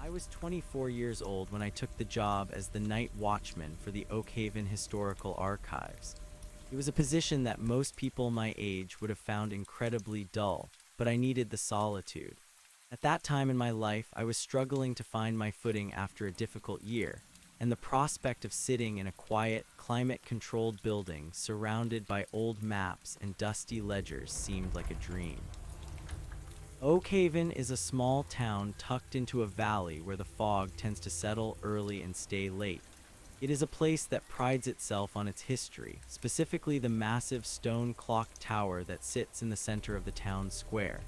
I was 24 years old when I took the job as the night watchman for the Oak Haven Historical Archives. It was a position that most people my age would have found incredibly dull, but I needed the solitude. At that time in my life, I was struggling to find my footing after a difficult year, and the prospect of sitting in a quiet, climate-controlled building surrounded by old maps and dusty ledgers seemed like a dream. Oak Haven is a small town tucked into a valley where the fog tends to settle early and stay late. It is a place that prides itself on its history, specifically the massive stone clock tower that sits in the center of the town square.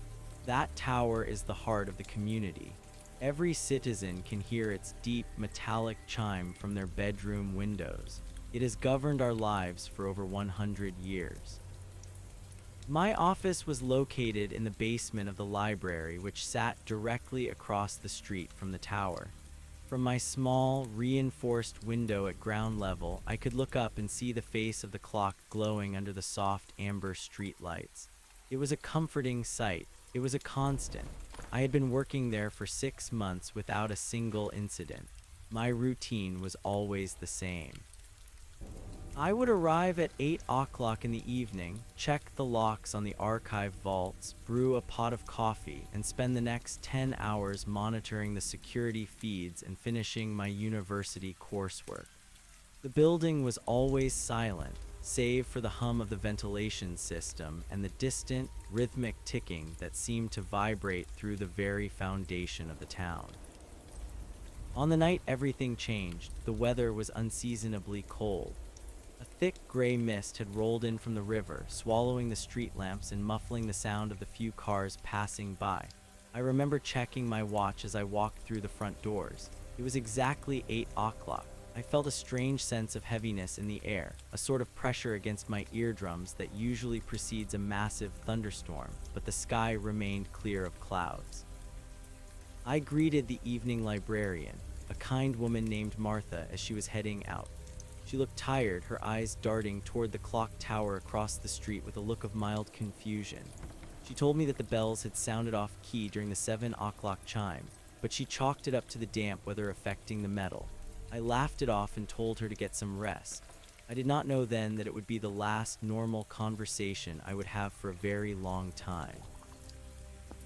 That tower is the heart of the community. Every citizen can hear its deep, metallic chime from their bedroom windows. It has governed our lives for over 100 years. My office was located in the basement of the library, which sat directly across the street from the tower. From my small, reinforced window at ground level, I could look up and see the face of the clock glowing under the soft amber streetlights. It was a comforting sight. It was a constant. I had been working there for 6 months without a single incident. My routine was always the same. I would arrive at 8 o'clock in the evening, check the locks on the archive vaults, brew a pot of coffee, and spend the next 10 hours monitoring the security feeds and finishing my university coursework. The building was always silent, save for the hum of the ventilation system and the distant, rhythmic ticking that seemed to vibrate through the very foundation of the town. On the night everything changed, the weather was unseasonably cold. A thick gray mist had rolled in from the river, swallowing the street lamps and muffling the sound of the few cars passing by. I remember checking my watch as I walked through the front doors. It was exactly 8 o'clock. I felt a strange sense of heaviness in the air, a sort of pressure against my eardrums that usually precedes a massive thunderstorm, but the sky remained clear of clouds. I greeted the evening librarian, a kind woman named Martha, as she was heading out. She looked tired, her eyes darting toward the clock tower across the street with a look of mild confusion. She told me that the bells had sounded off key during the 7 o'clock chime, but she chalked it up to the damp weather affecting the metal. I laughed it off and told her to get some rest. I did not know then that it would be the last normal conversation I would have for a very long time.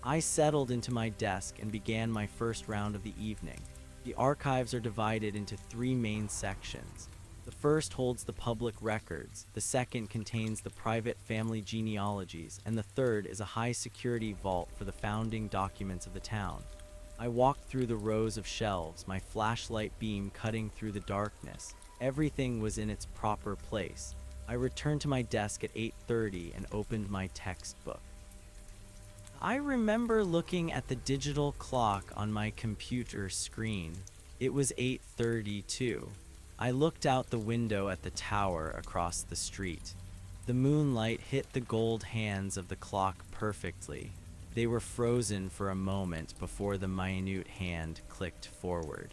I settled into my desk and began my first round of the evening. The archives are divided into 3 main sections. The first holds the public records, the second contains the private family genealogies, and the third is a high-security vault for the founding documents of the town. I walked through the rows of shelves, my flashlight beam cutting through the darkness. Everything was in its proper place. I returned to my desk at 8:30 and opened my textbook. I remember looking at the digital clock on my computer screen. It was 8:32. I looked out the window at the tower across the street. The moonlight hit the gold hands of the clock perfectly. They were frozen for a moment before the minute hand clicked forward.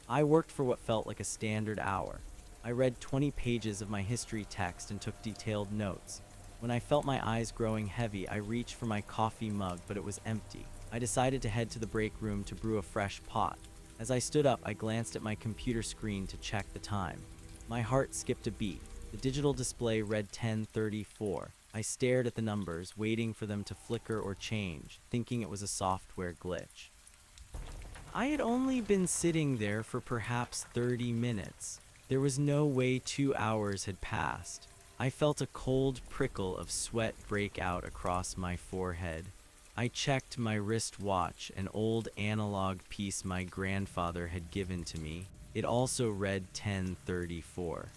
I worked for what felt like a standard hour. I read 20 pages of my history text and took detailed notes. When I felt my eyes growing heavy, I reached for my coffee mug, but it was empty. I decided to head to the break room to brew a fresh pot. As I stood up, I glanced at my computer screen to check the time. My heart skipped a beat. The digital display read 10:34. I stared at the numbers, waiting for them to flicker or change, thinking it was a software glitch. I had only been sitting there for perhaps 30 minutes. There was no way 2 hours had passed. I felt a cold prickle of sweat break out across my forehead. I checked my wristwatch, an old analog piece my grandfather had given to me. It also read 10:34.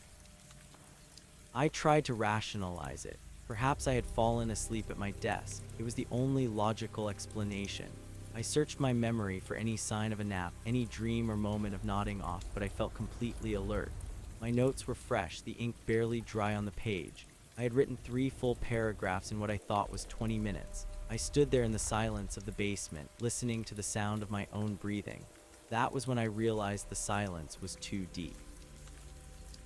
I tried to rationalize it. Perhaps I had fallen asleep at my desk. It was the only logical explanation. I searched my memory for any sign of a nap, any dream or moment of nodding off, but I felt completely alert. My notes were fresh, the ink barely dry on the page. I had written 3 full paragraphs in what I thought was 20 minutes. I stood there in the silence of the basement, listening to the sound of my own breathing. That was when I realized the silence was too deep.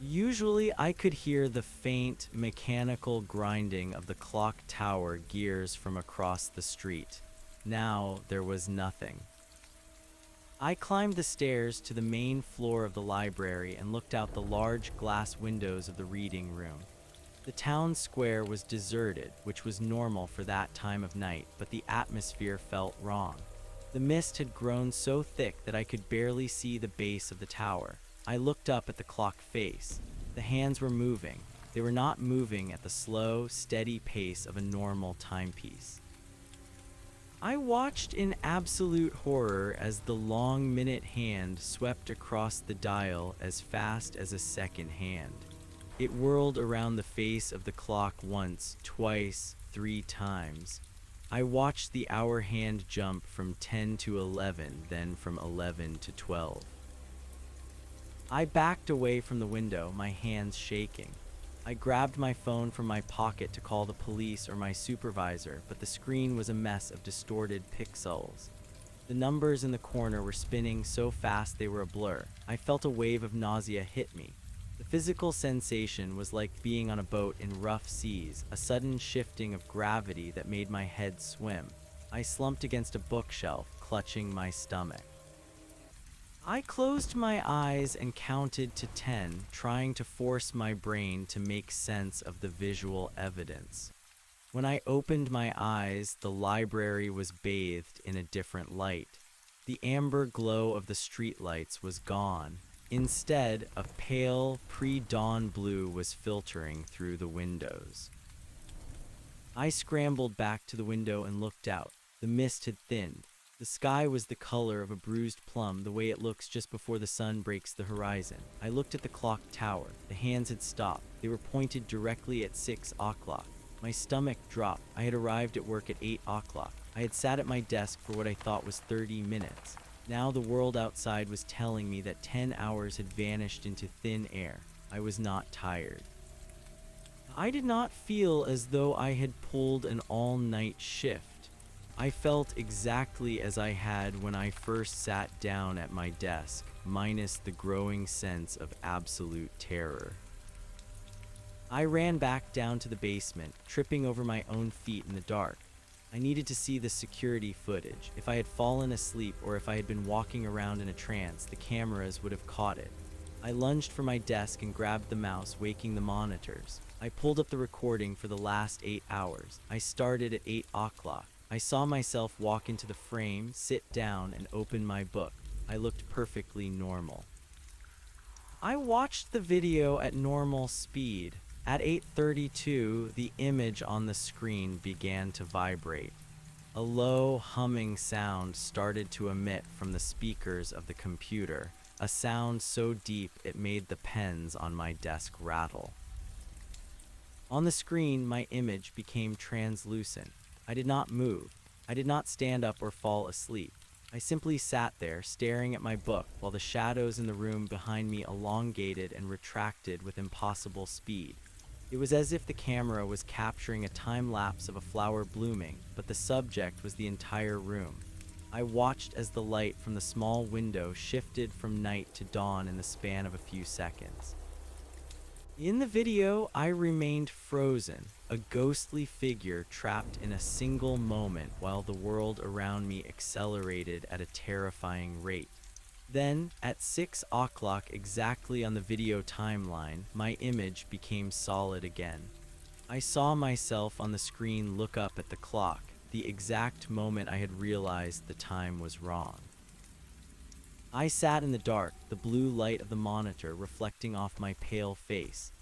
Usually, I could hear the faint, mechanical grinding of the clock tower gears from across the street. Now, there was nothing. I climbed the stairs to the main floor of the library and looked out the large glass windows of the reading room. The town square was deserted, which was normal for that time of night, but the atmosphere felt wrong. The mist had grown so thick that I could barely see the base of the tower. I looked up at the clock face. The hands were moving. They were not moving at the slow, steady pace of a normal timepiece. I watched in absolute horror as the long minute hand swept across the dial as fast as a second hand. It whirled around the face of the clock once, twice, 3 times. I watched the hour hand jump from 10 to 11, then from 11 to 12. I backed away from the window, my hands shaking. I grabbed my phone from my pocket to call the police or my supervisor, but the screen was a mess of distorted pixels. The numbers in the corner were spinning so fast they were a blur. I felt a wave of nausea hit me. The physical sensation was like being on a boat in rough seas, a sudden shifting of gravity that made my head swim. I slumped against a bookshelf, clutching my stomach. I closed my eyes and counted to 10, trying to force my brain to make sense of the visual evidence. When I opened my eyes, the library was bathed in a different light. The amber glow of the streetlights was gone. Instead, a pale, pre-dawn blue was filtering through the windows. I scrambled back to the window and looked out. The mist had thinned. The sky was the color of a bruised plum, the way it looks just before the sun breaks the horizon. I looked at the clock tower. The hands had stopped. They were pointed directly at 6 o'clock. My stomach dropped. I had arrived at work at 8 o'clock. I had sat at my desk for what I thought was 30 minutes. Now the world outside was telling me that 10 hours had vanished into thin air. I was not tired. I did not feel as though I had pulled an all-night shift. I felt exactly as I had when I first sat down at my desk, minus the growing sense of absolute terror. I ran back down to the basement, tripping over my own feet in the dark. I needed to see the security footage. If I had fallen asleep or if I had been walking around in a trance, the cameras would have caught it. I lunged for my desk and grabbed the mouse, waking the monitors. I pulled up the recording for the last 8 hours. I started at 8 o'clock. I saw myself walk into the frame, sit down, and open my book. I looked perfectly normal. I watched the video at normal speed. At 8:32, the image on the screen began to vibrate. A low, humming sound started to emit from the speakers of the computer, a sound so deep it made the pens on my desk rattle. On the screen, my image became translucent. I did not move. I did not stand up or fall asleep. I simply sat there, staring at my book, while the shadows in the room behind me elongated and retracted with impossible speed. It was as if the camera was capturing a time lapse of a flower blooming, but the subject was the entire room. I watched as the light from the small window shifted from night to dawn in the span of a few seconds. In the video, I remained frozen, a ghostly figure trapped in a single moment while the world around me accelerated at a terrifying rate. Then, at 6 o'clock exactly on the video timeline, my image became solid again. I saw myself on the screen look up at the clock, the exact moment I had realized the time was wrong. I sat in the dark, the blue light of the monitor reflecting off my pale face.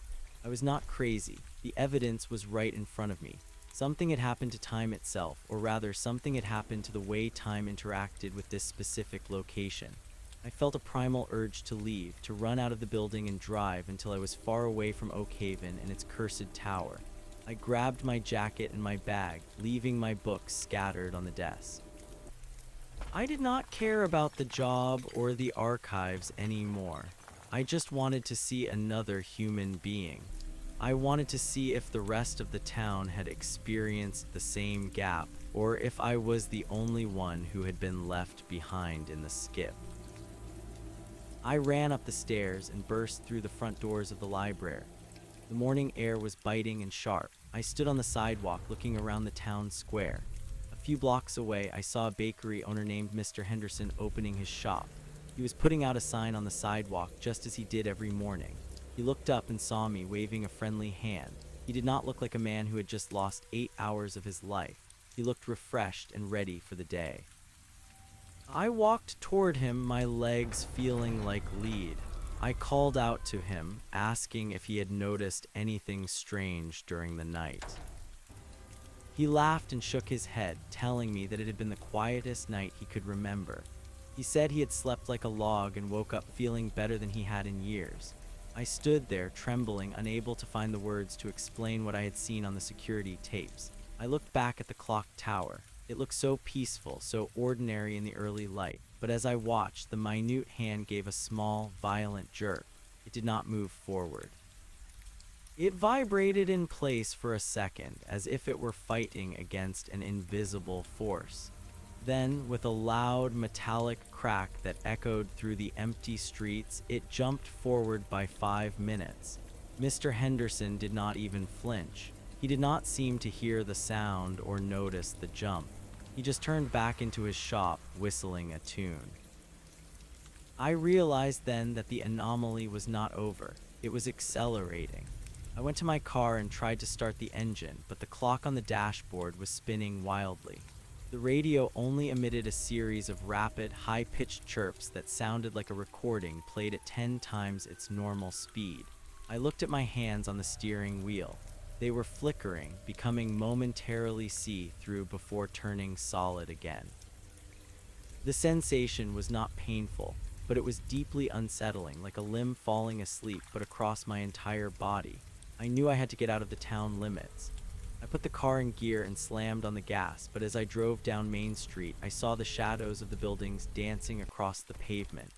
I was not crazy. The evidence was right in front of me. Something had happened to time itself, or rather, something had happened to the way time interacted with this specific location. I felt a primal urge to leave, to run out of the building and drive until I was far away from Oakhaven and its cursed tower. I grabbed my jacket and my bag, leaving my books scattered on the desk. I did not care about the job or the archives anymore. I just wanted to see another human being. I wanted to see if the rest of the town had experienced the same gap, or if I was the only one who had been left behind in the skip. I ran up the stairs and burst through the front doors of the library. The morning air was biting and sharp. I stood on the sidewalk looking around the town square. A few blocks away, I saw a bakery owner named Mr. Henderson opening his shop. He was putting out a sign on the sidewalk just as he did every morning. He looked up and saw me, waving a friendly hand. He did not look like a man who had just lost 8 hours of his life. He looked refreshed and ready for the day. I walked toward him, my legs feeling like lead. I called out to him, asking if he had noticed anything strange during the night. He laughed and shook his head, telling me that it had been the quietest night he could remember. He said he had slept like a log and woke up feeling better than he had in years. I stood there, trembling, unable to find the words to explain what I had seen on the security tapes. I looked back at the clock tower. It looked so peaceful, so ordinary in the early light, but as I watched, the minute hand gave a small, violent jerk. It did not move forward. It vibrated in place for a second, as if it were fighting against an invisible force. Then, with a loud, metallic crack that echoed through the empty streets, it jumped forward by 5 minutes. Mr. Henderson did not even flinch. He did not seem to hear the sound or notice the jump. He just turned back into his shop, whistling a tune. I realized then that the anomaly was not over. It was accelerating. I went to my car and tried to start the engine, but the clock on the dashboard was spinning wildly. The radio only emitted a series of rapid, high-pitched chirps that sounded like a recording played at 10 times its normal speed. I looked at my hands on the steering wheel. They were flickering, becoming momentarily see-through before turning solid again. The sensation was not painful, but it was deeply unsettling, like a limb falling asleep but across my entire body. I knew I had to get out of the town limits. I put the car in gear and slammed on the gas, but as I drove down Main Street, I saw the shadows of the buildings dancing across the pavement.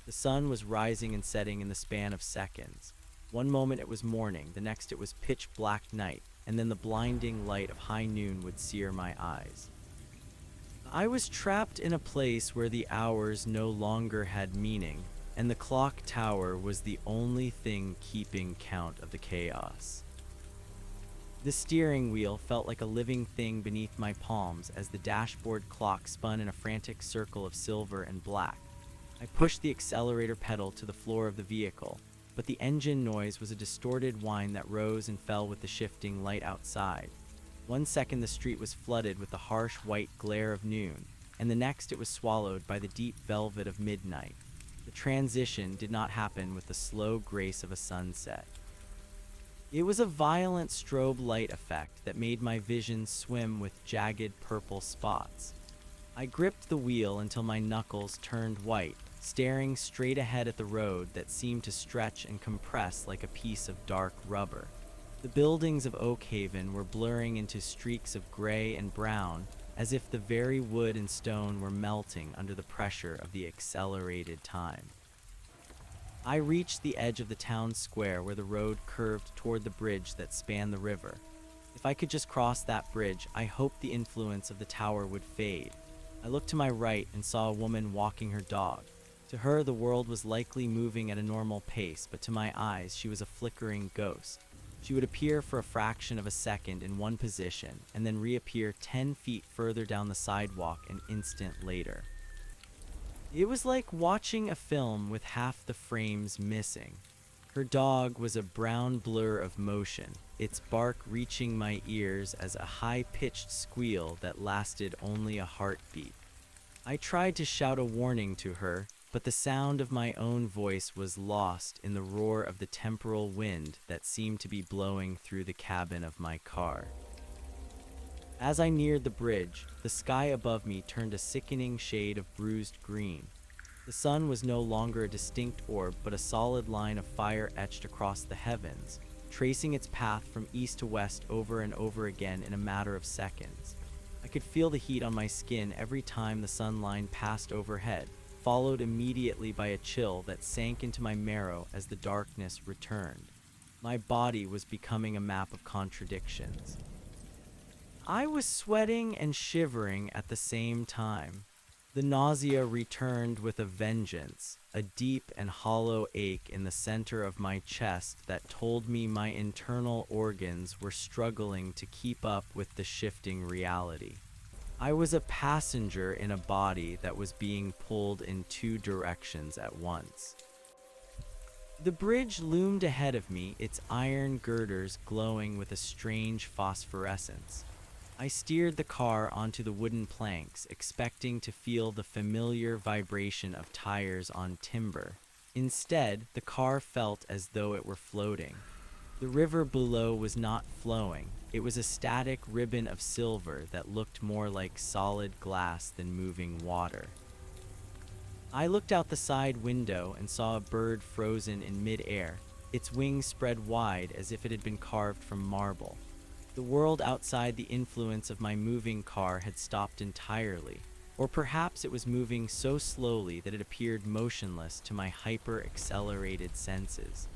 The sun was rising and setting in the span of seconds. One moment it was morning, the next it was pitch black night, and then the blinding light of high noon would sear my eyes. I was trapped in a place where the hours no longer had meaning, and the clock tower was the only thing keeping count of the chaos. The steering wheel felt like a living thing beneath my palms as the dashboard clock spun in a frantic circle of silver and black. I pushed the accelerator pedal to the floor of the vehicle, but the engine noise was a distorted whine that rose and fell with the shifting light outside. 1 second the street was flooded with the harsh white glare of noon, and the next it was swallowed by the deep velvet of midnight. The transition did not happen with the slow grace of a sunset. It was a violent strobe light effect that made my vision swim with jagged purple spots. I gripped the wheel until my knuckles turned white, staring straight ahead at the road that seemed to stretch and compress like a piece of dark rubber. The buildings of Oakhaven were blurring into streaks of gray and brown, as if the very wood and stone were melting under the pressure of the accelerated time. I reached the edge of the town square where the road curved toward the bridge that spanned the river. If I could just cross that bridge, I hoped the influence of the tower would fade. I looked to my right and saw a woman walking her dog. To her, the world was likely moving at a normal pace, but to my eyes, she was a flickering ghost. She would appear for a fraction of a second in one position, and then reappear 10 feet further down the sidewalk an instant later. It was like watching a film with half the frames missing. Her dog was a brown blur of motion, its bark reaching my ears as a high-pitched squeal that lasted only a heartbeat. I tried to shout a warning to her, but the sound of my own voice was lost in the roar of the temporal wind that seemed to be blowing through the cabin of my car. As I neared the bridge, the sky above me turned a sickening shade of bruised green. The sun was no longer a distinct orb, but a solid line of fire etched across the heavens, tracing its path from east to west over and over again in a matter of seconds. I could feel the heat on my skin every time the sun line passed overhead, followed immediately by a chill that sank into my marrow as the darkness returned. My body was becoming a map of contradictions. I was sweating and shivering at the same time. The nausea returned with a vengeance, a deep and hollow ache in the center of my chest that told me my internal organs were struggling to keep up with the shifting reality. I was a passenger in a body that was being pulled in two directions at once. The bridge loomed ahead of me, its iron girders glowing with a strange phosphorescence. I steered the car onto the wooden planks, expecting to feel the familiar vibration of tires on timber. Instead, the car felt as though it were floating. The river below was not flowing. It was a static ribbon of silver that looked more like solid glass than moving water. I looked out the side window and saw a bird frozen in mid-air, its wings spread wide as if it had been carved from marble. The world outside the influence of my moving car had stopped entirely, or perhaps it was moving so slowly that it appeared motionless to my hyper-accelerated senses.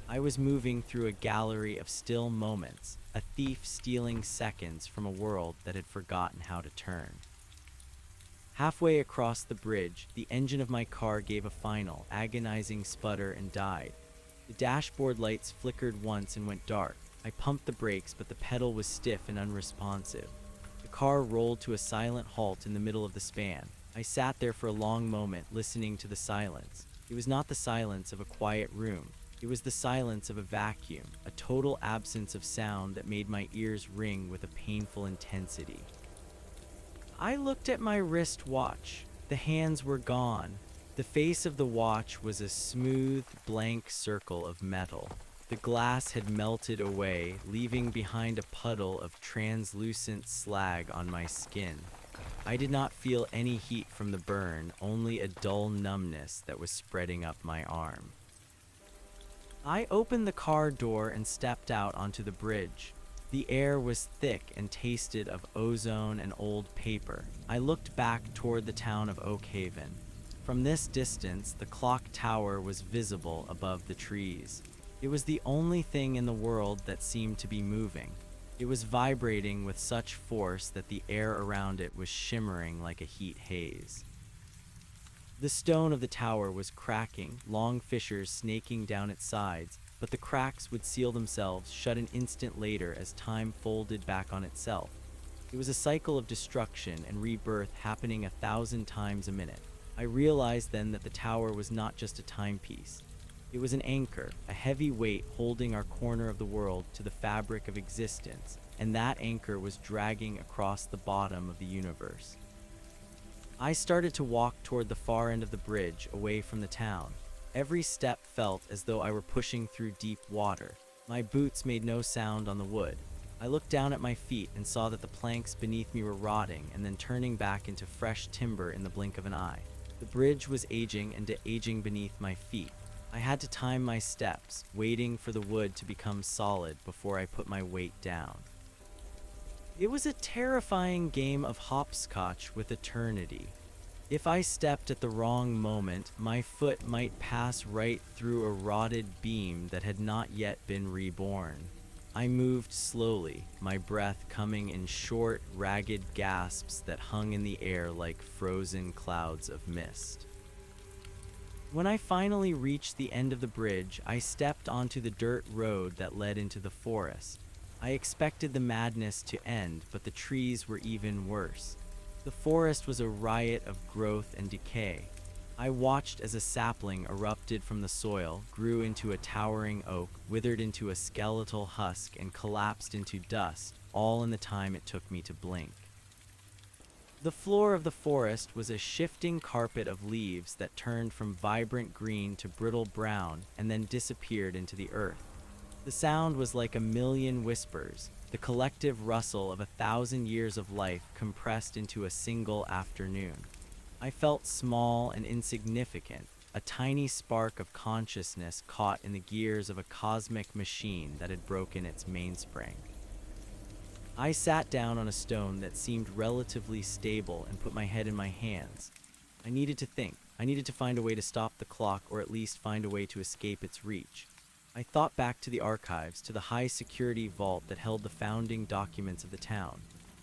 I was moving through a gallery of still moments, a thief stealing seconds from a world that had forgotten how to turn. Halfway across the bridge, the engine of my car gave a final, agonizing sputter and died. The dashboard lights flickered once and went dark. I pumped the brakes, but the pedal was stiff and unresponsive. The car rolled to a silent halt in the middle of the span. I sat there for a long moment, listening to the silence. It was not the silence of a quiet room. It was the silence of a vacuum, a total absence of sound that made my ears ring with a painful intensity. I looked at my wristwatch. The hands were gone. The face of the watch was a smooth, blank circle of metal. The glass had melted away, leaving behind a puddle of translucent slag on my skin. I did not feel any heat from the burn, only a dull numbness that was spreading up my arm. I opened the car door and stepped out onto the bridge. The air was thick and tasted of ozone and old paper. I looked back toward the town of Oakhaven. From this distance, the clock tower was visible above the trees. It was the only thing in the world that seemed to be moving. It was vibrating with such force that the air around it was shimmering like a heat haze. The stone of the tower was cracking, long fissures snaking down its sides, but the cracks would seal themselves shut an instant later as time folded back on itself. It was a cycle of destruction and rebirth happening 1,000 times a minute. I realized then that the tower was not just a timepiece. It was an anchor, a heavy weight holding our corner of the world to the fabric of existence, and that anchor was dragging across the bottom of the universe. I started to walk toward the far end of the bridge, away from the town. Every step felt as though I were pushing through deep water. My boots made no sound on the wood. I looked down at my feet and saw that the planks beneath me were rotting and then turning back into fresh timber in the blink of an eye. The bridge was aging and aging beneath my feet. I had to time my steps, waiting for the wood to become solid before I put my weight down. It was a terrifying game of hopscotch with eternity. If I stepped at the wrong moment, my foot might pass right through a rotted beam that had not yet been reborn. I moved slowly, my breath coming in short, ragged gasps that hung in the air like frozen clouds of mist. When I finally reached the end of the bridge, I stepped onto the dirt road that led into the forest. I expected the madness to end, but the trees were even worse. The forest was a riot of growth and decay. I watched as a sapling erupted from the soil, grew into a towering oak, withered into a skeletal husk, and collapsed into dust, all in the time it took me to blink. The floor of the forest was a shifting carpet of leaves that turned from vibrant green to brittle brown and then disappeared into the earth. The sound was like a million whispers, the collective rustle of 1,000 years of life compressed into a single afternoon. I felt small and insignificant, a tiny spark of consciousness caught in the gears of a cosmic machine that had broken its mainspring. I sat down on a stone that seemed relatively stable and put my head in my hands. I needed to think. I needed to find a way to stop the clock, or at least find a way to escape its reach. I thought back to the archives, to the high-security vault that held the founding documents of the town.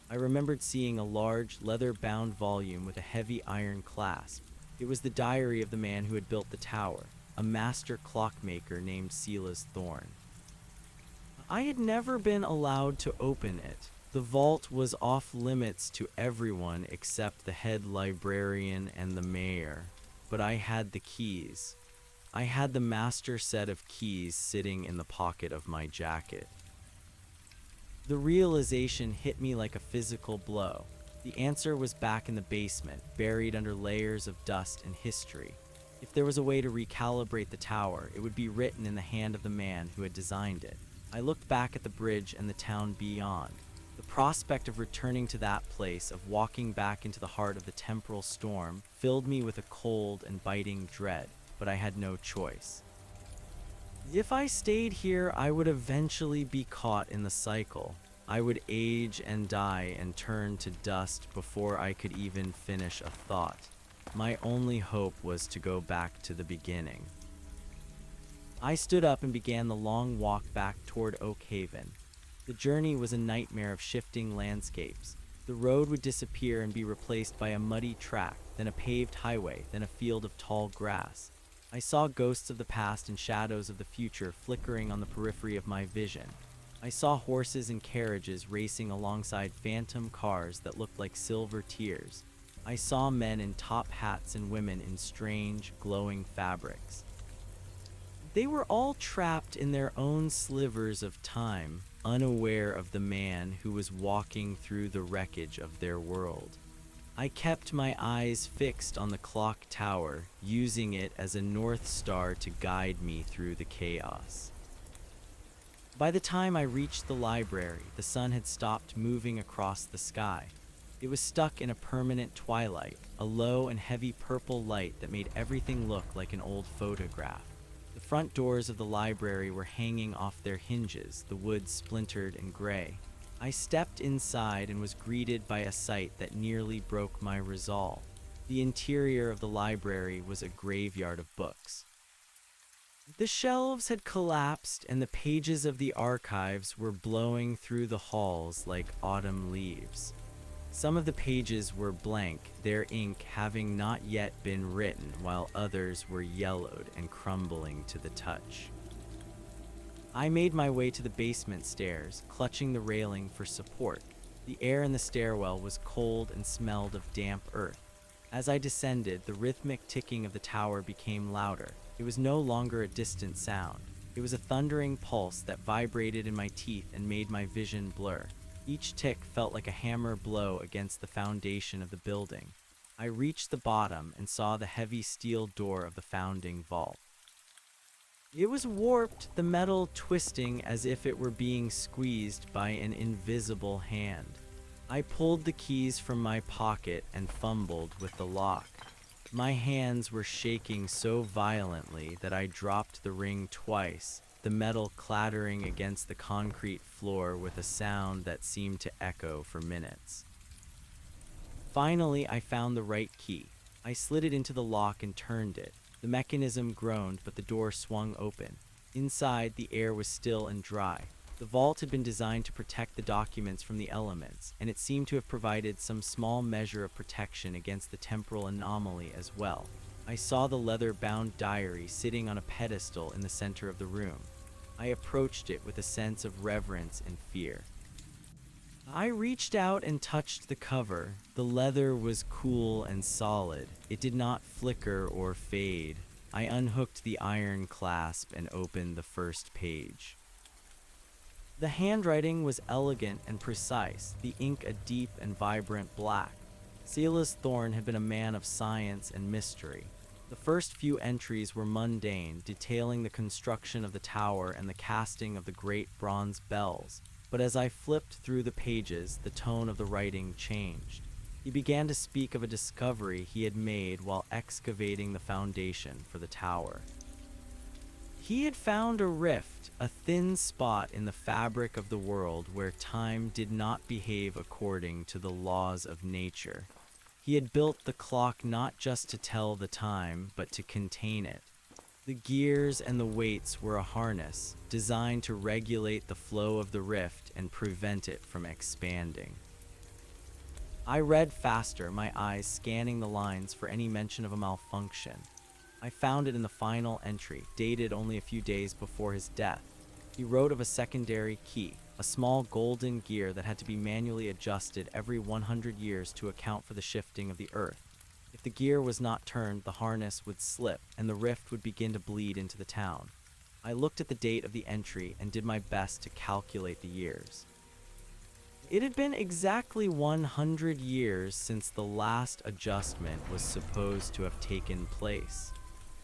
I remembered seeing a large, leather-bound volume with a heavy iron clasp. It was the diary of the man who had built the tower, a master clockmaker named Silas Thorne. I had never been allowed to open it. The vault was off limits to everyone except the head librarian and the mayor, but I had the keys. I had the master set of keys sitting in the pocket of my jacket. The realization hit me like a physical blow. The answer was back in the basement, buried under layers of dust and history. If there was a way to recalibrate the tower, it would be written in the hand of the man who had designed it. I looked back at the bridge and the town beyond. The prospect of returning to that place, of walking back into the heart of the temporal storm, filled me with a cold and biting dread, but I had no choice. If I stayed here, I would eventually be caught in the cycle. I would age and die and turn to dust before I could even finish a thought. My only hope was to go back to the beginning. I stood up and began the long walk back toward Oak Haven. The journey was a nightmare of shifting landscapes. The road would disappear and be replaced by a muddy track, then a paved highway, then a field of tall grass. I saw ghosts of the past and shadows of the future flickering on the periphery of my vision. I saw horses and carriages racing alongside phantom cars that looked like silver tears. I saw men in top hats and women in strange, glowing fabrics. They were all trapped in their own slivers of time, unaware of the man who was walking through the wreckage of their world. I kept my eyes fixed on the clock tower, using it as a north star to guide me through the chaos. By the time I reached the library, the sun had stopped moving across the sky. It was stuck in a permanent twilight, a low and heavy purple light that made everything look like an old photograph. The front doors of the library were hanging off their hinges, the wood splintered and gray. I stepped inside and was greeted by a sight that nearly broke my resolve. The interior of the library was a graveyard of books. The shelves had collapsed and the pages of the archives were blowing through the halls like autumn leaves. Some of the pages were blank, their ink having not yet been written, while others were yellowed and crumbling to the touch. I made my way to the basement stairs, clutching the railing for support. The air in the stairwell was cold and smelled of damp earth. As I descended, the rhythmic ticking of the tower became louder. It was no longer a distant sound. It was a thundering pulse that vibrated in my teeth and made my vision blur. Each tick felt like a hammer blow against the foundation of the building. I reached the bottom and saw the heavy steel door of the founding vault. It was warped, the metal twisting as if it were being squeezed by an invisible hand. I pulled the keys from my pocket and fumbled with the lock. My hands were shaking so violently that I dropped the ring twice, the metal clattering against the concrete floor with a sound that seemed to echo for minutes. Finally, I found the right key. I slid it into the lock and turned it. The mechanism groaned, but the door swung open. Inside, the air was still and dry. The vault had been designed to protect the documents from the elements, and it seemed to have provided some small measure of protection against the temporal anomaly as well. I saw the leather-bound diary sitting on a pedestal in the center of the room. I approached it with a sense of reverence and fear. I reached out and touched the cover. The leather was cool and solid. It did not flicker or fade. I unhooked the iron clasp and opened the first page. The handwriting was elegant and precise, the ink a deep and vibrant black. Silas Thorne had been a man of science and mystery. The first few entries were mundane, detailing the construction of the tower and the casting of the great bronze bells. But as I flipped through the pages, the tone of the writing changed. He began to speak of a discovery he had made while excavating the foundation for the tower. He had found a rift, a thin spot in the fabric of the world where time did not behave according to the laws of nature. He had built the clock not just to tell the time, but to contain it. The gears and the weights were a harness, designed to regulate the flow of the rift and prevent it from expanding. I read faster, my eyes scanning the lines for any mention of a malfunction. I found it in the final entry, dated only a few days before his death. He wrote of a secondary key, a small golden gear that had to be manually adjusted every 100 years to account for the shifting of the earth. If the gear was not turned, the harness would slip, and the rift would begin to bleed into the town. I looked at the date of the entry and did my best to calculate the years. It had been exactly 100 years since the last adjustment was supposed to have taken place.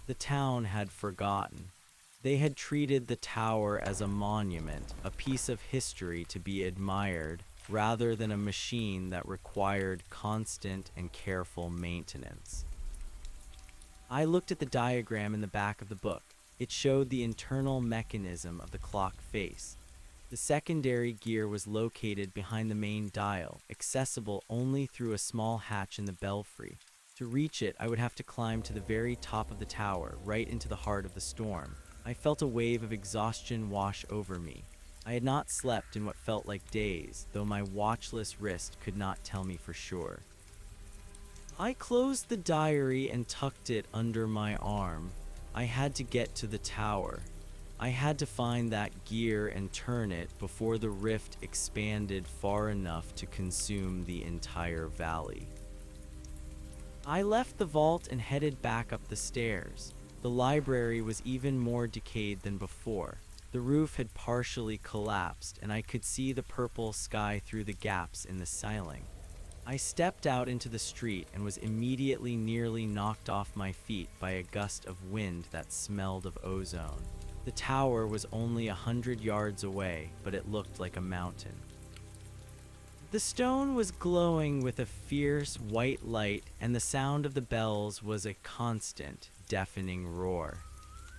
The town had forgotten. They had treated the tower as a monument, a piece of history to be admired, rather than a machine that required constant and careful maintenance. I looked at the diagram in the back of the book. It showed the internal mechanism of the clock face. The secondary gear was located behind the main dial, accessible only through a small hatch in the belfry. To reach it, I would have to climb to the very top of the tower, right into the heart of the storm. I felt a wave of exhaustion wash over me. I had not slept in what felt like days, though my watchless wrist could not tell me for sure. I closed the diary and tucked it under my arm. I had to get to the tower. I had to find that gear and turn it before the rift expanded far enough to consume the entire valley. I left the vault and headed back up the stairs. The library was even more decayed than before. The roof had partially collapsed, and I could see the purple sky through the gaps in the ceiling. I stepped out into the street and was immediately nearly knocked off my feet by a gust of wind that smelled of ozone. The tower was only 100 yards away, but it looked like a mountain. The stone was glowing with a fierce white light, and the sound of the bells was a constant, deafening roar.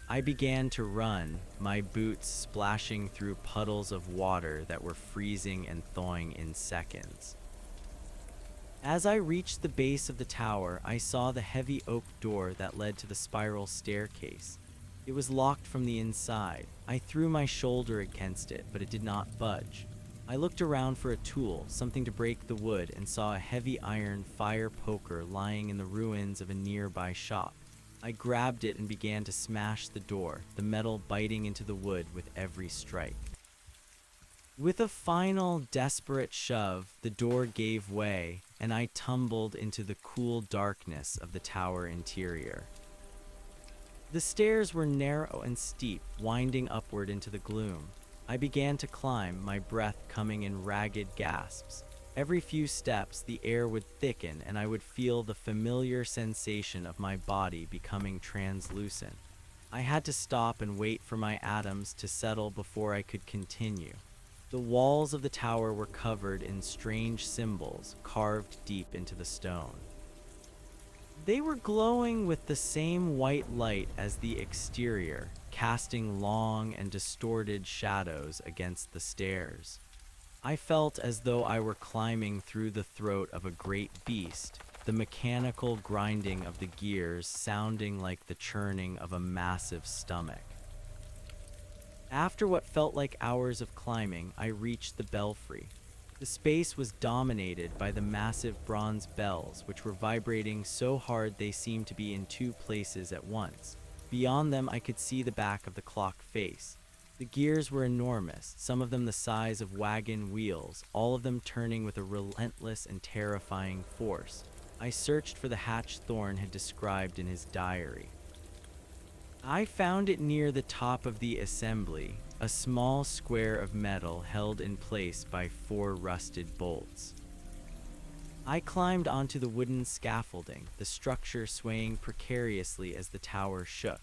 I began to run, my boots splashing through puddles of water that were freezing and thawing in seconds. As I reached the base of the tower, I saw the heavy oak door that led to the spiral staircase. It was locked from the inside. I threw my shoulder against it, but it did not budge. I looked around for a tool, something to break the wood, and saw a heavy iron fire poker lying in the ruins of a nearby shop. I grabbed it and began to smash the door, the metal biting into the wood with every strike. With a final, desperate shove, the door gave way, and I tumbled into the cool darkness of the tower interior. The stairs were narrow and steep, winding upward into the gloom. I began to climb, my breath coming in ragged gasps. Every few steps, the air would thicken, and I would feel the familiar sensation of my body becoming translucent. I had to stop and wait for my atoms to settle before I could continue. The walls of the tower were covered in strange symbols carved deep into the stone. They were glowing with the same white light as the exterior, casting long and distorted shadows against the stairs. I felt as though I were climbing through the throat of a great beast, the mechanical grinding of the gears sounding like the churning of a massive stomach. After what felt like hours of climbing, I reached the belfry. The space was dominated by the massive bronze bells, which were vibrating so hard they seemed to be in two places at once. Beyond them, I could see the back of the clock face. The gears were enormous, some of them the size of wagon wheels, all of them turning with a relentless and terrifying force. I searched for the hatch Thorne had described in his diary. I found it near the top of the assembly, a small square of metal held in place by 4 rusted bolts. I climbed onto the wooden scaffolding, the structure swaying precariously as the tower shook.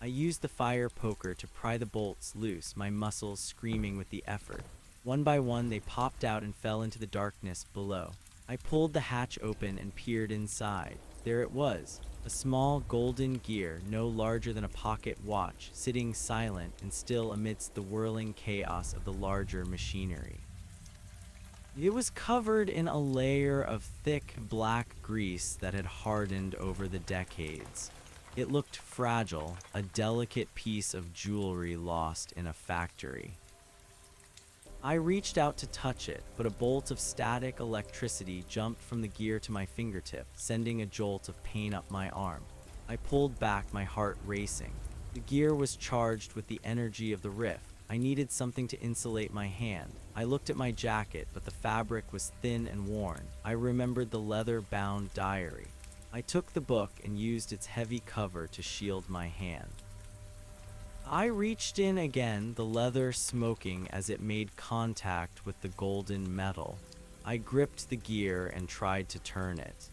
I used the fire poker to pry the bolts loose, my muscles screaming with the effort. One by one, they popped out and fell into the darkness below. I pulled the hatch open and peered inside. There it was, a small golden gear no larger than a pocket watch, sitting silent and still amidst the whirling chaos of the larger machinery. It was covered in a layer of thick black grease that had hardened over the decades. It looked fragile, a delicate piece of jewelry lost in a factory. I reached out to touch it, but a bolt of static electricity jumped from the gear to my fingertip, sending a jolt of pain up my arm. I pulled back, my heart racing. The gear was charged with the energy of the rift, I needed something to insulate my hand. I looked at my jacket, but the fabric was thin and worn. I remembered the leather-bound diary. I took the book and used its heavy cover to shield my hand. I reached in again, the leather smoking as it made contact with the golden metal. I gripped the gear and tried to turn it.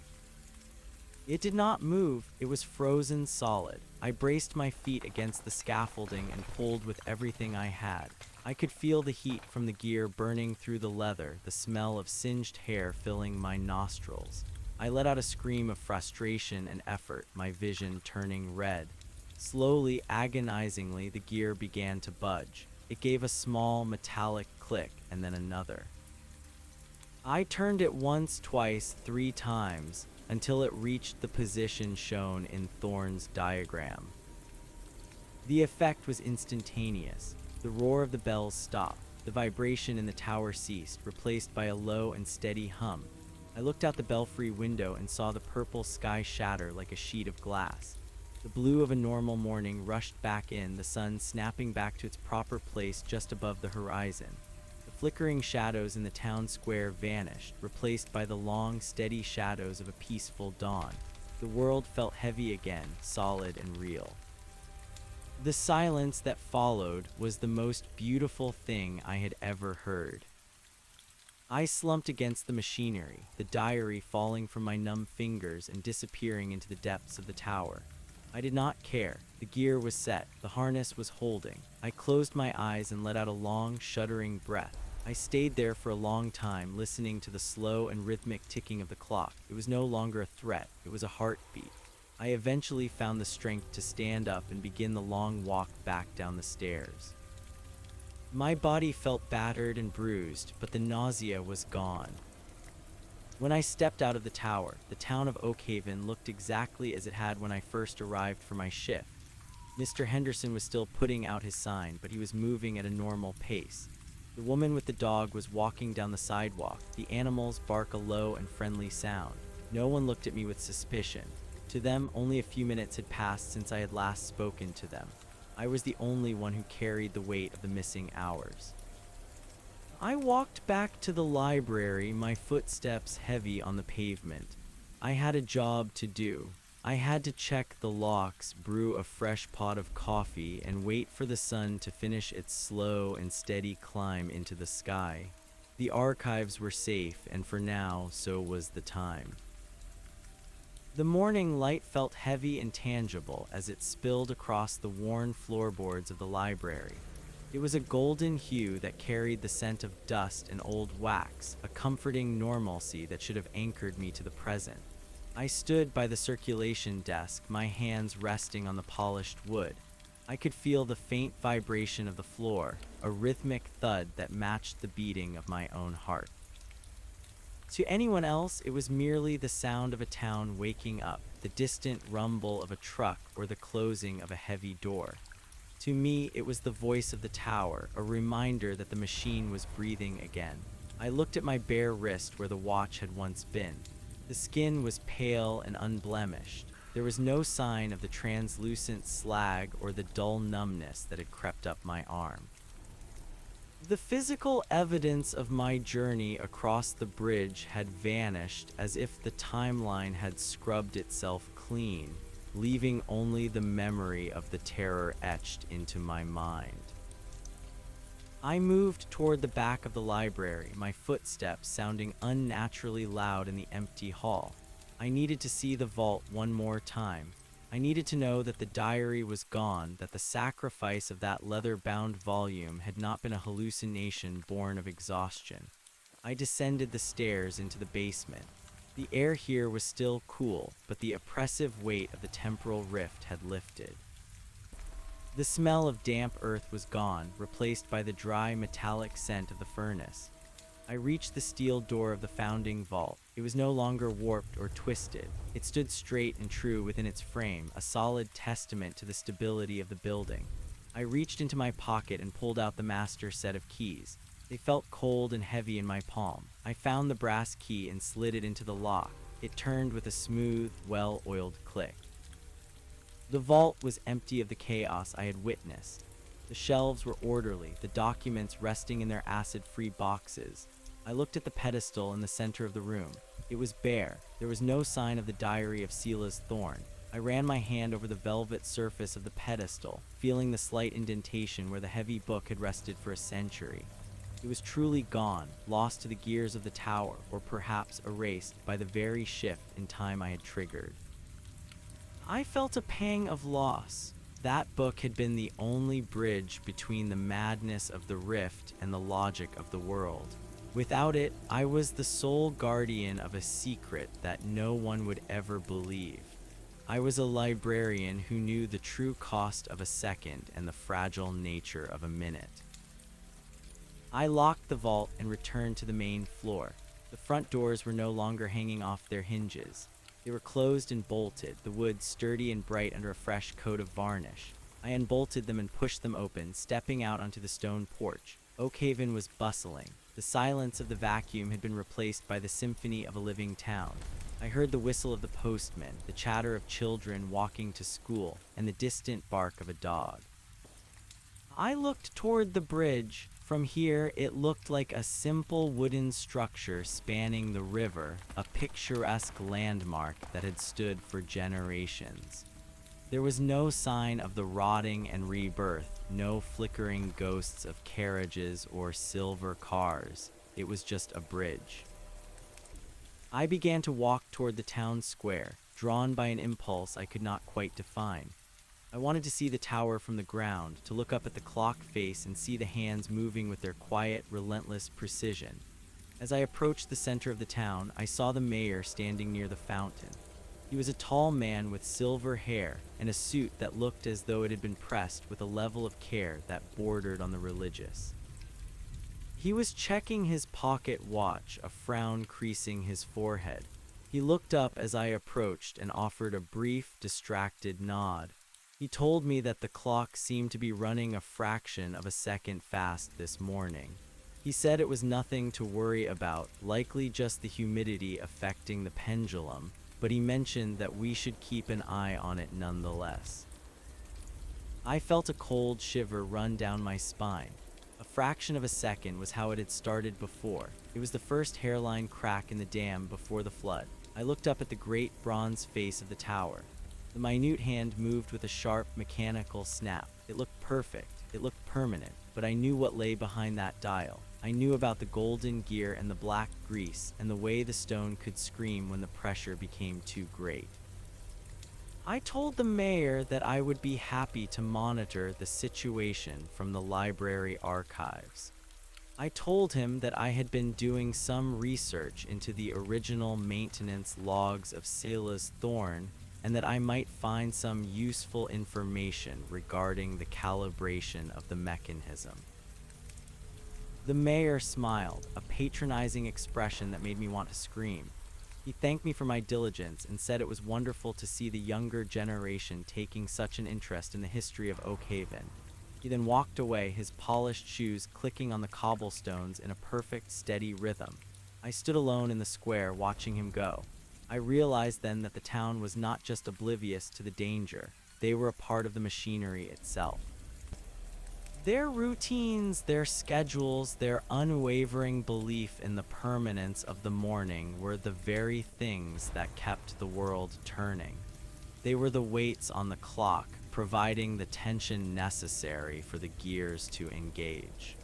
It did not move, it was frozen solid. I braced my feet against the scaffolding and pulled with everything I had. I could feel the heat from the gear burning through the leather, the smell of singed hair filling my nostrils. I let out a scream of frustration and effort, my vision turning red. Slowly, agonizingly, the gear began to budge. It gave a small, metallic click, and then another. I turned it once, twice, 3 times, until it reached the position shown in Thorne's diagram. The effect was instantaneous. The roar of the bells stopped. The vibration in the tower ceased, replaced by a low and steady hum. I looked out the belfry window and saw the purple sky shatter like a sheet of glass. The blue of a normal morning rushed back in, the sun snapping back to its proper place just above the horizon. The flickering shadows in the town square vanished, replaced by the long, steady shadows of a peaceful dawn. The world felt heavy again, solid and real. The silence that followed was the most beautiful thing I had ever heard. I slumped against the machinery, the diary falling from my numb fingers and disappearing into the depths of the tower. I did not care. The gear was set. The harness was holding. I closed my eyes and let out a long, shuddering breath. I stayed there for a long time, listening to the slow and rhythmic ticking of the clock. It was no longer a threat. It was a heartbeat. I eventually found the strength to stand up and begin the long walk back down the stairs. My body felt battered and bruised, but the nausea was gone. When I stepped out of the tower, the town of Oakhaven looked exactly as it had when I first arrived for my shift. Mr. Henderson was still putting out his sign, but he was moving at a normal pace. The woman with the dog was walking down the sidewalk. The animals bark a low and friendly sound. No one looked at me with suspicion. To them, only a few minutes had passed since I had last spoken to them. I was the only one who carried the weight of the missing hours. I walked back to the library, my footsteps heavy on the pavement. I had a job to do. I had to check the locks, brew a fresh pot of coffee, and wait for the sun to finish its slow and steady climb into the sky. The archives were safe, and for now, so was the time. The morning light felt heavy and tangible as it spilled across the worn floorboards of the library. It was a golden hue that carried the scent of dust and old wax, a comforting normalcy that should have anchored me to the present. I stood by the circulation desk, my hands resting on the polished wood. I could feel the faint vibration of the floor, a rhythmic thud that matched the beating of my own heart. To anyone else, it was merely the sound of a town waking up, the distant rumble of a truck or the closing of a heavy door. To me, it was the voice of the tower, a reminder that the machine was breathing again. I looked at my bare wrist where the watch had once been. The skin was pale and unblemished. There was no sign of the translucent slag or the dull numbness that had crept up my arm. The physical evidence of my journey across the bridge had vanished as if the timeline had scrubbed itself clean, leaving only the memory of the terror etched into my mind. I moved toward the back of the library, my footsteps sounding unnaturally loud in the empty hall. I needed to see the vault one more time. I needed to know that the diary was gone, that the sacrifice of that leather-bound volume had not been a hallucination born of exhaustion. I descended the stairs into the basement. The air here was still cool, but the oppressive weight of the temporal rift had lifted. The smell of damp earth was gone, replaced by the dry, metallic scent of the furnace. I reached the steel door of the founding vault. It was no longer warped or twisted. It stood straight and true within its frame, a solid testament to the stability of the building. I reached into my pocket and pulled out the master set of keys. They felt cold and heavy in my palm. I found the brass key and slid it into the lock. It turned with a smooth, well-oiled click. The vault was empty of the chaos I had witnessed. The shelves were orderly, the documents resting in their acid-free boxes. I looked at the pedestal in the center of the room. It was bare. There was no sign of the diary of Sela's Thorn. I ran my hand over the velvet surface of the pedestal, feeling the slight indentation where the heavy book had rested for a century. It was truly gone, lost to the gears of the tower, or perhaps erased by the very shift in time I had triggered. I felt a pang of loss. That book had been the only bridge between the madness of the rift and the logic of the world. Without it, I was the sole guardian of a secret that no one would ever believe. I was a librarian who knew the true cost of a second and the fragile nature of a minute. I locked the vault and returned to the main floor. The front doors were no longer hanging off their hinges. They were closed and bolted, the wood sturdy and bright under a fresh coat of varnish. I unbolted them and pushed them open, stepping out onto the stone porch. Oakhaven was bustling. The silence of the vacuum had been replaced by the symphony of a living town. I heard the whistle of the postman, the chatter of children walking to school, and the distant bark of a dog. I looked toward the bridge. From here, it looked like a simple wooden structure spanning the river, a picturesque landmark that had stood for generations. There was no sign of the rotting and rebirth, no flickering ghosts of carriages or silver cars. It was just a bridge. I began to walk toward the town square, drawn by an impulse I could not quite define. I wanted to see the tower from the ground, to look up at the clock face and see the hands moving with their quiet, relentless precision. As I approached the center of the town, I saw the mayor standing near the fountain. He was a tall man with silver hair and a suit that looked as though it had been pressed with a level of care that bordered on the religious. He was checking his pocket watch, a frown creasing his forehead. He looked up as I approached and offered a brief, distracted nod. He told me that the clock seemed to be running a fraction of a second fast this morning. He said it was nothing to worry about, likely just the humidity affecting the pendulum, but he mentioned that we should keep an eye on it nonetheless. I felt a cold shiver run down my spine. A fraction of a second was how it had started before. It was the first hairline crack in the dam before the flood. I looked up at the great bronze face of the tower. The minute hand moved with a sharp, mechanical snap. It looked perfect. It looked permanent. But I knew what lay behind that dial. I knew about the golden gear and the black grease, and the way the stone could scream when the pressure became too great. I told the mayor that I would be happy to monitor the situation from the library archives. I told him that I had been doing some research into the original maintenance logs of Sela's Thorn, and that I might find some useful information regarding the calibration of the mechanism. The mayor smiled, a patronizing expression that made me want to scream. He thanked me for my diligence and said it was wonderful to see the younger generation taking such an interest in the history of Oakhaven. He then walked away, his polished shoes clicking on the cobblestones in a perfect, steady rhythm. I stood alone in the square watching him go. I realized then that the town was not just oblivious to the danger, they were a part of the machinery itself. Their routines, their schedules, their unwavering belief in the permanence of the morning were the very things that kept the world turning. They were the weights on the clock, providing the tension necessary for the gears to engage.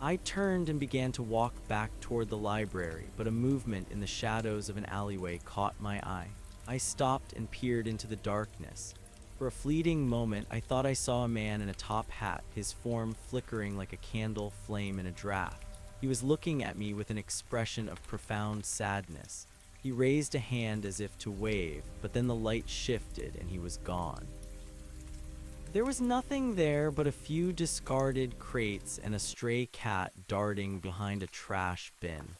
I turned and began to walk back toward the library, but a movement in the shadows of an alleyway caught my eye. I stopped and peered into the darkness. For a fleeting moment, I thought I saw a man in a top hat, his form flickering like a candle flame in a draft. He was looking at me with an expression of profound sadness. He raised a hand as if to wave, but then the light shifted and he was gone. There was nothing there but a few discarded crates and a stray cat darting behind a trash bin.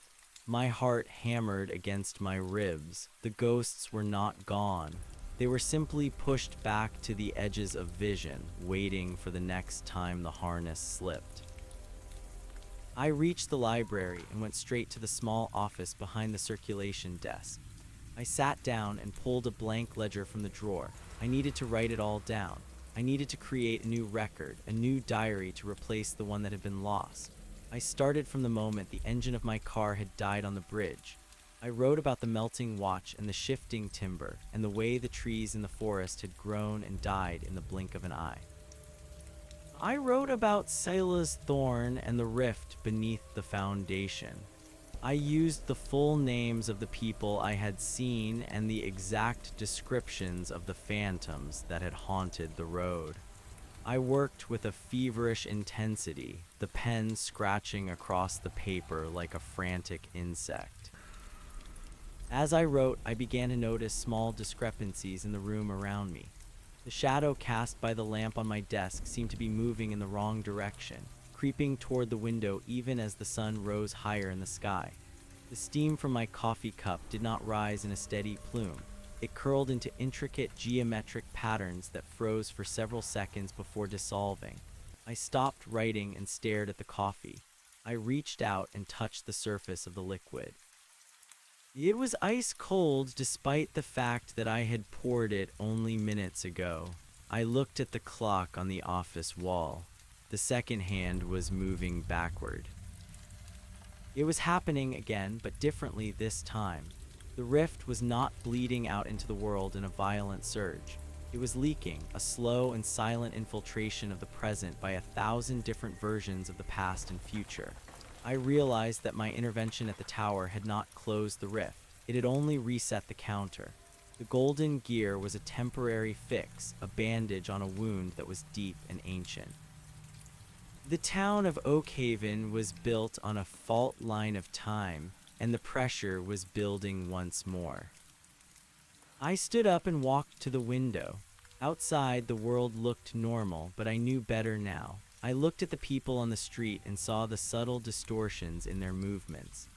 My heart hammered against my ribs. The ghosts were not gone. They were simply pushed back to the edges of vision, waiting for the next time the harness slipped. I reached the library and went straight to the small office behind the circulation desk. I sat down and pulled a blank ledger from the drawer. I needed to write it all down. I I needed to create a new record, a new diary to replace the one that had been lost. I started from the moment the engine of my car had died on the bridge. I wrote about the melting watch and the shifting timber, and the way the trees in the forest had grown and died in the blink of an eye. I wrote about Silas Thorne and the rift beneath the foundation. I used the full names of the people I had seen and the exact descriptions of the phantoms that had haunted the road. I worked with a feverish intensity, the pen scratching across the paper like a frantic insect. As I wrote, I began to notice small discrepancies in the room around me. The shadow cast by the lamp on my desk seemed to be moving in the wrong direction, creeping toward the window even as the sun rose higher in the sky. The steam from my coffee cup did not rise in a steady plume. It curled into intricate geometric patterns that froze for several seconds before dissolving. I stopped writing and stared at the coffee. I reached out and touched the surface of the liquid. It was ice cold despite the fact that I had poured it only minutes ago. I looked at the clock on the office wall. The second hand was moving backward. It was happening again, but differently this time. The rift was not bleeding out into the world in a violent surge. It was leaking, a slow and silent infiltration of the present by 1,000 different versions of the past and future. I realized that my intervention at the tower had not closed the rift. It had only reset the counter. The golden gear was a temporary fix, a bandage on a wound that was deep and ancient. The town of Oakhaven was built on a fault line of time, and the pressure was building once more. I stood up and walked to the window. Outside, the world looked normal, but I knew better now. I looked at the people on the street and saw the subtle distortions in their movements.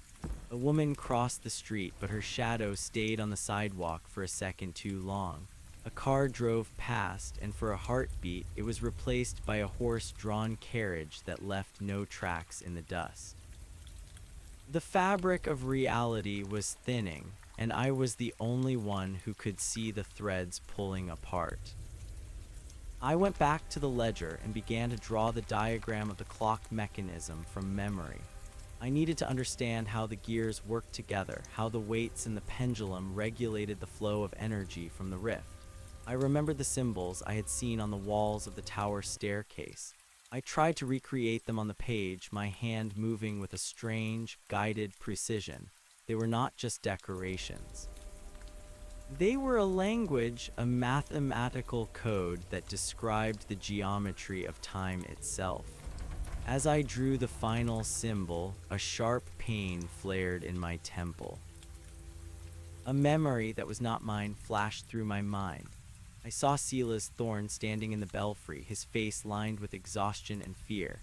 A woman crossed the street, but her shadow stayed on the sidewalk for a second too long. A car drove past, and for a heartbeat, it was replaced by a horse-drawn carriage that left no tracks in the dust. The fabric of reality was thinning, and I was the only one who could see the threads pulling apart. I went back to the ledger and began to draw the diagram of the clock mechanism from memory. I needed to understand how the gears worked together, how the weights and the pendulum regulated the flow of energy from the rift. I remembered the symbols I had seen on the walls of the tower staircase. I tried to recreate them on the page, my hand moving with a strange, guided precision. They were not just decorations. They were a language, a mathematical code that described the geometry of time itself. As I drew the final symbol, a sharp pain flared in my temple. A memory that was not mine flashed through my mind. I saw Silas Thorne standing in the belfry, his face lined with exhaustion and fear.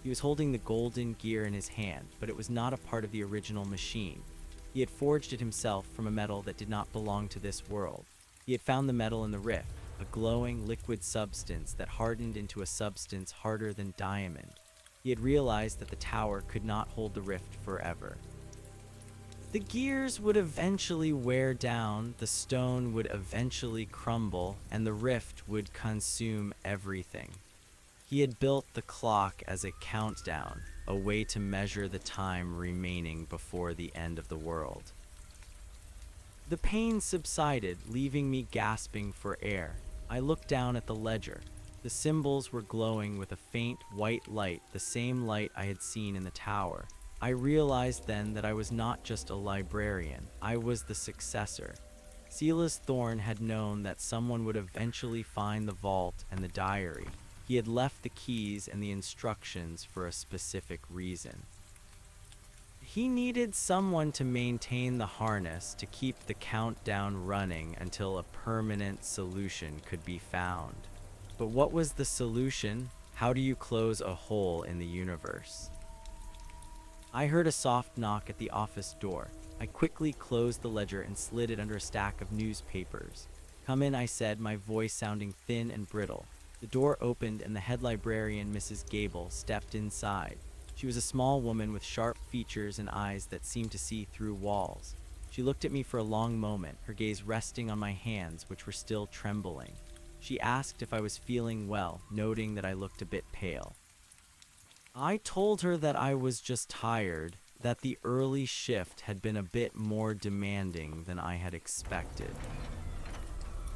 He was holding the golden gear in his hand, but it was not a part of the original machine. He had forged it himself from a metal that did not belong to this world. He had found the metal in the rift, a glowing liquid substance that hardened into a substance harder than diamond. He had realized that the tower could not hold the rift forever. The gears would eventually wear down, the stone would eventually crumble, and the rift would consume everything. He had built the clock as a countdown, a way to measure the time remaining before the end of the world. The pain subsided, leaving me gasping for air. I looked down at the ledger. The symbols were glowing with a faint white light, the same light I had seen in the tower. I realized then that I was not just a librarian, I was the successor. Silas Thorne had known that someone would eventually find the vault and the diary. He had left the keys and the instructions for a specific reason. He needed someone to maintain the harness, to keep the countdown running until a permanent solution could be found. But what was the solution? How do you close a hole in the universe? I heard a soft knock at the office door. I quickly closed the ledger and slid it under a stack of newspapers. "Come in," I said, my voice sounding thin and brittle. The door opened and the head librarian, Mrs. Gable, stepped inside. She was a small woman with sharp features and eyes that seemed to see through walls. She looked at me for a long moment, her gaze resting on my hands, which were still trembling. She asked if I was feeling well, noting that I looked a bit pale. I told her that I was just tired, that the early shift had been a bit more demanding than I had expected.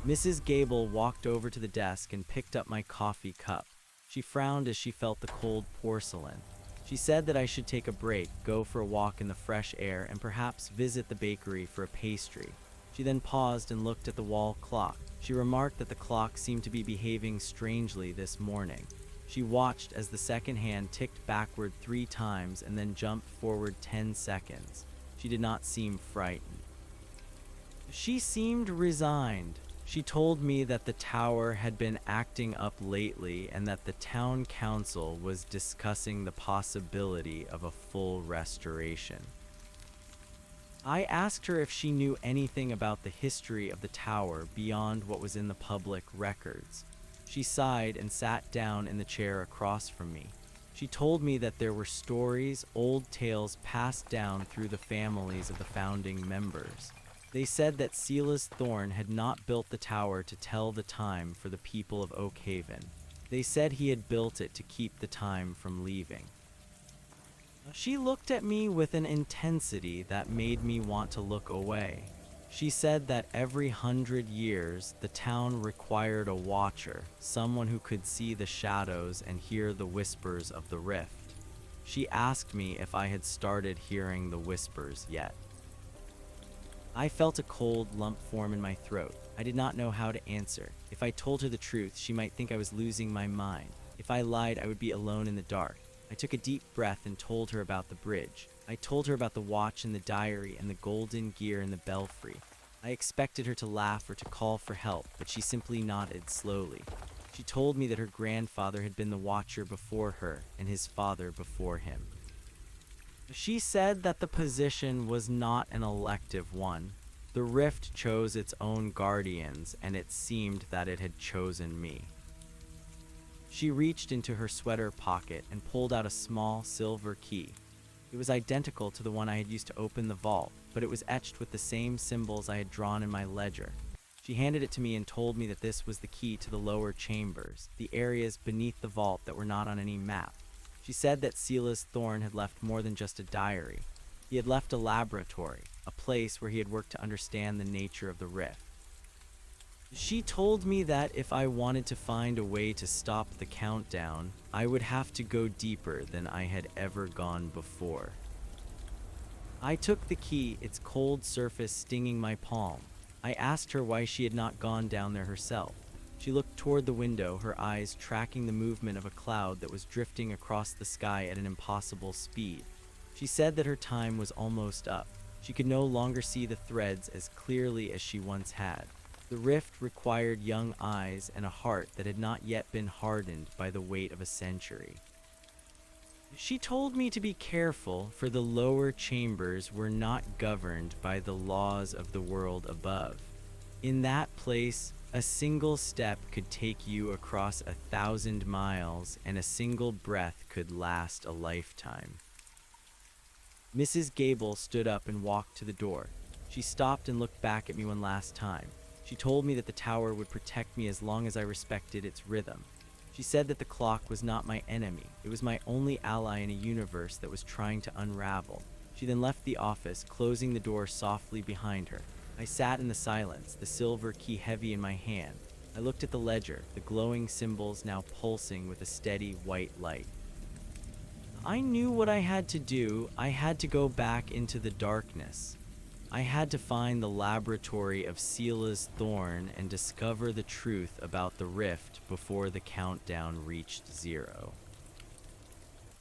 Mrs. Gable walked over to the desk and picked up my coffee cup. She frowned as she felt the cold porcelain. She said that I should take a break, go for a walk in the fresh air, and perhaps visit the bakery for a pastry. She then paused and looked at the wall clock. She remarked that the clock seemed to be behaving strangely this morning. She watched as the second hand ticked backward 3 times and then jumped forward 10 seconds. She did not seem frightened. She seemed resigned. She told me that the tower had been acting up lately and that the town council was discussing the possibility of a full restoration. I asked her if she knew anything about the history of the tower beyond what was in the public records. She sighed and sat down in the chair across from me. She told me that there were stories, old tales passed down through the families of the founding members. They said that Silas Thorne had not built the tower to tell the time for the people of Oak Haven. They said he had built it to keep the time from leaving. She looked at me with an intensity that made me want to look away. She said that every 100 years, the town required a watcher, someone who could see the shadows and hear the whispers of the rift. She asked me if I had started hearing the whispers yet. I felt a cold lump form in my throat. I did not know how to answer. If I told her the truth, she might think I was losing my mind. If I lied, I would be alone in the dark. I took a deep breath and told her about the bridge. I told her about the watch in the diary and the golden gear in the belfry. I expected her to laugh or to call for help, but she simply nodded slowly. She told me that her grandfather had been the watcher before her and his father before him. She said that the position was not an elective one. The rift chose its own guardians, and it seemed that it had chosen me. She reached into her sweater pocket and pulled out a small silver key. It was identical to the one I had used to open the vault, but it was etched with the same symbols I had drawn in my ledger. She handed it to me and told me that this was the key to the lower chambers, the areas beneath the vault that were not on any map. She said that Silas Thorne had left more than just a diary. He had left a laboratory, a place where he had worked to understand the nature of the rift. She told me that if I wanted to find a way to stop the countdown, I would have to go deeper than I had ever gone before. I took the key, its cold surface stinging my palm. I asked her why she had not gone down there herself. She looked toward the window, her eyes tracking the movement of a cloud that was drifting across the sky at an impossible speed. She said that her time was almost up. She could no longer see the threads as clearly as she once had. The rift required young eyes and a heart that had not yet been hardened by the weight of a century. She told me to be careful, for the lower chambers were not governed by the laws of the world above. In that place, a single step could take you across 1,000 miles, and a single breath could last a lifetime. Mrs. Gable stood up and walked to the door. She stopped and looked back at me one last time. She told me that the tower would protect me as long as I respected its rhythm. She said that the clock was not my enemy. It was my only ally in a universe that was trying to unravel. She then left the office, closing the door softly behind her. I sat in the silence, the silver key heavy in my hand. I looked at the ledger, the glowing symbols now pulsing with a steady white light. I knew what I had to do. I had to go back into the darkness. I had to find the laboratory of Silas Thorne and discover the truth about the rift before the countdown reached 0.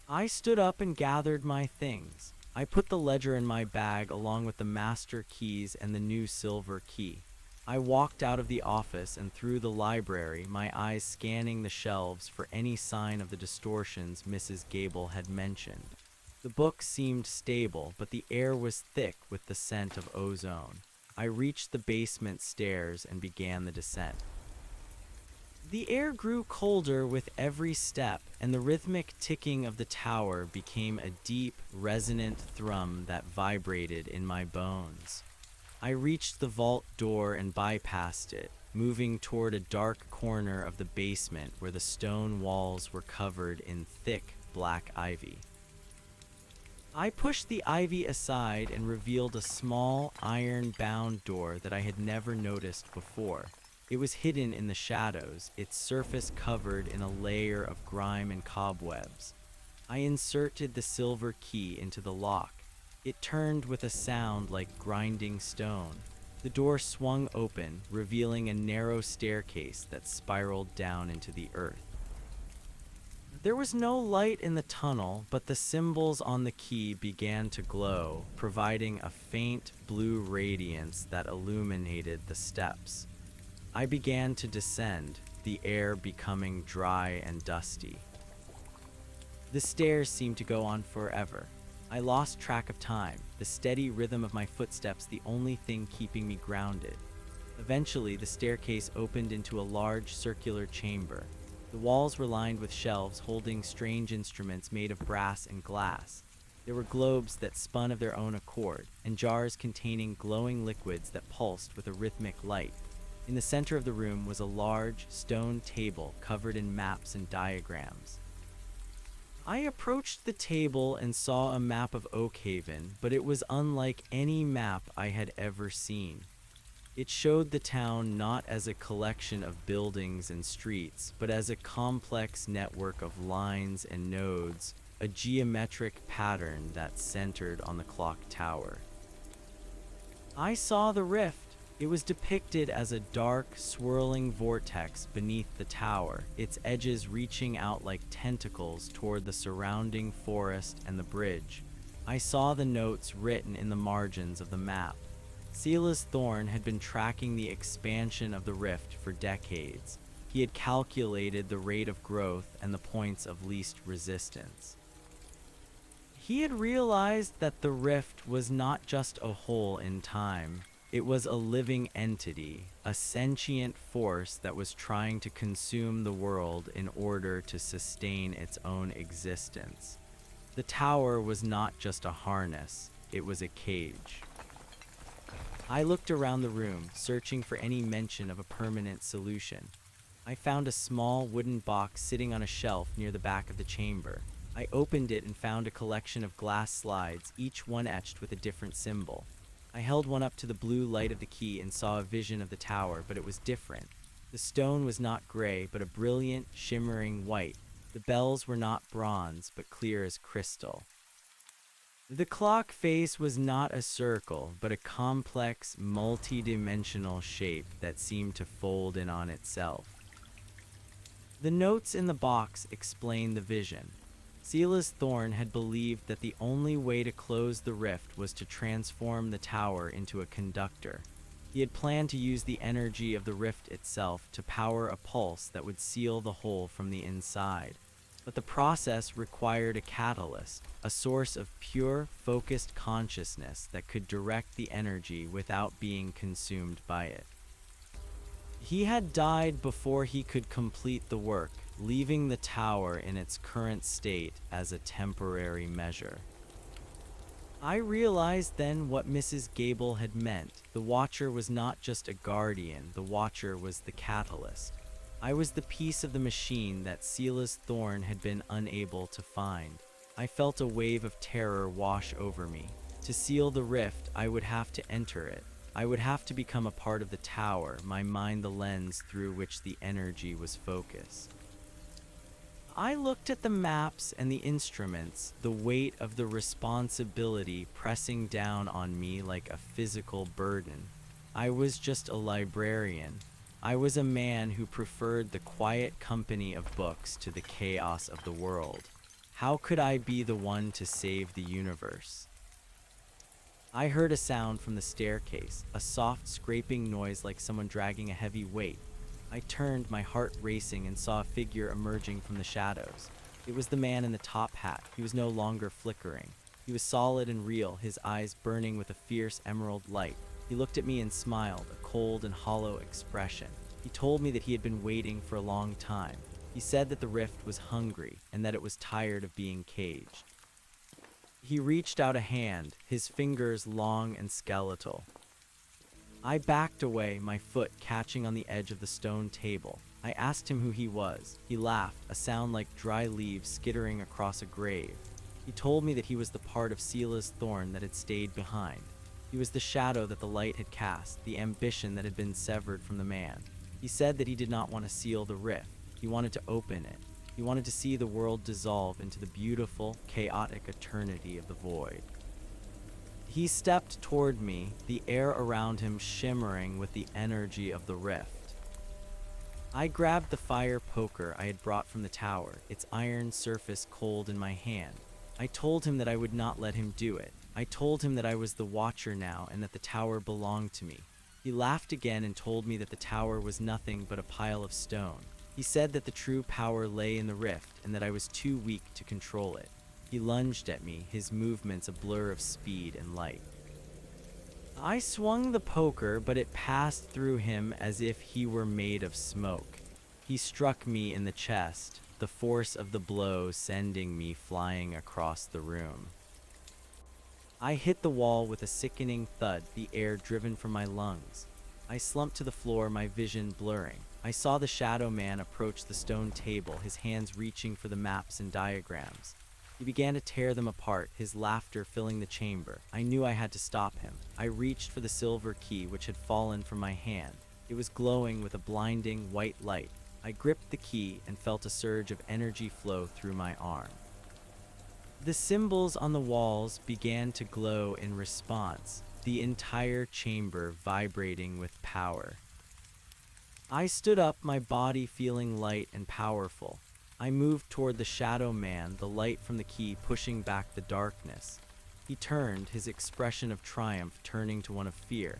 I stood up and gathered my things. I put the ledger in my bag along with the master keys and the new silver key. I walked out of the office and through the library, my eyes scanning the shelves for any sign of the distortions Mrs. Gable had mentioned. The book seemed stable, but the air was thick with the scent of ozone. I reached the basement stairs and began the descent. The air grew colder with every step, and the rhythmic ticking of the tower became a deep, resonant thrum that vibrated in my bones. I reached the vault door and bypassed it. moving toward a dark corner of the basement where the stone walls were covered in thick black ivy. I pushed the ivy aside and revealed a small, iron-bound door that I had never noticed before. It was hidden in the shadows, its surface covered in a layer of grime and cobwebs. I inserted the silver key into the lock. It turned with a sound like grinding stone. The door swung open, revealing a narrow staircase that spiraled down into the earth. There was no light in the tunnel, but the symbols on the key began to glow, providing a faint blue radiance that illuminated the steps. I began to descend, the air becoming dry and dusty. The stairs seemed to go on forever. I lost track of time, the steady rhythm of my footsteps the only thing keeping me grounded. Eventually, the staircase opened into a large circular chamber. The walls were lined with shelves holding strange instruments made of brass and glass. There were globes that spun of their own accord, and jars containing glowing liquids that pulsed with a rhythmic light. In the center of the room was a large, stone table covered in maps and diagrams. I approached the table and saw a map of Oakhaven, but it was unlike any map I had ever seen. It showed the town not as a collection of buildings and streets, but as a complex network of lines and nodes, a geometric pattern that centered on the clock tower. I saw the rift. It was depicted as a dark, swirling vortex beneath the tower, its edges reaching out like tentacles toward the surrounding forest and the bridge. I saw the notes written in the margins of the map. Silas Thorne had been tracking the expansion of the rift for decades. He had calculated the rate of growth and the points of least resistance. He had realized that the rift was not just a hole in time. It was a living entity, a sentient force that was trying to consume the world in order to sustain its own existence. The tower was not just a harness, it was a cage. I looked around the room, searching for any mention of a permanent solution. I found a small wooden box sitting on a shelf near the back of the chamber. I opened it and found a collection of glass slides, each one etched with a different symbol. I held one up to the blue light of the key and saw a vision of the tower, but it was different. The stone was not gray, but a brilliant, shimmering white. The bells were not bronze, but clear as crystal. The clock face was not a circle, but a complex, multi-dimensional shape that seemed to fold in on itself. The notes in the box explained the vision. Silas Thorne had believed that the only way to close the rift was to transform the tower into a conductor. He had planned to use the energy of the rift itself to power a pulse that would seal the hole from the inside. But the process required a catalyst, a source of pure, focused consciousness that could direct the energy without being consumed by it. He had died before he could complete the work, leaving the tower in its current state as a temporary measure. I realized then what Mrs. Gable had meant. The Watcher was not just a guardian, the Watcher was the catalyst. I was the piece of the machine that Silas Thorne had been unable to find. I felt a wave of terror wash over me. To seal the rift, I would have to enter it. I would have to become a part of the tower, my mind the lens through which the energy was focused. I looked at the maps and the instruments, the weight of the responsibility pressing down on me like a physical burden. I was just a librarian. I was a man who preferred the quiet company of books to the chaos of the world. How could I be the one to save the universe? I heard a sound from the staircase, a soft scraping noise like someone dragging a heavy weight. I turned, my heart racing, and saw a figure emerging from the shadows. It was the man in the top hat. He was no longer flickering. He was solid and real, his eyes burning with a fierce emerald light. He looked at me and smiled, a cold and hollow expression. He told me that he had been waiting for a long time. He said that the rift was hungry and that it was tired of being caged. He reached out a hand, his fingers long and skeletal. I backed away, my foot catching on the edge of the stone table. I asked him who he was. He laughed, a sound like dry leaves skittering across a grave. He told me that he was the part of Sela's thorn that had stayed behind. He was the shadow that the light had cast, the ambition that had been severed from the man. He said that he did not want to seal the rift. He wanted to open it. He wanted to see the world dissolve into the beautiful, chaotic eternity of the void. He stepped toward me, the air around him shimmering with the energy of the rift. I grabbed the fire poker I had brought from the tower, its iron surface cold in my hand. I told him that I would not let him do it. I told him that I was the Watcher now and that the tower belonged to me. He laughed again and told me that the tower was nothing but a pile of stone. He said that the true power lay in the rift and that I was too weak to control it. He lunged at me, his movements a blur of speed and light. I swung the poker, but it passed through him as if he were made of smoke. He struck me in the chest, the force of the blow sending me flying across the room. I hit the wall with a sickening thud, the air driven from my lungs. I slumped to the floor, my vision blurring. I saw the shadow man approach the stone table, his hands reaching for the maps and diagrams. He began to tear them apart, his laughter filling the chamber. I knew I had to stop him. I reached for the silver key which had fallen from my hand. It was glowing with a blinding white light. I gripped the key and felt a surge of energy flow through my arm. The symbols on the walls began to glow in response, the entire chamber vibrating with power. I stood up, my body feeling light and powerful. I moved toward the shadow man, the light from the key pushing back the darkness. He turned, his expression of triumph turning to one of fear.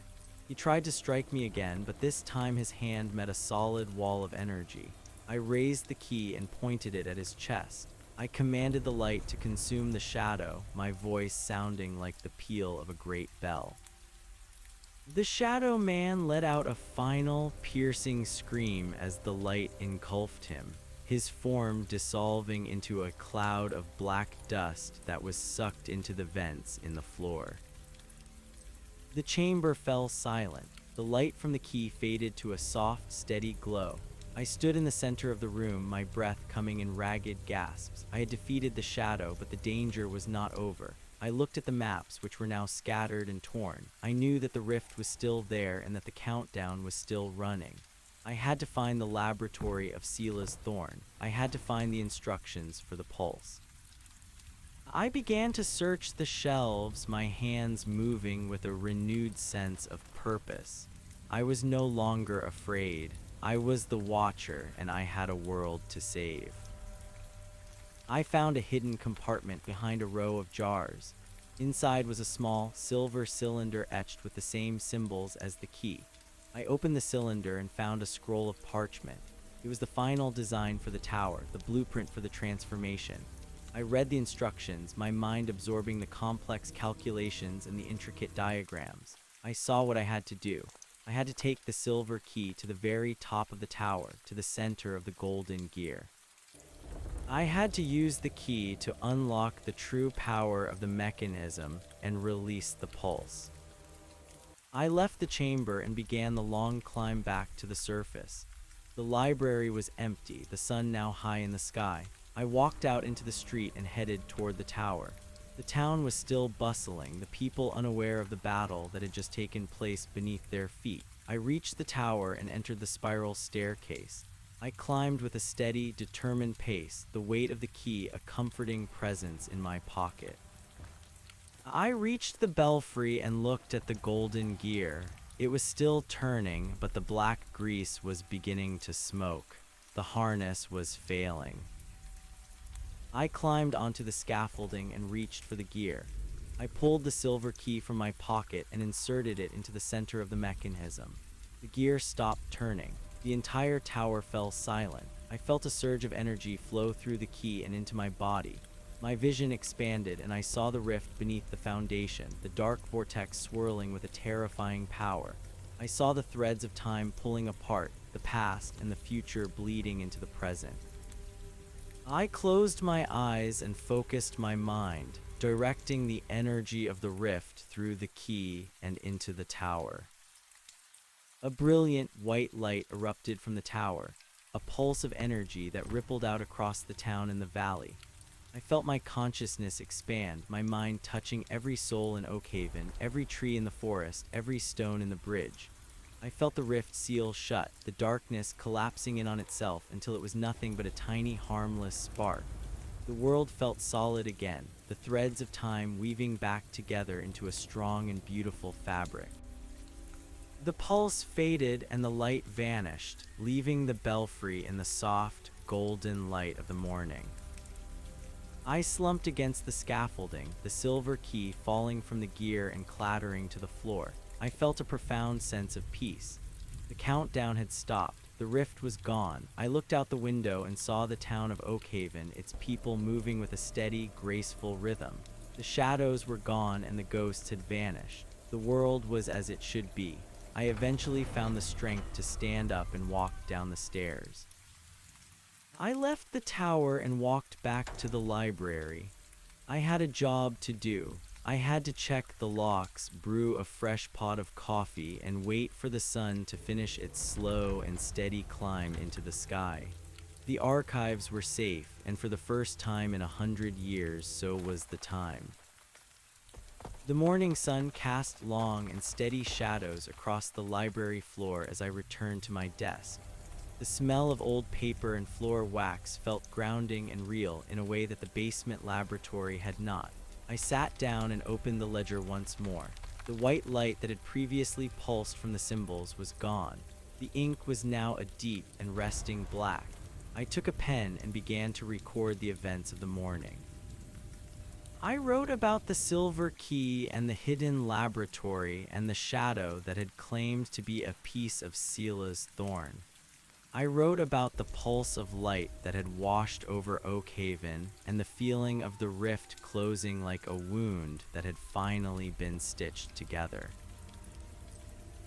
He tried to strike me again, but this time his hand met a solid wall of energy. I raised the key and pointed it at his chest. I commanded the light to consume the shadow, my voice sounding like the peal of a great bell. The shadow man let out a final, piercing scream as the light engulfed him, his form dissolving into a cloud of black dust that was sucked into the vents in the floor. The chamber fell silent. The light from the key faded to a soft, steady glow. I stood in the center of the room, my breath coming in ragged gasps. I had defeated the shadow, but the danger was not over. I looked at the maps, which were now scattered and torn. I knew that the rift was still there and that the countdown was still running. I had to find the laboratory of Sela's thorn. I had to find the instructions for the pulse. I began to search the shelves, my hands moving with a renewed sense of purpose. I was no longer afraid. I was the Watcher, and I had a world to save. I found a hidden compartment behind a row of jars. Inside was a small, silver cylinder etched with the same symbols as the key. I opened the cylinder and found a scroll of parchment. It was the final design for the tower, the blueprint for the transformation. I read the instructions, my mind absorbing the complex calculations and the intricate diagrams. I saw what I had to do. I had to take the silver key to the very top of the tower, to the center of the golden gear. I had to use the key to unlock the true power of the mechanism and release the pulse. I left the chamber and began the long climb back to the surface. The library was empty, the sun now high in the sky. I walked out into the street and headed toward the tower. The town was still bustling, the people unaware of the battle that had just taken place beneath their feet. I reached the tower and entered the spiral staircase. I climbed with a steady, determined pace, the weight of the key a comforting presence in my pocket. I reached the belfry and looked at the golden gear. It was still turning, but the black grease was beginning to smoke. The harness was failing. I climbed onto the scaffolding and reached for the gear. I pulled the silver key from my pocket and inserted it into the center of the mechanism. The gear stopped turning. The entire tower fell silent. I felt a surge of energy flow through the key and into my body. My vision expanded and I saw the rift beneath the foundation, the dark vortex swirling with a terrifying power. I saw the threads of time pulling apart, the past and the future bleeding into the present. I closed my eyes and focused my mind, directing the energy of the rift through the key and into the tower. A brilliant white light erupted from the tower, a pulse of energy that rippled out across the town and the valley. I felt my consciousness expand, my mind touching every soul in Oakhaven, every tree in the forest, every stone in the bridge. I felt the rift seal shut, the darkness collapsing in on itself until it was nothing but a tiny, harmless spark. The world felt solid again, the threads of time weaving back together into a strong and beautiful fabric. The pulse faded and the light vanished, leaving the belfry in the soft, golden light of the morning. I slumped against the scaffolding, the silver key falling from the gear and clattering to the floor. I felt a profound sense of peace. The countdown had stopped. The rift was gone. I looked out the window and saw the town of Oakhaven, its people moving with a steady, graceful rhythm. The shadows were gone and the ghosts had vanished. The world was as it should be. I eventually found the strength to stand up and walk down the stairs. I left the tower and walked back to the library. I had a job to do. I had to check the locks, brew a fresh pot of coffee, and wait for the sun to finish its slow and steady climb into the sky. The archives were safe, and for the first time in 100 years, so was the time. The morning sun cast long and steady shadows across the library floor as I returned to my desk. The smell of old paper and floor wax felt grounding and real in a way that the basement laboratory had not. I sat down and opened the ledger once more. The white light that had previously pulsed from the symbols was gone. The ink was now a deep and resting black. I took a pen and began to record the events of the morning. I wrote about the silver key and the hidden laboratory and the shadow that had claimed to be a piece of Sela's thorn. I wrote about the pulse of light that had washed over Oakhaven and the feeling of the rift closing like a wound that had finally been stitched together.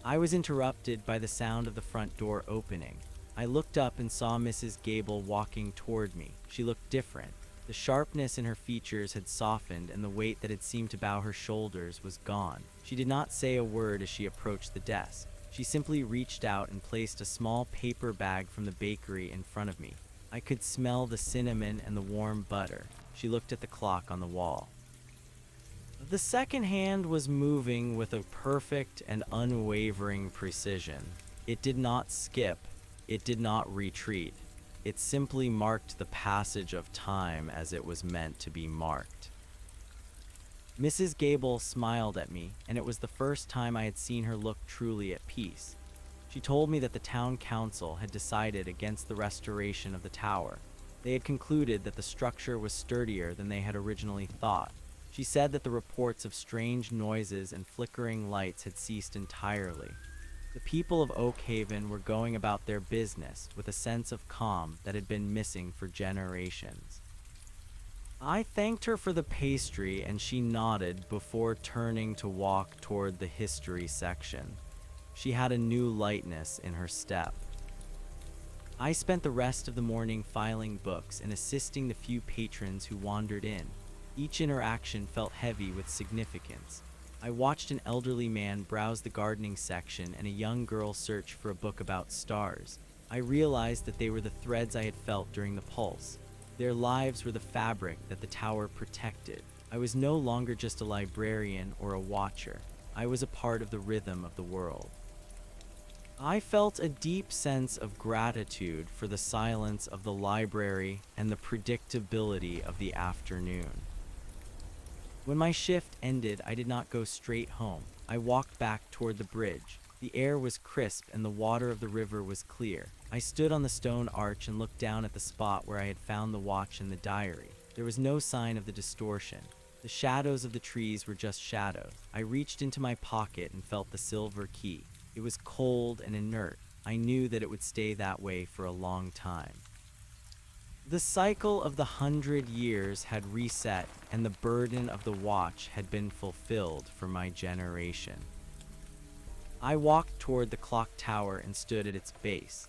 I was interrupted by the sound of the front door opening. I looked up and saw Mrs. Gable walking toward me. She looked different. The sharpness in her features had softened and the weight that had seemed to bow her shoulders was gone. She did not say a word as she approached the desk. She simply reached out and placed a small paper bag from the bakery in front of me. I could smell the cinnamon and the warm butter. She looked at the clock on the wall. The second hand was moving with a perfect and unwavering precision. It did not skip. It did not retreat. It simply marked the passage of time as it was meant to be marked. Mrs. Gable smiled at me, and it was the first time I had seen her look truly at peace. She told me that the town council had decided against the restoration of the tower. They had concluded that the structure was sturdier than they had originally thought. She said that the reports of strange noises and flickering lights had ceased entirely. The people of Oakhaven were going about their business with a sense of calm that had been missing for generations. I thanked her for the pastry and she nodded before turning to walk toward the history section. She had a new lightness in her step. I spent the rest of the morning filing books and assisting the few patrons who wandered in. Each interaction felt heavy with significance. I watched an elderly man browse the gardening section and a young girl search for a book about stars. I realized that they were the threads I had felt during the pulse. Their lives were the fabric that the tower protected. I was no longer just a librarian or a watcher. I was a part of the rhythm of the world. I felt a deep sense of gratitude for the silence of the library and the predictability of the afternoon. When my shift ended, I did not go straight home. I walked back toward the bridge. The air was crisp and the water of the river was clear. I stood on the stone arch and looked down at the spot where I had found the watch and the diary. There was no sign of the distortion. The shadows of the trees were just shadows. I reached into my pocket and felt the silver key. It was cold and inert. I knew that it would stay that way for a long time. The cycle of the 100 years had reset, and the burden of the watch had been fulfilled for my generation. I walked toward the clock tower and stood at its base.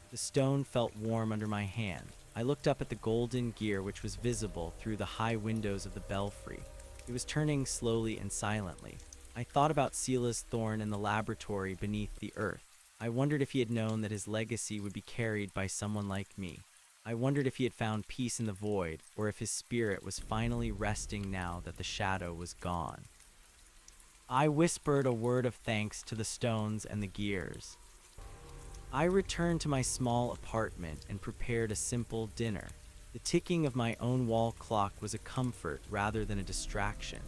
The stone felt warm under my hand. I looked up at the golden gear which was visible through the high windows of the belfry. It was turning slowly and silently. I thought about Sela's thorn and the laboratory beneath the earth. I wondered if he had known that his legacy would be carried by someone like me. I wondered if he had found peace in the void, or if his spirit was finally resting now that the shadow was gone. I whispered a word of thanks to the stones and the gears. I returned to my small apartment and prepared a simple dinner. The ticking of my own wall clock was a comfort rather than a distraction.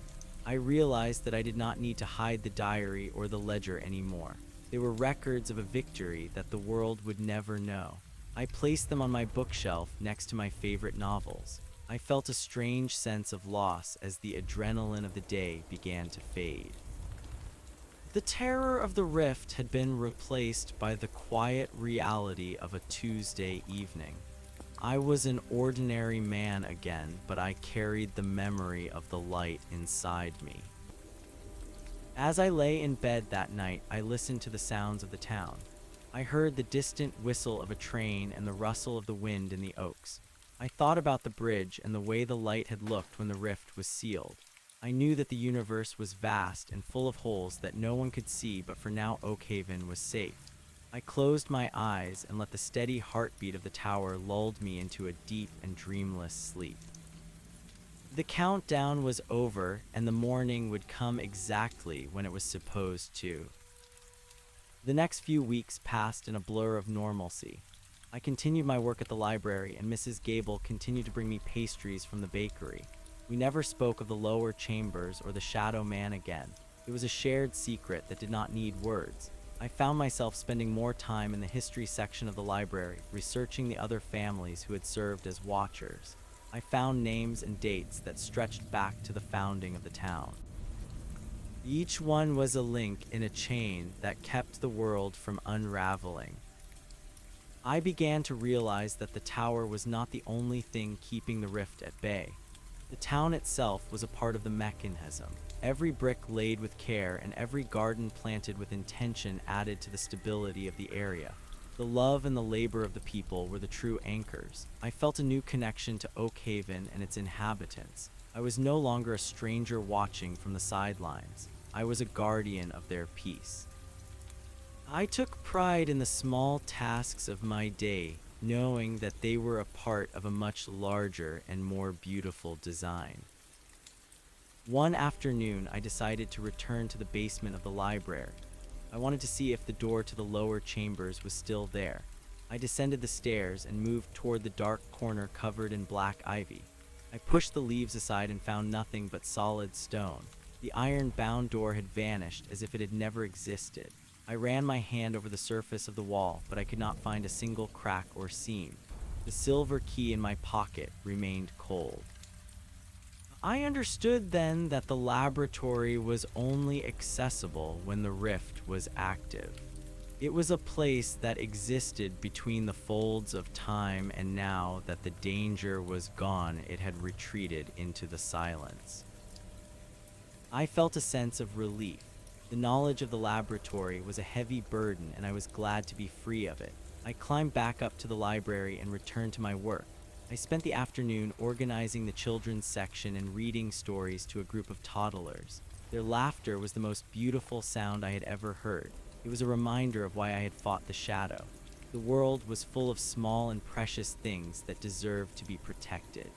I realized that I did not need to hide the diary or the ledger anymore. They were records of a victory that the world would never know. I placed them on my bookshelf next to my favorite novels. I felt a strange sense of loss as the adrenaline of the day began to fade. The terror of the rift had been replaced by the quiet reality of a Tuesday evening. I was an ordinary man again, but I carried the memory of the light inside me. As I lay in bed that night, I listened to the sounds of the town. I heard the distant whistle of a train and the rustle of the wind in the oaks. I thought about the bridge and the way the light had looked when the rift was sealed. I knew that the universe was vast and full of holes that no one could see, but for now Oakhaven was safe. I closed my eyes and let the steady heartbeat of the tower lull me into a deep and dreamless sleep. The countdown was over, and the morning would come exactly when it was supposed to. The next few weeks passed in a blur of normalcy. I continued my work at the library, and Mrs. Gable continued to bring me pastries from the bakery. We never spoke of the lower chambers or the shadow man again. It was a shared secret that did not need words. I found myself spending more time in the history section of the library, researching the other families who had served as watchers. I found names and dates that stretched back to the founding of the town. Each one was a link in a chain that kept the world from unraveling. I began to realize that the tower was not the only thing keeping the rift at bay. The town itself was a part of the mechanism. Every brick laid with care and every garden planted with intention added to the stability of the area. The love and the labor of the people were the true anchors. I felt a new connection to Oakhaven and its inhabitants. I was no longer a stranger watching from the sidelines. I was a guardian of their peace. I took pride in the small tasks of my day, knowing that they were a part of a much larger and more beautiful design. One afternoon, I decided to return to the basement of the library. I wanted to see if the door to the lower chambers was still there. I descended the stairs and moved toward the dark corner covered in black ivy. I pushed the leaves aside and found nothing but solid stone. The iron-bound door had vanished as if it had never existed. I ran my hand over the surface of the wall, but I could not find a single crack or seam. The silver key in my pocket remained cold. I understood then that the laboratory was only accessible when the rift was active. It was a place that existed between the folds of time, and now that the danger was gone, it had retreated into the silence. I felt a sense of relief. The knowledge of the laboratory was a heavy burden, and I was glad to be free of it. I climbed back up to the library and returned to my work. I spent the afternoon organizing the children's section and reading stories to a group of toddlers. Their laughter was the most beautiful sound I had ever heard. It was a reminder of why I had fought the shadow. The world was full of small and precious things that deserved to be protected.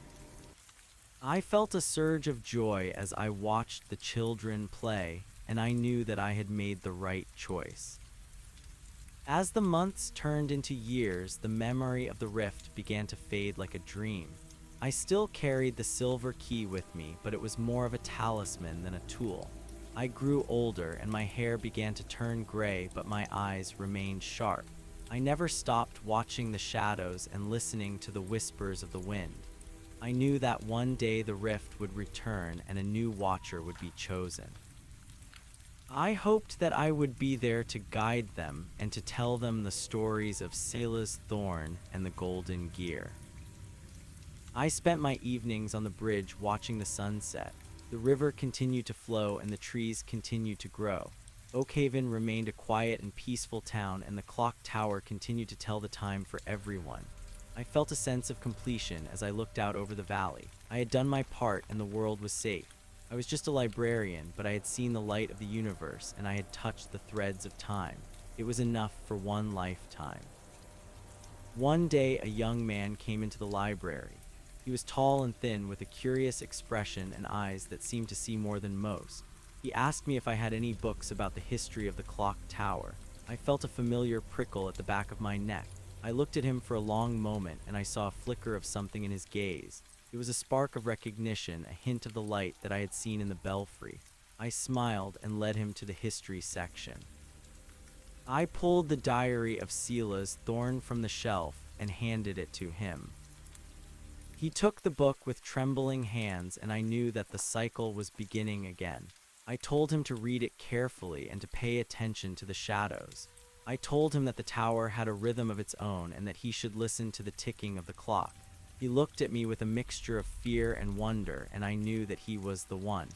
I felt a surge of joy as I watched the children play, and I knew that I had made the right choice. As the months turned into years, the memory of the rift began to fade like a dream. I still carried the silver key with me, but it was more of a talisman than a tool. I grew older and my hair began to turn gray, but my eyes remained sharp. I never stopped watching the shadows and listening to the whispers of the wind. I knew that one day the rift would return and a new watcher would be chosen. I hoped that I would be there to guide them and to tell them the stories of Selah's thorn and the golden gear. I spent my evenings on the bridge watching the sunset. The river continued to flow and the trees continued to grow. Oakhaven remained a quiet and peaceful town, and the clock tower continued to tell the time for everyone. I felt a sense of completion as I looked out over the valley. I had done my part and the world was safe. I was just a librarian, but I had seen the light of the universe and I had touched the threads of time. It was enough for one lifetime. One day, a young man came into the library. He was tall and thin, with a curious expression and eyes that seemed to see more than most. He asked me if I had any books about the history of the clock tower. I felt a familiar prickle at the back of my neck. I looked at him for a long moment, and I saw a flicker of something in his gaze. It was a spark of recognition, a hint of the light that I had seen in the belfry. I smiled and led him to the history section. I pulled the diary of Silas Thorne from the shelf and handed it to him. He took the book with trembling hands, and I knew that the cycle was beginning again. I told him to read it carefully and to pay attention to the shadows. I told him that the tower had a rhythm of its own and that he should listen to the ticking of the clock. He looked at me with a mixture of fear and wonder, and I knew that he was the one.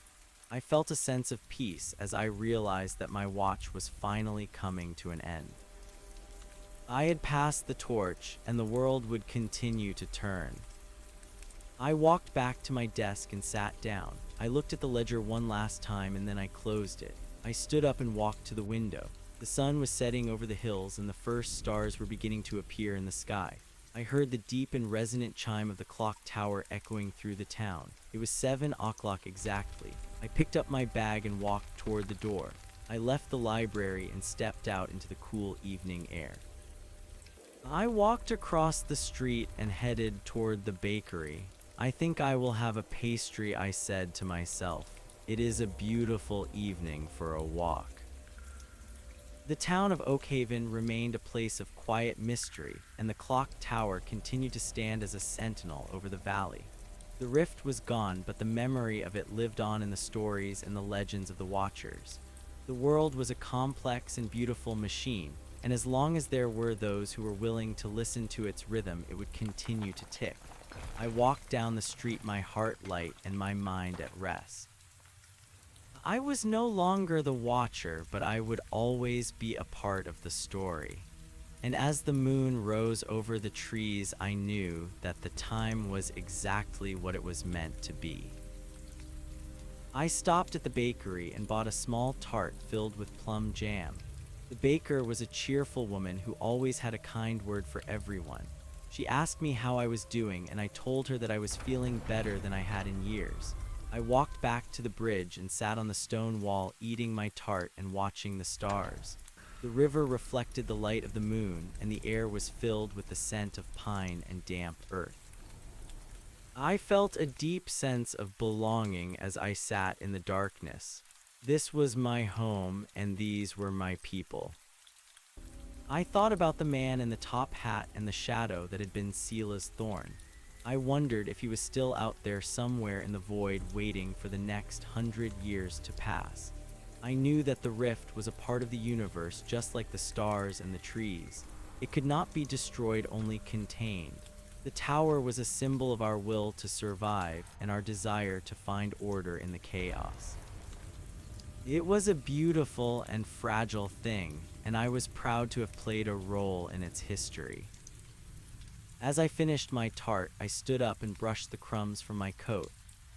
I felt a sense of peace as I realized that my watch was finally coming to an end. I had passed the torch, and the world would continue to turn. I walked back to my desk and sat down. I looked at the ledger one last time, and then I closed it. I stood up and walked to the window. The sun was setting over the hills, and the first stars were beginning to appear in the sky. I heard the deep and resonant chime of the clock tower echoing through the town. It was 7 o'clock exactly. I picked up my bag and walked toward the door. I left the library and stepped out into the cool evening air. I walked across the street and headed toward the bakery. I think I will have a pastry, I said to myself. It is a beautiful evening for a walk. The town of Oakhaven remained a place of quiet mystery, and the clock tower continued to stand as a sentinel over the valley. The rift was gone, but the memory of it lived on in the stories and the legends of the Watchers. The world was a complex and beautiful machine, and as long as there were those who were willing to listen to its rhythm, it would continue to tick. I walked down the street, my heart light and my mind at rest. I was no longer the Watcher, but I would always be a part of the story. And as the moon rose over the trees, I knew that the time was exactly what it was meant to be. I stopped at the bakery and bought a small tart filled with plum jam. The baker was a cheerful woman who always had a kind word for everyone. She asked me how I was doing, and I told her that I was feeling better than I had in years. I walked back to the bridge and sat on the stone wall, eating my tart and watching the stars. The river reflected the light of the moon, and the air was filled with the scent of pine and damp earth. I felt a deep sense of belonging as I sat in the darkness. This was my home, and these were my people. I thought about the man in the top hat and the shadow that had been Silas Thorne. I wondered if he was still out there somewhere in the void, waiting for the next 100 years to pass. I knew that the rift was a part of the universe, just like the stars and the trees. It could not be destroyed, only contained. The tower was a symbol of our will to survive and our desire to find order in the chaos. It was a beautiful and fragile thing, and I was proud to have played a role in its history. As I finished my tart, I stood up and brushed the crumbs from my coat.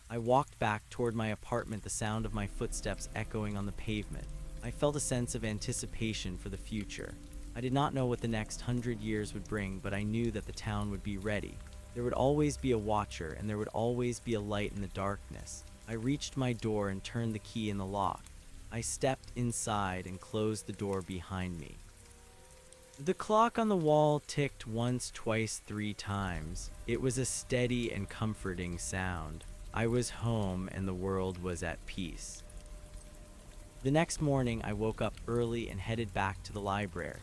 I walked back toward my apartment, the sound of my footsteps echoing on the pavement. I felt a sense of anticipation for the future. I did not know what the next 100 years would bring, but I knew that the town would be ready. There would always be a watcher, and there would always be a light in the darkness. I reached my door and turned the key in the lock. I stepped inside and closed the door behind me. The clock on the wall ticked once, twice, 3 times. It was a steady and comforting sound. I was home, and the world was at peace. The next morning, I woke up early and headed back to the library.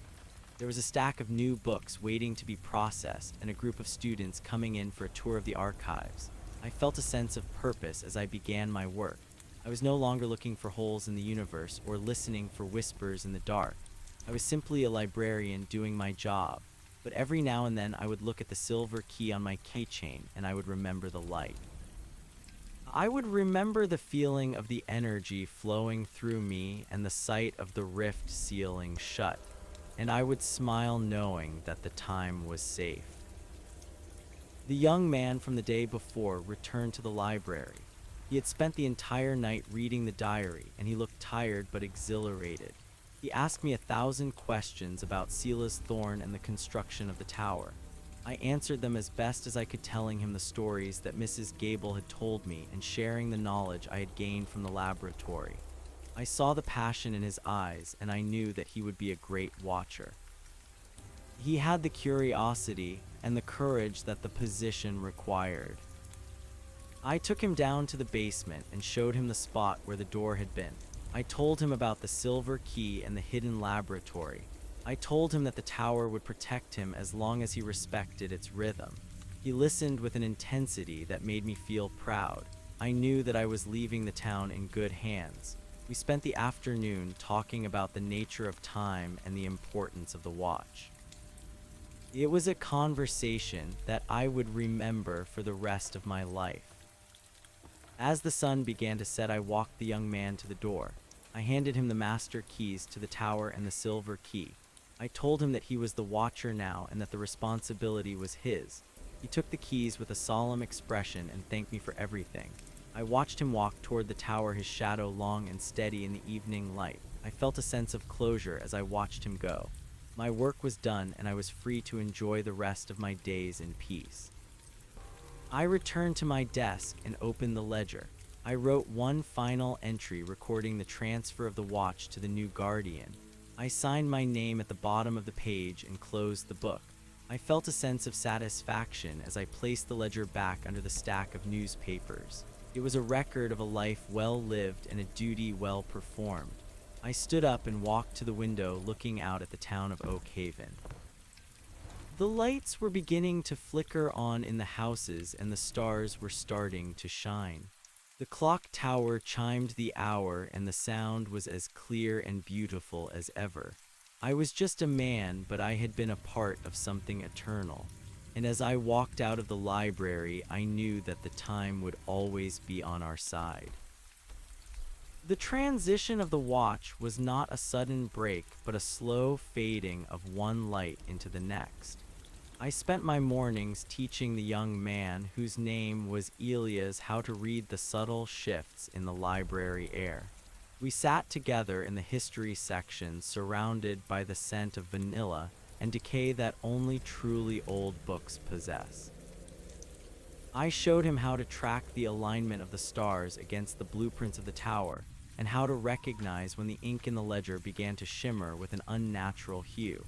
There was a stack of new books waiting to be processed, and a group of students coming in for a tour of the archives. I felt a sense of purpose as I began my work. I was no longer looking for holes in the universe or listening for whispers in the dark. I was simply a librarian doing my job, but every now and then I would look at the silver key on my keychain and I would remember the light. I would remember the feeling of the energy flowing through me and the sight of the rift sealing shut, and I would smile knowing that the time was safe. The young man from the day before returned to the library. He had spent the entire night reading the diary, and he looked tired but exhilarated. He asked me 1,000 questions about Sela's thorn and the construction of the tower. I answered them as best as I could, telling him the stories that Mrs. Gable had told me and sharing the knowledge I had gained from the laboratory. I saw the passion in his eyes, and I knew that he would be a great watcher. He had the curiosity and the courage that the position required. I took him down to the basement and showed him the spot where the door had been. I told him about the silver key and the hidden laboratory. I told him that the tower would protect him as long as he respected its rhythm. He listened with an intensity that made me feel proud. I knew that I was leaving the town in good hands. We spent the afternoon talking about the nature of time and the importance of the watch. It was a conversation that I would remember for the rest of my life. As the sun began to set, I walked the young man to the door. I handed him the master keys to the tower and the silver key. I told him that he was the watcher now and that the responsibility was his. He took the keys with a solemn expression and thanked me for everything. I watched him walk toward the tower, his shadow long and steady in the evening light. I felt a sense of closure as I watched him go. My work was done, and I was free to enjoy the rest of my days in peace. I returned to my desk and opened the ledger. I wrote one final entry recording the transfer of the watch to the new guardian. I signed my name at the bottom of the page and closed the book. I felt a sense of satisfaction as I placed the ledger back under the stack of newspapers. It was a record of a life well lived and a duty well performed. I stood up and walked to the window, looking out at the town of Oak Haven. The lights were beginning to flicker on in the houses, and the stars were starting to shine. The clock tower chimed the hour, and the sound was as clear and beautiful as ever. I was just a man, but I had been a part of something eternal. And as I walked out of the library, I knew that the time would always be on our side. The transition of the watch was not a sudden break, but a slow fading of one light into the next. I spent my mornings teaching the young man, whose name was Elias, how to read the subtle shifts in the library air. We sat together in the history section, surrounded by the scent of vanilla and decay that only truly old books possess. I showed him how to track the alignment of the stars against the blueprints of the tower, and how to recognize when the ink in the ledger began to shimmer with an unnatural hue.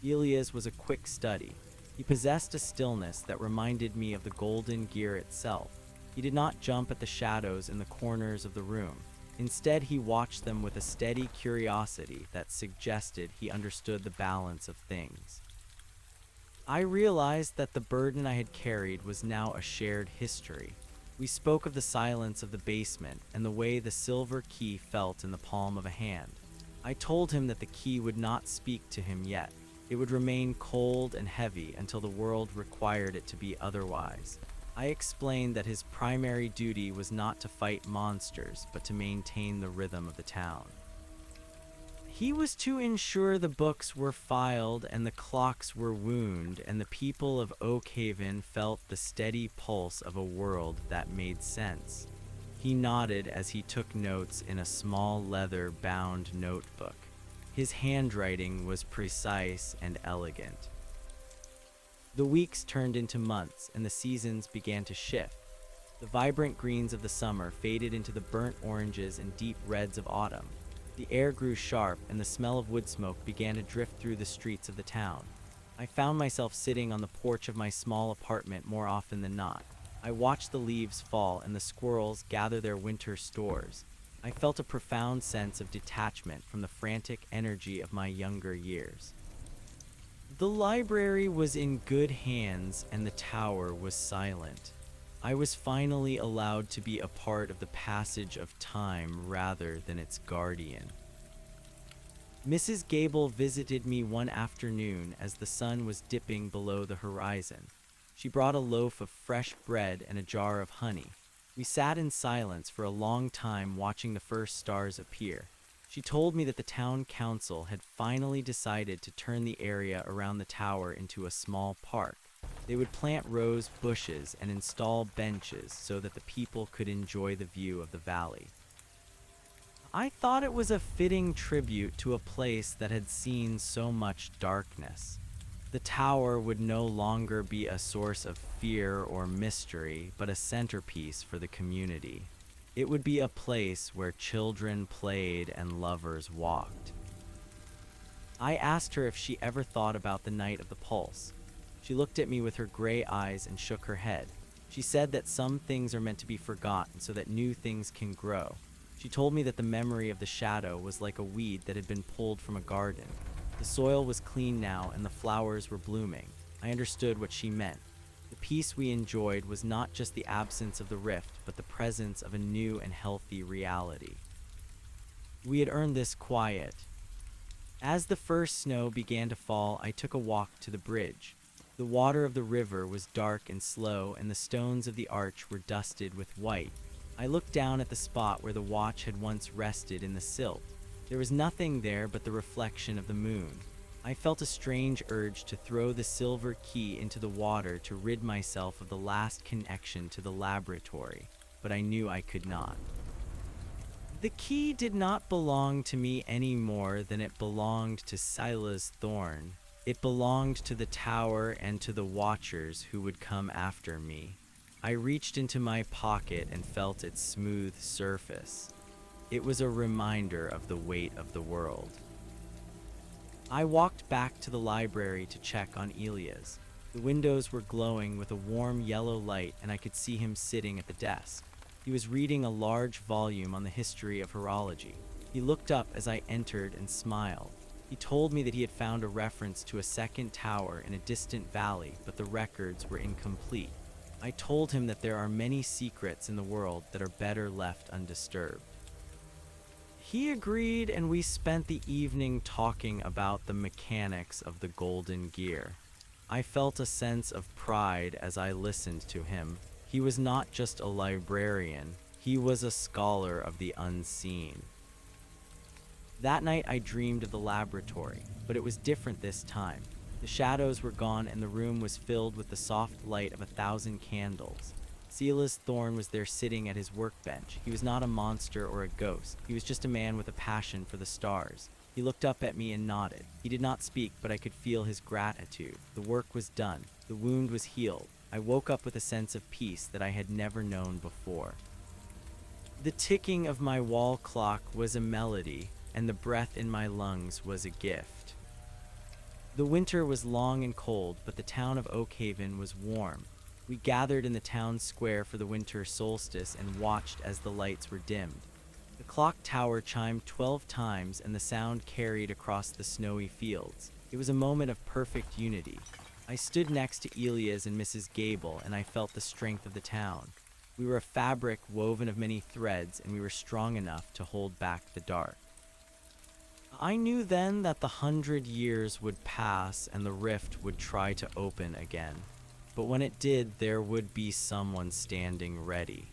Elias was a quick study. He possessed a stillness that reminded me of the golden gear itself. He did not jump at the shadows in the corners of the room. Instead, he watched them with a steady curiosity that suggested he understood the balance of things. I realized that the burden I had carried was now a shared history. We spoke of the silence of the basement and the way the silver key felt in the palm of a hand. I told him that the key would not speak to him yet. It would remain cold and heavy until the world required it to be otherwise. I explained that his primary duty was not to fight monsters, but to maintain the rhythm of the town. He was to ensure the books were filed and the clocks were wound, and the people of Oak Haven felt the steady pulse of a world that made sense. He nodded as he took notes in a small leather-bound notebook. His handwriting was precise and elegant. The weeks turned into months, and the seasons began to shift. The vibrant greens of the summer faded into the burnt oranges and deep reds of autumn. The air grew sharp, and the smell of wood smoke began to drift through the streets of the town. I found myself sitting on the porch of my small apartment more often than not. I watched the leaves fall and the squirrels gather their winter stores. I felt a profound sense of detachment from the frantic energy of my younger years. The library was in good hands, and the tower was silent. I was finally allowed to be a part of the passage of time rather than its guardian. Mrs. Gable visited me one afternoon as the sun was dipping below the horizon. She brought a loaf of fresh bread and a jar of honey. We sat in silence for a long time, watching the first stars appear. She told me that the town council had finally decided to turn the area around the tower into a small park. They would plant rose bushes and install benches so that the people could enjoy the view of the valley. I thought it was a fitting tribute to a place that had seen so much darkness. The tower would no longer be a source of fear or mystery, but a centerpiece for the community. It would be a place where children played and lovers walked. I asked her if she ever thought about the night of the pulse. She looked at me with her gray eyes and shook her head. She said that some things are meant to be forgotten so that new things can grow. She told me that the memory of the shadow was like a weed that had been pulled from a garden. The soil was clean now and the flowers were blooming. I understood what she meant. The peace we enjoyed was not just the absence of the rift, but the presence of a new and healthy reality. We had earned this quiet. As the first snow began to fall, I took a walk to the bridge. The water of the river was dark and slow, and the stones of the arch were dusted with white. I looked down at the spot where the watch had once rested in the silt. There was nothing there but the reflection of the moon. I felt a strange urge to throw the silver key into the water to rid myself of the last connection to the laboratory, but I knew I could not. The key did not belong to me any more than it belonged to Silas Thorne. It belonged to the tower and to the watchers who would come after me. I reached into my pocket and felt its smooth surface. It was a reminder of the weight of the world. I walked back to the library to check on Elias. The windows were glowing with a warm yellow light, and I could see him sitting at the desk. He was reading a large volume on the history of horology. He looked up as I entered and smiled. He told me that he had found a reference to a second tower in a distant valley, but the records were incomplete. I told him that there are many secrets in the world that are better left undisturbed. He agreed, and we spent the evening talking about the mechanics of the golden gear. I felt a sense of pride as I listened to him. He was not just a librarian, he was a scholar of the unseen. That night I dreamed of the laboratory, but it was different this time. The shadows were gone and the room was filled with the soft light of 1,000 candles. Silas Thorne was there sitting at his workbench. He was not a monster or a ghost. He was just a man with a passion for the stars. He looked up at me and nodded. He did not speak, but I could feel his gratitude. The work was done. The wound was healed. I woke up with a sense of peace that I had never known before. The ticking of my wall clock was a melody, and the breath in my lungs was a gift. The winter was long and cold, but the town of Oakhaven was warm. We gathered in the town square for the winter solstice and watched as the lights were dimmed. The clock tower chimed 12 times and the sound carried across the snowy fields. It was a moment of perfect unity. I stood next to Elias and Mrs. Gable, and I felt the strength of the town. We were a fabric woven of many threads, and we were strong enough to hold back the dark. I knew then that the 100 years would pass and the rift would try to open again. But when it did, there would be someone standing ready.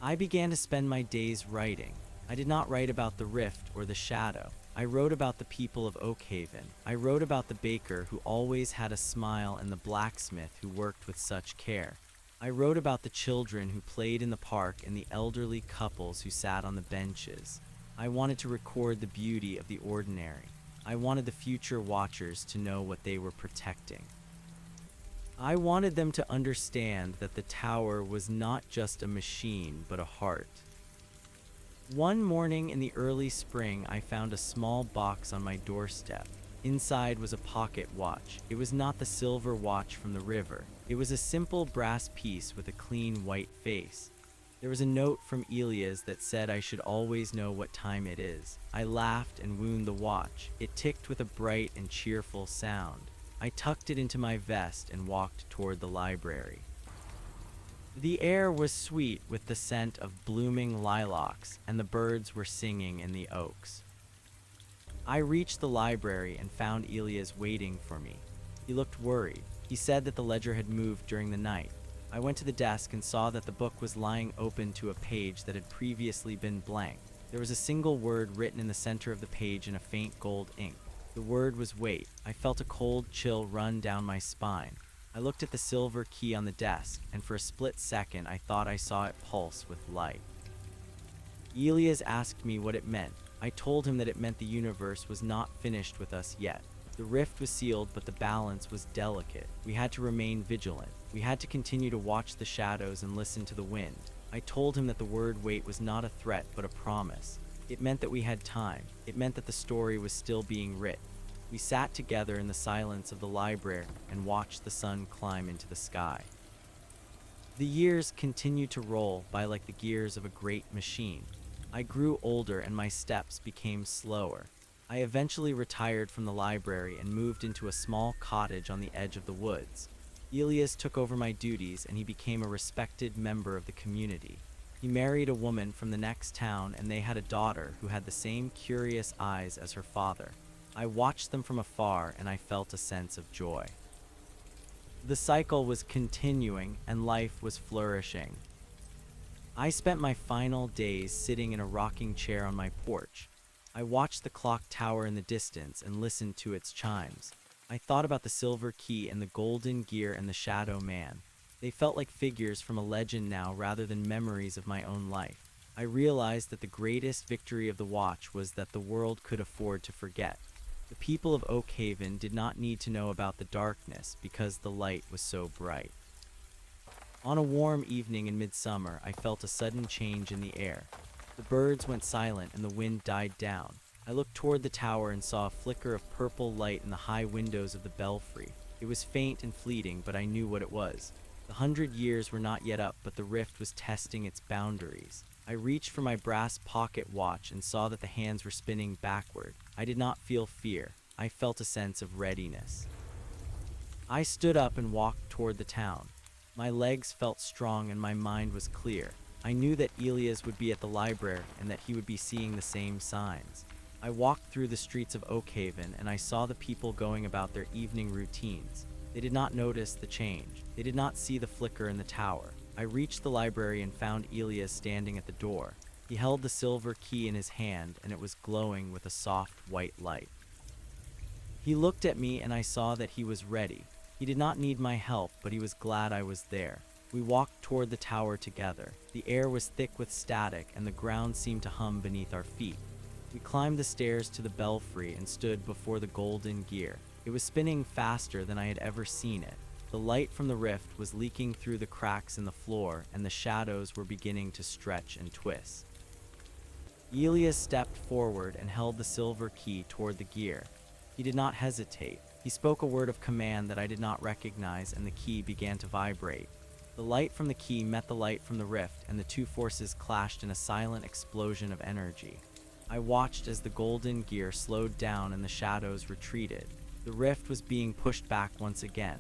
I began to spend my days writing. I did not write about the rift or the shadow. I wrote about the people of Oakhaven. I wrote about the baker who always had a smile and the blacksmith who worked with such care. I wrote about the children who played in the park and the elderly couples who sat on the benches. I wanted to record the beauty of the ordinary. I wanted the future watchers to know what they were protecting. I wanted them to understand that the tower was not just a machine, but a heart. One morning in the early spring, I found a small box on my doorstep. Inside was a pocket watch. It was not the silver watch from the river. It was a simple brass piece with a clean white face. There was a note from Elias that said I should always know what time it is. I laughed and wound the watch. It ticked with a bright and cheerful sound. I tucked it into my vest and walked toward the library. The air was sweet with the scent of blooming lilacs, and the birds were singing in the oaks. I reached the library and found Elias waiting for me. He looked worried. He said that the ledger had moved during the night. I went to the desk and saw that the book was lying open to a page that had previously been blank. There was a single word written in the center of the page in a faint gold ink. The word was wait. I felt a cold chill run down my spine. I looked at the silver key on the desk, and for a split second I thought I saw it pulse with light. Elias asked me what it meant. I told him that it meant the universe was not finished with us yet. The rift was sealed, but the balance was delicate. We had to remain vigilant. We had to continue to watch the shadows and listen to the wind. I told him that the word wait was not a threat, but a promise. It meant that we had time. It meant that the story was still being written. We sat together in the silence of the library and watched the sun climb into the sky. The years continued to roll by like the gears of a great machine. I grew older and my steps became slower. I eventually retired from the library and moved into a small cottage on the edge of the woods. Elias took over my duties and he became a respected member of the community. He married a woman from the next town and they had a daughter who had the same curious eyes as her father. I watched them from afar and I felt a sense of joy. The cycle was continuing and life was flourishing. I spent my final days sitting in a rocking chair on my porch. I watched the clock tower in the distance and listened to its chimes. I thought about the silver key and the golden gear and the shadow man. They felt like figures from a legend now rather than memories of my own life. I realized that the greatest victory of the watch was that the world could afford to forget. The people of Oak Haven did not need to know about the darkness because the light was so bright. On a warm evening in midsummer, I felt a sudden change in the air. The birds went silent and the wind died down. I looked toward the tower and saw a flicker of purple light in the high windows of the belfry. It was faint and fleeting, but I knew what it was. The 100 years were not yet up, but the rift was testing its boundaries. I reached for my brass pocket watch and saw that the hands were spinning backward. I did not feel fear. I felt a sense of readiness. I stood up and walked toward the town. My legs felt strong and my mind was clear. I knew that Elias would be at the library and that he would be seeing the same signs. I walked through the streets of Oak Haven and I saw the people going about their evening routines. They did not notice the change. They did not see the flicker in the tower. I reached the library and found Elias standing at the door. He held the silver key in his hand and it was glowing with a soft white light. He looked at me and I saw that he was ready. He did not need my help, but he was glad I was there. We walked toward the tower together. The air was thick with static and the ground seemed to hum beneath our feet. We climbed the stairs to the belfry and stood before the golden gear. It was spinning faster than I had ever seen it. The light from the rift was leaking through the cracks in the floor and the shadows were beginning to stretch and twist. Elias stepped forward and held the silver key toward the gear. He did not hesitate. He spoke a word of command that I did not recognize and the key began to vibrate. The light from the key met the light from the rift and the two forces clashed in a silent explosion of energy. I watched as the golden gear slowed down and the shadows retreated. The rift was being pushed back once again.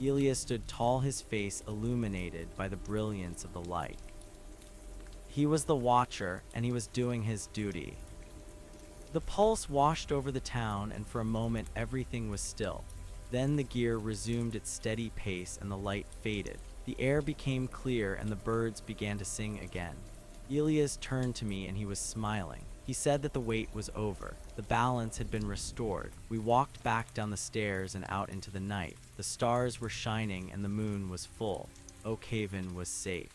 Elias stood tall, his face illuminated by the brilliance of the light. He was the Watcher, and he was doing his duty. The pulse washed over the town, and for a moment everything was still. Then the gear resumed its steady pace and the light faded. The air became clear and the birds began to sing again. Elias turned to me and he was smiling. He said that the wait was over. The balance had been restored. We walked back down the stairs and out into the night. The stars were shining and the moon was full. Oak Haven was safe.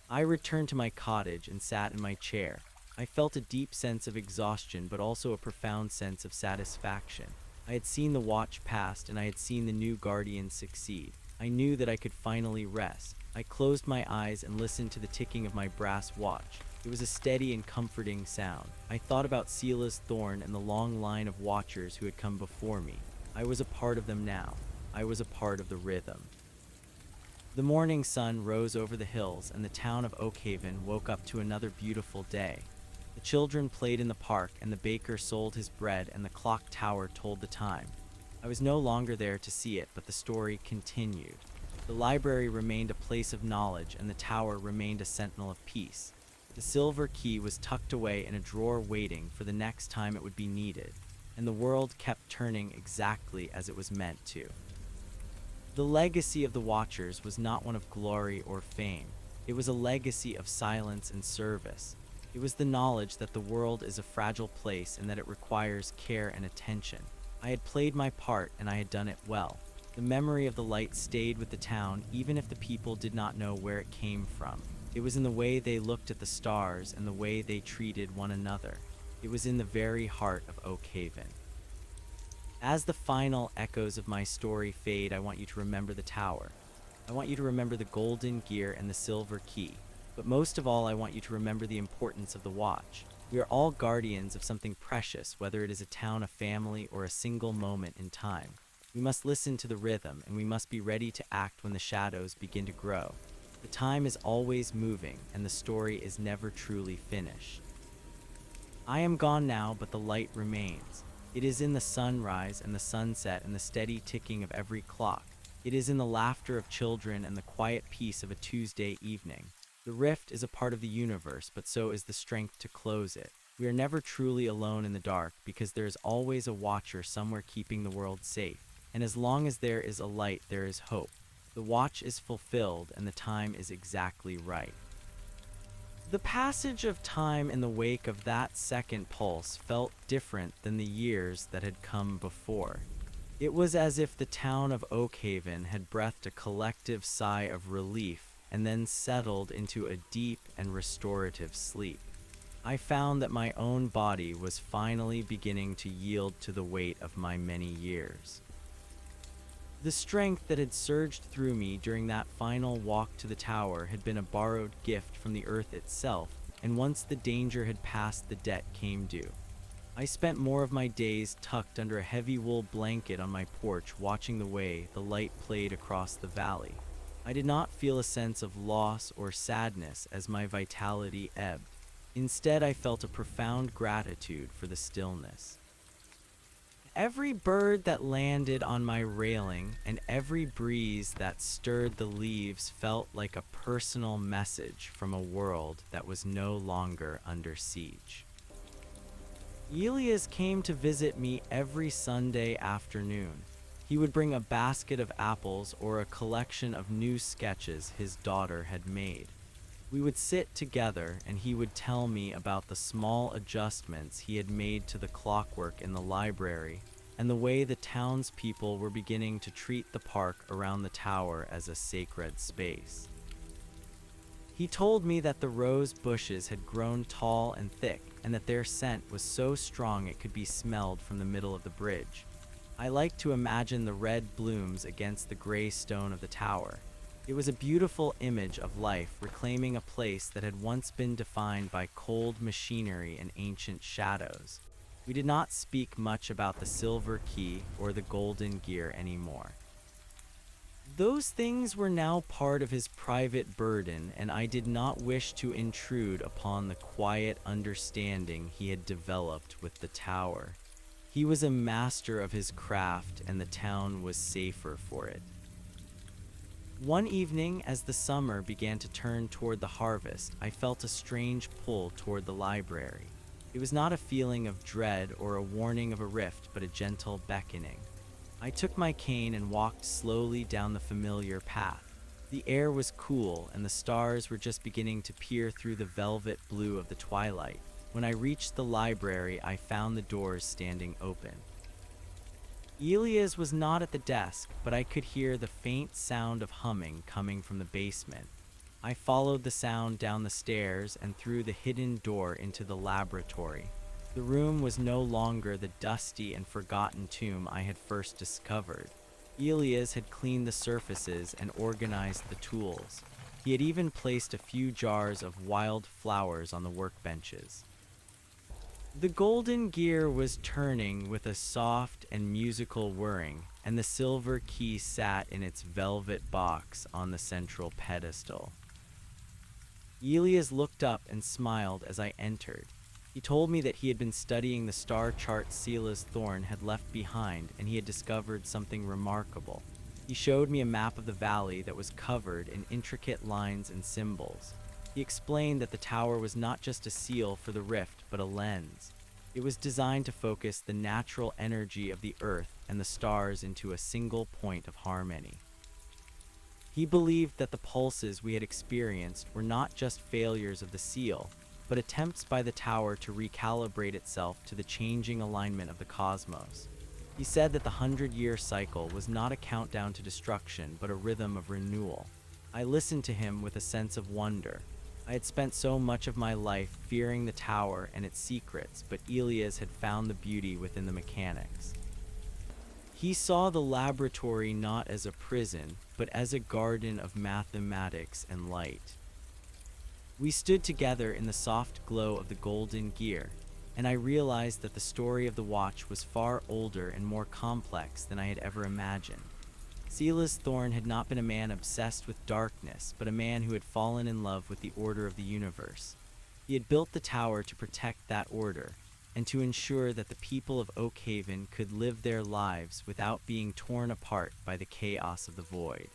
I returned to my cottage and sat in my chair. I felt a deep sense of exhaustion, but also a profound sense of satisfaction. I had seen the watch past and I had seen the new guardian succeed. I knew that I could finally rest. I closed my eyes and listened to the ticking of my brass watch. It was a steady and comforting sound. I thought about Sela's thorn and the long line of watchers who had come before me. I was a part of them now. I was a part of the rhythm. The morning sun rose over the hills and the town of Oak Haven woke up to another beautiful day. The children played in the park and the baker sold his bread and the clock tower told the time. I was no longer there to see it, but the story continued. The library remained a place of knowledge and the tower remained a sentinel of peace. The silver key was tucked away in a drawer waiting for the next time it would be needed, and the world kept turning exactly as it was meant to. The legacy of the Watchers was not one of glory or fame. It was a legacy of silence and service. It was the knowledge that the world is a fragile place and that it requires care and attention. I had played my part and I had done it well. The memory of the light stayed with the town even if the people did not know where it came from. It was in the way they looked at the stars and the way they treated one another. It was in the very heart of Oak Haven. As the final echoes of my story fade, I want you to remember the tower. I want you to remember the golden gear and the silver key. But most of all, I want you to remember the importance of the watch. We are all guardians of something precious, whether it is a town, a family, or a single moment in time. We must listen to the rhythm, and we must be ready to act when the shadows begin to grow. The time is always moving, and the story is never truly finished. I am gone now, but the light remains. It is in the sunrise and the sunset and the steady ticking of every clock. It is in the laughter of children and the quiet peace of a Tuesday evening. The rift is a part of the universe, but so is the strength to close it. We are never truly alone in the dark because there is always a watcher somewhere keeping the world safe. And as long as there is a light, there is hope. The watch is fulfilled and the time is exactly right. The passage of time in the wake of that second pulse felt different than the years that had come before. It was as if the town of Oak Haven had breathed a collective sigh of relief and then settled into a deep and restorative sleep. I found that my own body was finally beginning to yield to the weight of my many years. The strength that had surged through me during that final walk to the tower had been a borrowed gift from the earth itself, and once the danger had passed, the debt came due. I spent more of my days tucked under a heavy wool blanket on my porch, watching the way the light played across the valley. I did not feel a sense of loss or sadness as my vitality ebbed. Instead, I felt a profound gratitude for the stillness. Every bird that landed on my railing and every breeze that stirred the leaves felt like a personal message from a world that was no longer under siege. Elias came to visit me every Sunday afternoon. He would bring a basket of apples or a collection of new sketches his daughter had made. We would sit together and he would tell me about the small adjustments he had made to the clockwork in the library and the way the townspeople were beginning to treat the park around the tower as a sacred space. He told me that the rose bushes had grown tall and thick and that their scent was so strong it could be smelled from the middle of the bridge. I liked to imagine the red blooms against the gray stone of the tower. It was a beautiful image of life reclaiming a place that had once been defined by cold machinery and ancient shadows. We did not speak much about the silver key or the golden gear anymore. Those things were now part of his private burden, and I did not wish to intrude upon the quiet understanding he had developed with the tower. He was a master of his craft, and the town was safer for it. One evening, as the summer began to turn toward the harvest, I felt a strange pull toward the library. It was not a feeling of dread or a warning of a rift, but a gentle beckoning. I took my cane and walked slowly down the familiar path. The air was cool, and the stars were just beginning to peer through the velvet blue of the twilight. When I reached the library, I found the doors standing open. Elias was not at the desk, but I could hear the faint sound of humming coming from the basement. I followed the sound down the stairs and through the hidden door into the laboratory. The room was no longer the dusty and forgotten tomb I had first discovered. Elias had cleaned the surfaces and organized the tools. He had even placed a few jars of wild flowers on the workbenches. The golden gear was turning with a soft and musical whirring, and the silver key sat in its velvet box on the central pedestal. Elias looked up and smiled as I entered. He told me that he had been studying the star chart Sela's Thorn had left behind, and he had discovered something remarkable. He showed me a map of the valley that was covered in intricate lines and symbols. He explained that the tower was not just a seal for the rift, but a lens. It was designed to focus the natural energy of the earth and the stars into a single point of harmony. He believed that the pulses we had experienced were not just failures of the seal, but attempts by the tower to recalibrate itself to the changing alignment of the cosmos. He said that the 100-year cycle was not a countdown to destruction, but a rhythm of renewal. I listened to him with a sense of wonder. I had spent so much of my life fearing the tower and its secrets, but Elias had found the beauty within the mechanics. He saw the laboratory not as a prison, but as a garden of mathematics and light. We stood together in the soft glow of the golden gear, and I realized that the story of the watch was far older and more complex than I had ever imagined. Silas Thorne had not been a man obsessed with darkness, but a man who had fallen in love with the order of the universe. He had built the tower to protect that order, and to ensure that the people of Oakhaven could live their lives without being torn apart by the chaos of the void.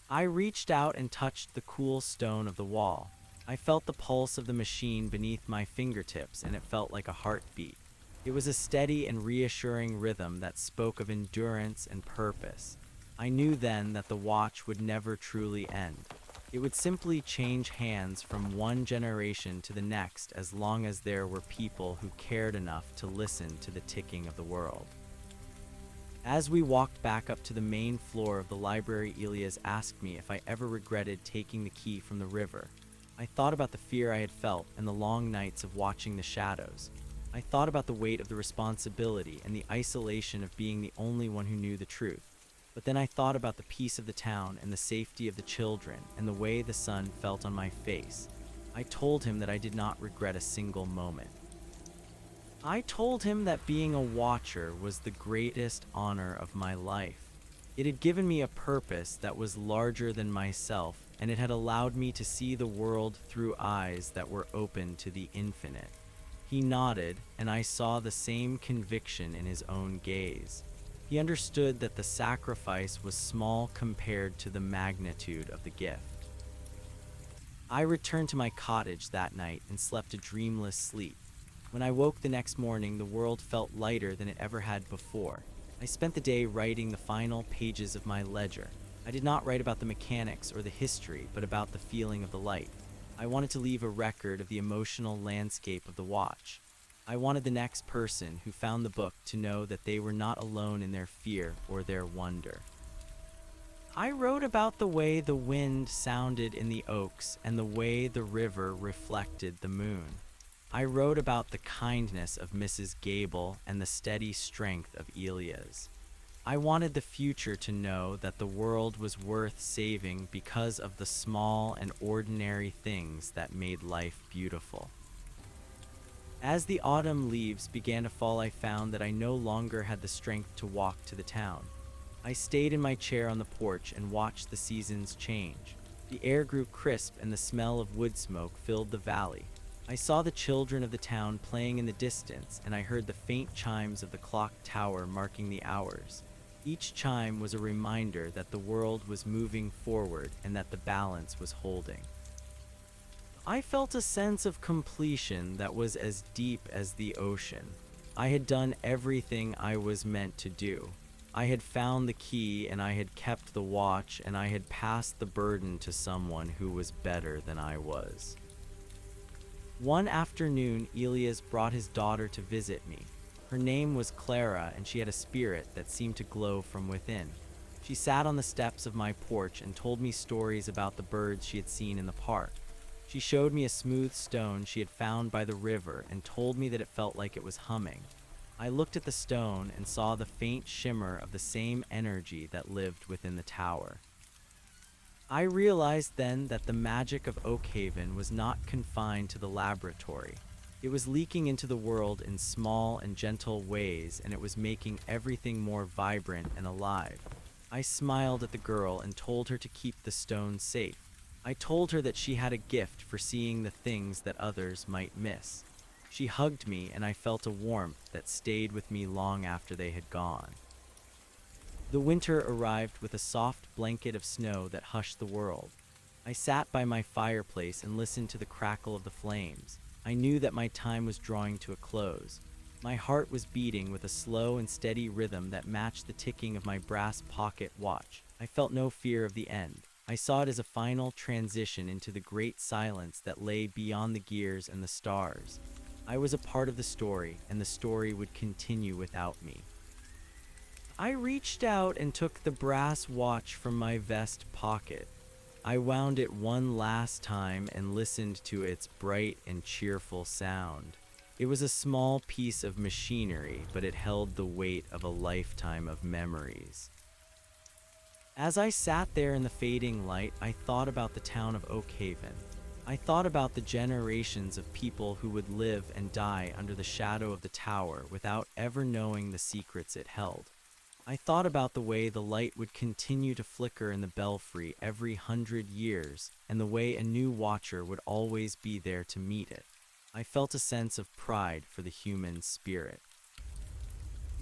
I reached out and touched the cool stone of the wall. I felt the pulse of the machine beneath my fingertips, and it felt like a heartbeat. It was a steady and reassuring rhythm that spoke of endurance and purpose. I knew then that the watch would never truly end. It would simply change hands from one generation to the next as long as there were people who cared enough to listen to the ticking of the world. As we walked back up to the main floor of the library, Elias asked me if I ever regretted taking the key from the river. I thought about the fear I had felt and the long nights of watching the shadows. I thought about the weight of the responsibility and the isolation of being the only one who knew the truth. But then I thought about the peace of the town and the safety of the children and the way the sun felt on my face. I told him that I did not regret a single moment. I told him that being a watcher was the greatest honor of my life. It had given me a purpose that was larger than myself, and it had allowed me to see the world through eyes that were open to the infinite. He nodded, and I saw the same conviction in his own gaze. He understood that the sacrifice was small compared to the magnitude of the gift. I returned to my cottage that night and slept a dreamless sleep. When I woke the next morning, the world felt lighter than it ever had before. I spent the day writing the final pages of my ledger. I did not write about the mechanics or the history, but about the feeling of the light. I wanted to leave a record of the emotional landscape of the watch. I wanted the next person who found the book to know that they were not alone in their fear or their wonder. I wrote about the way the wind sounded in the oaks and the way the river reflected the moon. I wrote about the kindness of Mrs. Gable and the steady strength of Elias. I wanted the future to know that the world was worth saving because of the small and ordinary things that made life beautiful. As the autumn leaves began to fall, I found that I no longer had the strength to walk to the town. I stayed in my chair on the porch and watched the seasons change. The air grew crisp and the smell of wood smoke filled the valley. I saw the children of the town playing in the distance, and I heard the faint chimes of the clock tower marking the hours. Each chime was a reminder that the world was moving forward and that the balance was holding. I felt a sense of completion that was as deep as the ocean. I had done everything I was meant to do. I had found the key, and I had kept the watch, and I had passed the burden to someone who was better than I was. One afternoon, Elias brought his daughter to visit me. Her name was Clara, and she had a spirit that seemed to glow from within. She sat on the steps of my porch and told me stories about the birds she had seen in the park. She showed me a smooth stone she had found by the river and told me that it felt like it was humming. I looked at the stone and saw the faint shimmer of the same energy that lived within the tower. I realized then that the magic of Oakhaven was not confined to the laboratory. It was leaking into the world in small and gentle ways, and it was making everything more vibrant and alive. I smiled at the girl and told her to keep the stone safe. I told her that she had a gift for seeing the things that others might miss. She hugged me, and I felt a warmth that stayed with me long after they had gone. The winter arrived with a soft blanket of snow that hushed the world. I sat by my fireplace and listened to the crackle of the flames. I knew that my time was drawing to a close. My heart was beating with a slow and steady rhythm that matched the ticking of my brass pocket watch. I felt no fear of the end. I saw it as a final transition into the great silence that lay beyond the gears and the stars. I was a part of the story, and the story would continue without me. I reached out and took the brass watch from my vest pocket. I wound it one last time and listened to its bright and cheerful sound. It was a small piece of machinery, but it held the weight of a lifetime of memories. As I sat there in the fading light, I thought about the town of Oakhaven. I thought about the generations of people who would live and die under the shadow of the tower without ever knowing the secrets it held. I thought about the way the light would continue to flicker in the belfry every 100 years, and the way a new watcher would always be there to meet it. I felt a sense of pride for the human spirit.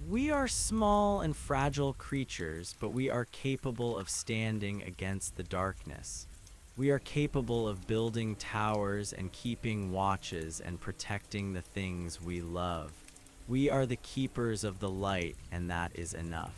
We are small and fragile creatures, but we are capable of standing against the darkness. We are capable of building towers and keeping watches and protecting the things we love. We are the keepers of the light, and that is enough.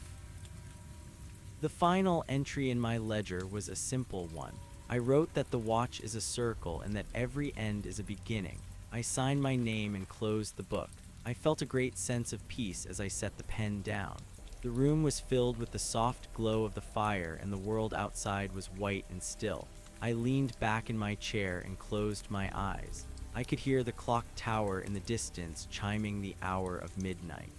The final entry in my ledger was a simple one. I wrote that the watch is a circle and that every end is a beginning. I signed my name and closed the book. I felt a great sense of peace as I set the pen down. The room was filled with the soft glow of the fire, and the world outside was white and still. I leaned back in my chair and closed my eyes. I could hear the clock tower in the distance chiming the hour of midnight.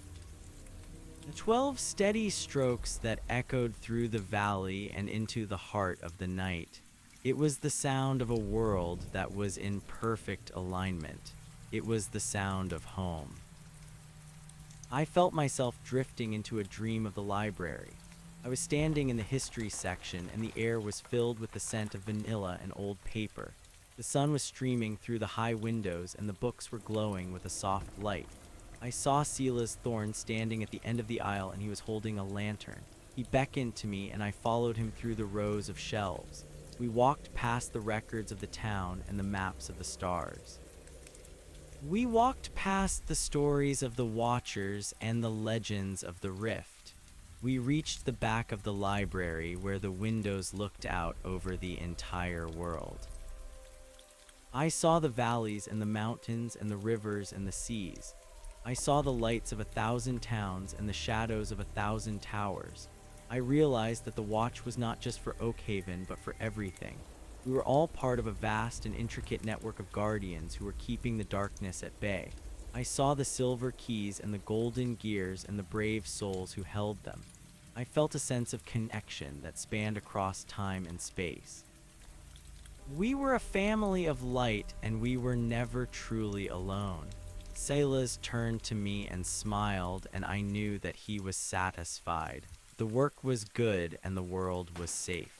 The 12 steady strokes that echoed through the valley and into the heart of the night. It was the sound of a world that was in perfect alignment. It was the sound of home. I felt myself drifting into a dream of the library. I was standing in the history section, and the air was filled with the scent of vanilla and old paper. The sun was streaming through the high windows, and the books were glowing with a soft light. I saw Silas Thorne standing at the end of the aisle, and he was holding a lantern. He beckoned to me, and I followed him through the rows of shelves. We walked past the records of the town and the maps of the stars. We walked past the stories of the Watchers and the legends of the Rift. We reached the back of the library where the windows looked out over the entire world. I saw the valleys and the mountains and the rivers and the seas. I saw the lights of 1,000 towns and the shadows of 1,000 towers. I realized that the watch was not just for Oakhaven, but for everything. We were all part of a vast and intricate network of guardians who were keeping the darkness at bay. I saw the silver keys and the golden gears and the brave souls who held them. I felt a sense of connection that spanned across time and space. We were a family of light, and we were never truly alone. Silas turned to me and smiled, and I knew that he was satisfied. The work was good, and the world was safe.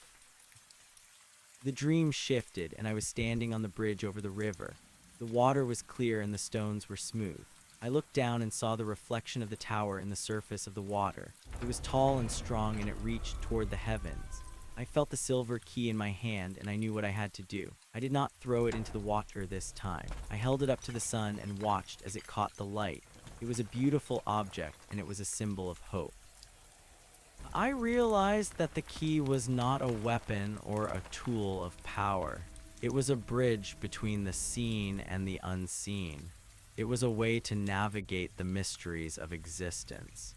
The dream shifted, and I was standing on the bridge over the river. The water was clear and the stones were smooth. I looked down and saw the reflection of the tower in the surface of the water. It was tall and strong, and it reached toward the heavens. I felt the silver key in my hand, and I knew what I had to do. I did not throw it into the water this time. I held it up to the sun and watched as it caught the light. It was a beautiful object, and it was a symbol of hope. I realized that the key was not a weapon or a tool of power. It was a bridge between the seen and the unseen. It was a way to navigate the mysteries of existence.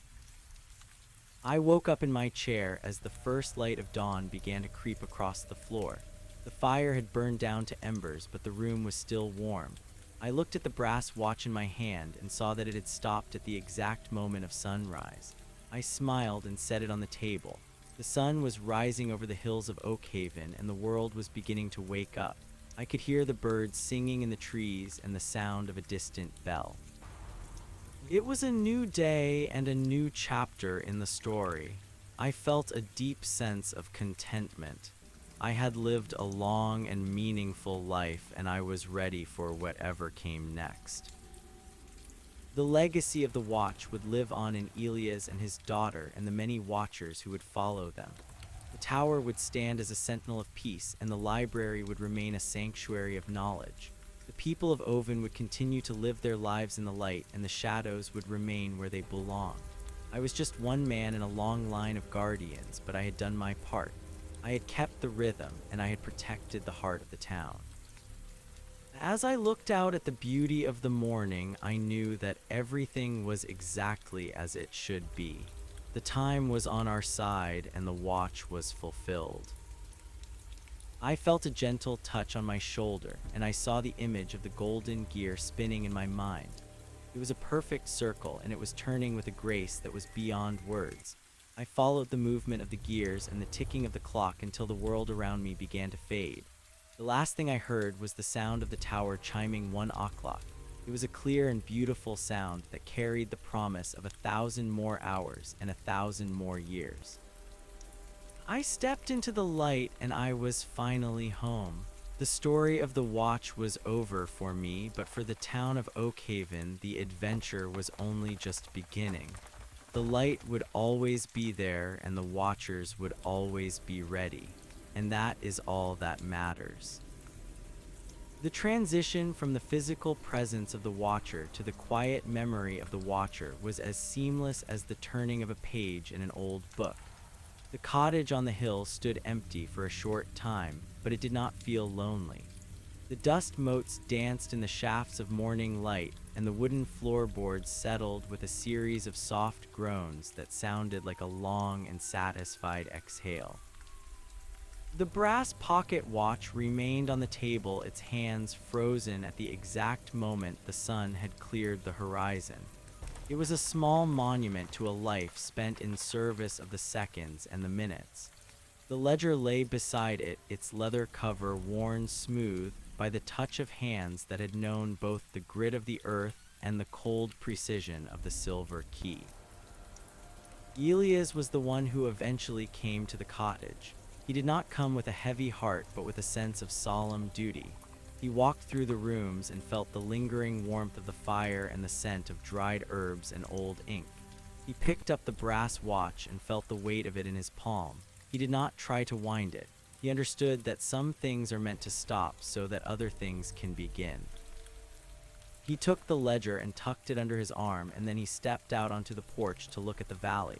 I woke up in my chair as the first light of dawn began to creep across the floor. The fire had burned down to embers, but the room was still warm. I looked at the brass watch in my hand and saw that it had stopped at the exact moment of sunrise. I smiled and set it on the table. The sun was rising over the hills of Oakhaven, and the world was beginning to wake up. I could hear the birds singing in the trees and the sound of a distant bell. It was a new day and a new chapter in the story. I felt a deep sense of contentment. I had lived a long and meaningful life, and I was ready for whatever came next. The legacy of the watch would live on in Elias and his daughter and the many watchers who would follow them. The tower would stand as a sentinel of peace, and the library would remain a sanctuary of knowledge. The people of Oven would continue to live their lives in the light, and the shadows would remain where they belonged. I was just one man in a long line of guardians, but I had done my part. I had kept the rhythm, and I had protected the heart of the town. As I looked out at the beauty of the morning, I knew that everything was exactly as it should be. The time was on our side and the watch was fulfilled. I felt a gentle touch on my shoulder, and I saw the image of the golden gear spinning in my mind. It was a perfect circle, and it was turning with a grace that was beyond words. I followed the movement of the gears and the ticking of the clock until the world around me began to fade. The last thing I heard was the sound of the tower chiming 1 o'clock. It was a clear and beautiful sound that carried the promise of 1,000 more hours and 1,000 more years. I stepped into the light and I was finally home. The story of the watch was over for me, but for the town of Oakhaven, the adventure was only just beginning. The light would always be there and the watchers would always be ready, and that is all that matters. The transition from the physical presence of the watcher to the quiet memory of the watcher was as seamless as the turning of a page in an old book. The cottage on the hill stood empty for a short time, but it did not feel lonely. The dust motes danced in the shafts of morning light, and the wooden floorboards settled with a series of soft groans that sounded like a long and satisfied exhale. The brass pocket watch remained on the table, its hands frozen at the exact moment the sun had cleared the horizon. It was a small monument to a life spent in service of the seconds and the minutes. The ledger lay beside it, its leather cover worn smooth by the touch of hands that had known both the grit of the earth and the cold precision of the silver key. Elias was the one who eventually came to the cottage. He did not come with a heavy heart, but with a sense of solemn duty. He walked through the rooms and felt the lingering warmth of the fire and the scent of dried herbs and old ink. He picked up the brass watch and felt the weight of it in his palm. He did not try to wind it. He understood that some things are meant to stop so that other things can begin. He took the ledger and tucked it under his arm, and then he stepped out onto the porch to look at the valley.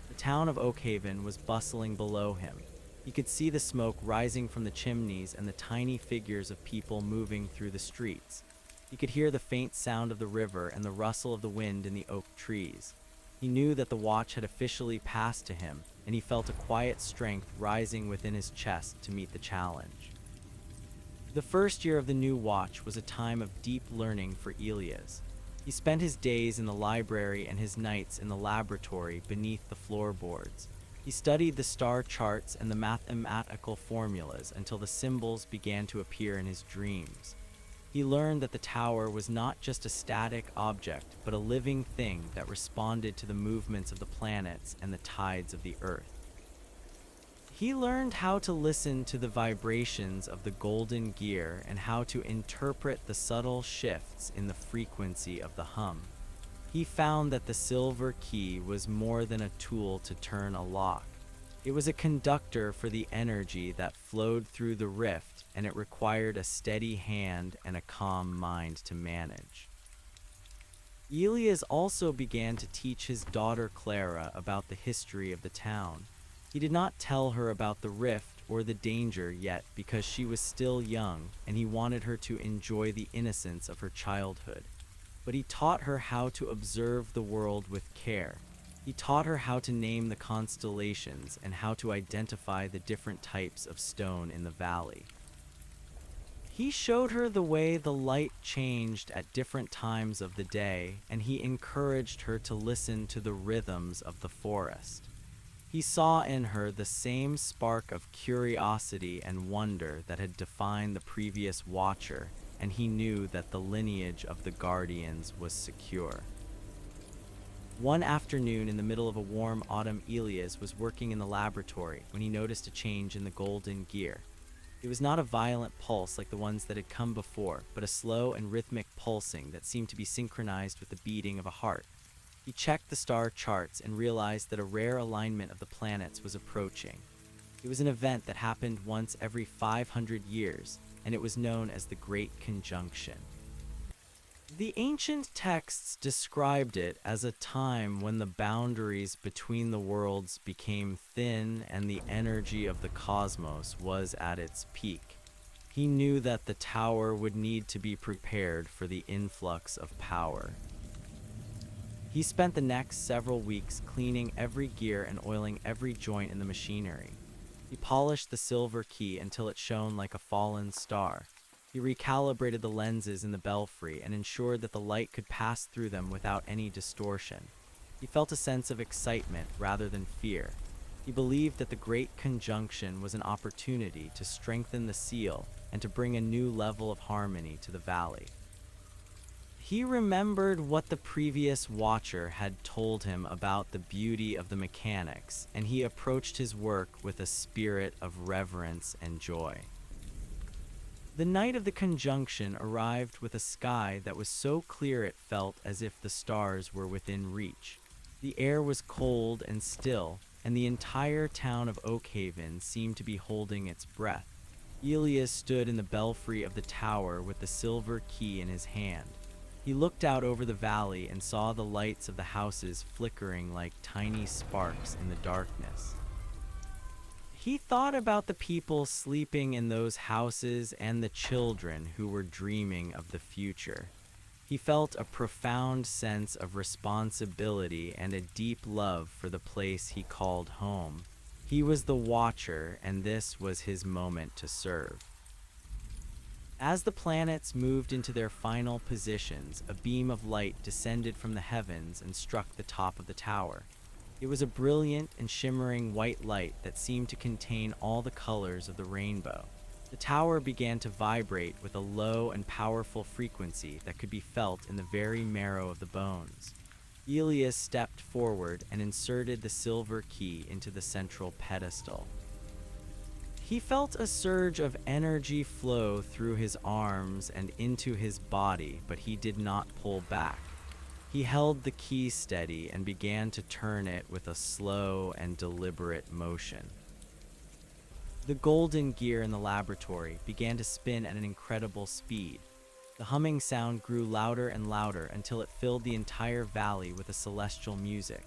The town of Oakhaven was bustling below him. He could see the smoke rising from the chimneys and the tiny figures of people moving through the streets. He could hear the faint sound of the river and the rustle of the wind in the oak trees. He knew that the watch had officially passed to him, and he felt a quiet strength rising within his chest to meet the challenge. The first year of the new watch was a time of deep learning for Elias. He spent his days in the library and his nights in the laboratory beneath the floorboards. He studied the star charts and the mathematical formulas until the symbols began to appear in his dreams. He learned that the tower was not just a static object, but a living thing that responded to the movements of the planets and the tides of the earth. He learned how to listen to the vibrations of the golden gear and how to interpret the subtle shifts in the frequency of the hum. He found that the silver key was more than a tool to turn a lock. It was a conductor for the energy that flowed through the rift, and it required a steady hand and a calm mind to manage. Elias also began to teach his daughter Clara about the history of the town. He did not tell her about the rift or the danger yet because she was still young, and he wanted her to enjoy the innocence of her childhood. But he taught her how to observe the world with care. He taught her how to name the constellations and how to identify the different types of stone in the valley. He showed her the way the light changed at different times of the day, and he encouraged her to listen to the rhythms of the forest. He saw in her the same spark of curiosity and wonder that had defined the previous watcher, and he knew that the lineage of the Guardians was secure. One afternoon in the middle of a warm autumn, Elias was working in the laboratory when he noticed a change in the golden gear. It was not a violent pulse like the ones that had come before, but a slow and rhythmic pulsing that seemed to be synchronized with the beating of a heart. He checked the star charts and realized that a rare alignment of the planets was approaching. It was an event that happened once every 500 years, and it was known as the Great Conjunction. The ancient texts described it as a time when the boundaries between the worlds became thin and the energy of the cosmos was at its peak. He knew that the tower would need to be prepared for the influx of power. He spent the next several weeks cleaning every gear and oiling every joint in the machinery. He polished the silver key until it shone like a fallen star. He recalibrated the lenses in the belfry and ensured that the light could pass through them without any distortion. He felt a sense of excitement rather than fear. He believed that the Great Conjunction was an opportunity to strengthen the seal and to bring a new level of harmony to the valley. He remembered what the previous watcher had told him about the beauty of the mechanics, and he approached his work with a spirit of reverence and joy. The night of the conjunction arrived with a sky that was so clear it felt as if the stars were within reach. The air was cold and still, and the entire town of Oakhaven seemed to be holding its breath. Elias stood in the belfry of the tower with the silver key in his hand. He looked out over the valley and saw the lights of the houses flickering like tiny sparks in the darkness. He thought about the people sleeping in those houses and the children who were dreaming of the future. He felt a profound sense of responsibility and a deep love for the place he called home. He was the Watcher, and this was his moment to serve. As the planets moved into their final positions, a beam of light descended from the heavens and struck the top of the tower. It was a brilliant and shimmering white light that seemed to contain all the colors of the rainbow. The tower began to vibrate with a low and powerful frequency that could be felt in the very marrow of the bones. Elias stepped forward and inserted the silver key into the central pedestal. He felt a surge of energy flow through his arms and into his body, but he did not pull back. He held the key steady and began to turn it with a slow and deliberate motion. The golden gear in the laboratory began to spin at an incredible speed. The humming sound grew louder and louder until it filled the entire valley with a celestial music.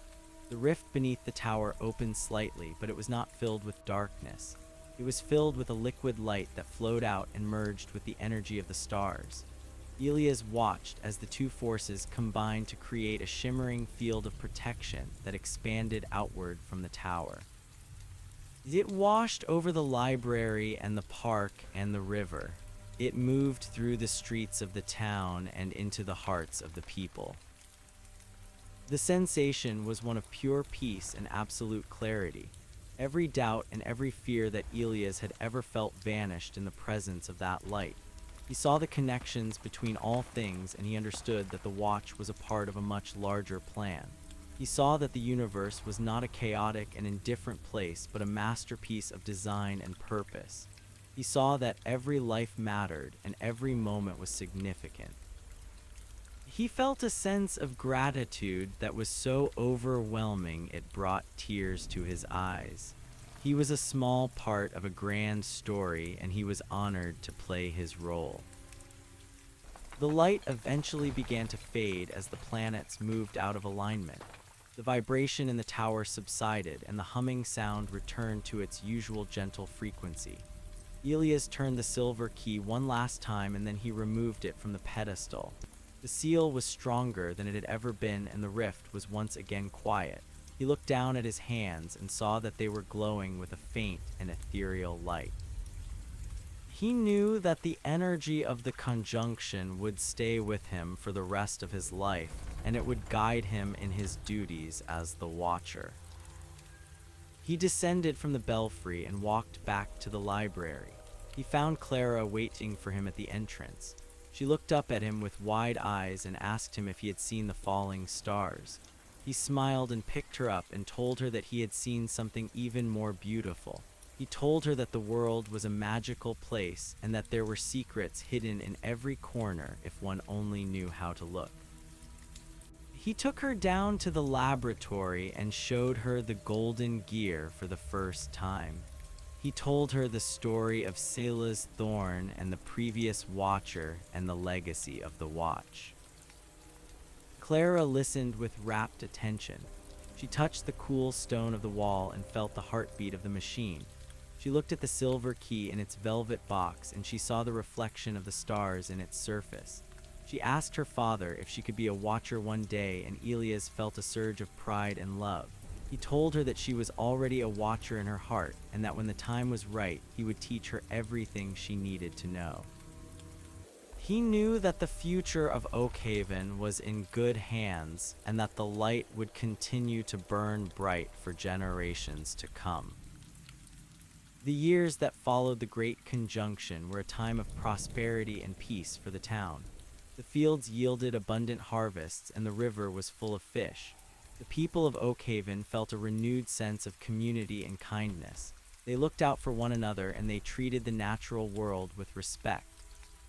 The rift beneath the tower opened slightly, but it was not filled with darkness. It was filled with a liquid light that flowed out and merged with the energy of the stars. Elias watched as the two forces combined to create a shimmering field of protection that expanded outward from the tower. It washed over the library and the park and the river. It moved through the streets of the town and into the hearts of the people. The sensation was one of pure peace and absolute clarity. Every doubt and every fear that Elias had ever felt vanished in the presence of that light. He saw the connections between all things, and he understood that the watch was a part of a much larger plan. He saw that the universe was not a chaotic and indifferent place, but a masterpiece of design and purpose. He saw that every life mattered and every moment was significant. He felt a sense of gratitude that was so overwhelming it brought tears to his eyes. He was a small part of a grand story, and he was honored to play his role. The light eventually began to fade as the planets moved out of alignment. The vibration in the tower subsided, and the humming sound returned to its usual gentle frequency. Elias turned the silver key one last time, and then he removed it from the pedestal. The seal was stronger than it had ever been, and the rift was once again quiet. He looked down at his hands and saw that they were glowing with a faint and ethereal light. He knew that the energy of the conjunction would stay with him for the rest of his life, and it would guide him in his duties as the Watcher. He descended from the belfry and walked back to the library. He found Clara waiting for him at the entrance. She looked up at him with wide eyes and asked him if he had seen the falling stars. He smiled and picked her up and told her that he had seen something even more beautiful. He told her that the world was a magical place and that there were secrets hidden in every corner if one only knew how to look. He took her down to the laboratory and showed her the golden gear for the first time. He told her the story of Selah's thorn and the previous Watcher and the legacy of the watch. Clara listened with rapt attention. She touched the cool stone of the wall and felt the heartbeat of the machine. She looked at the silver key in its velvet box, and she saw the reflection of the stars in its surface. She asked her father if she could be a watcher one day, and Elias felt a surge of pride and love. He told her that she was already a watcher in her heart, and that when the time was right, he would teach her everything she needed to know. He knew that the future of Oakhaven was in good hands, and that the light would continue to burn bright for generations to come. The years that followed the Great Conjunction were a time of prosperity and peace for the town. The fields yielded abundant harvests, and the river was full of fish. The people of Oakhaven felt a renewed sense of community and kindness. They looked out for one another, and they treated the natural world with respect.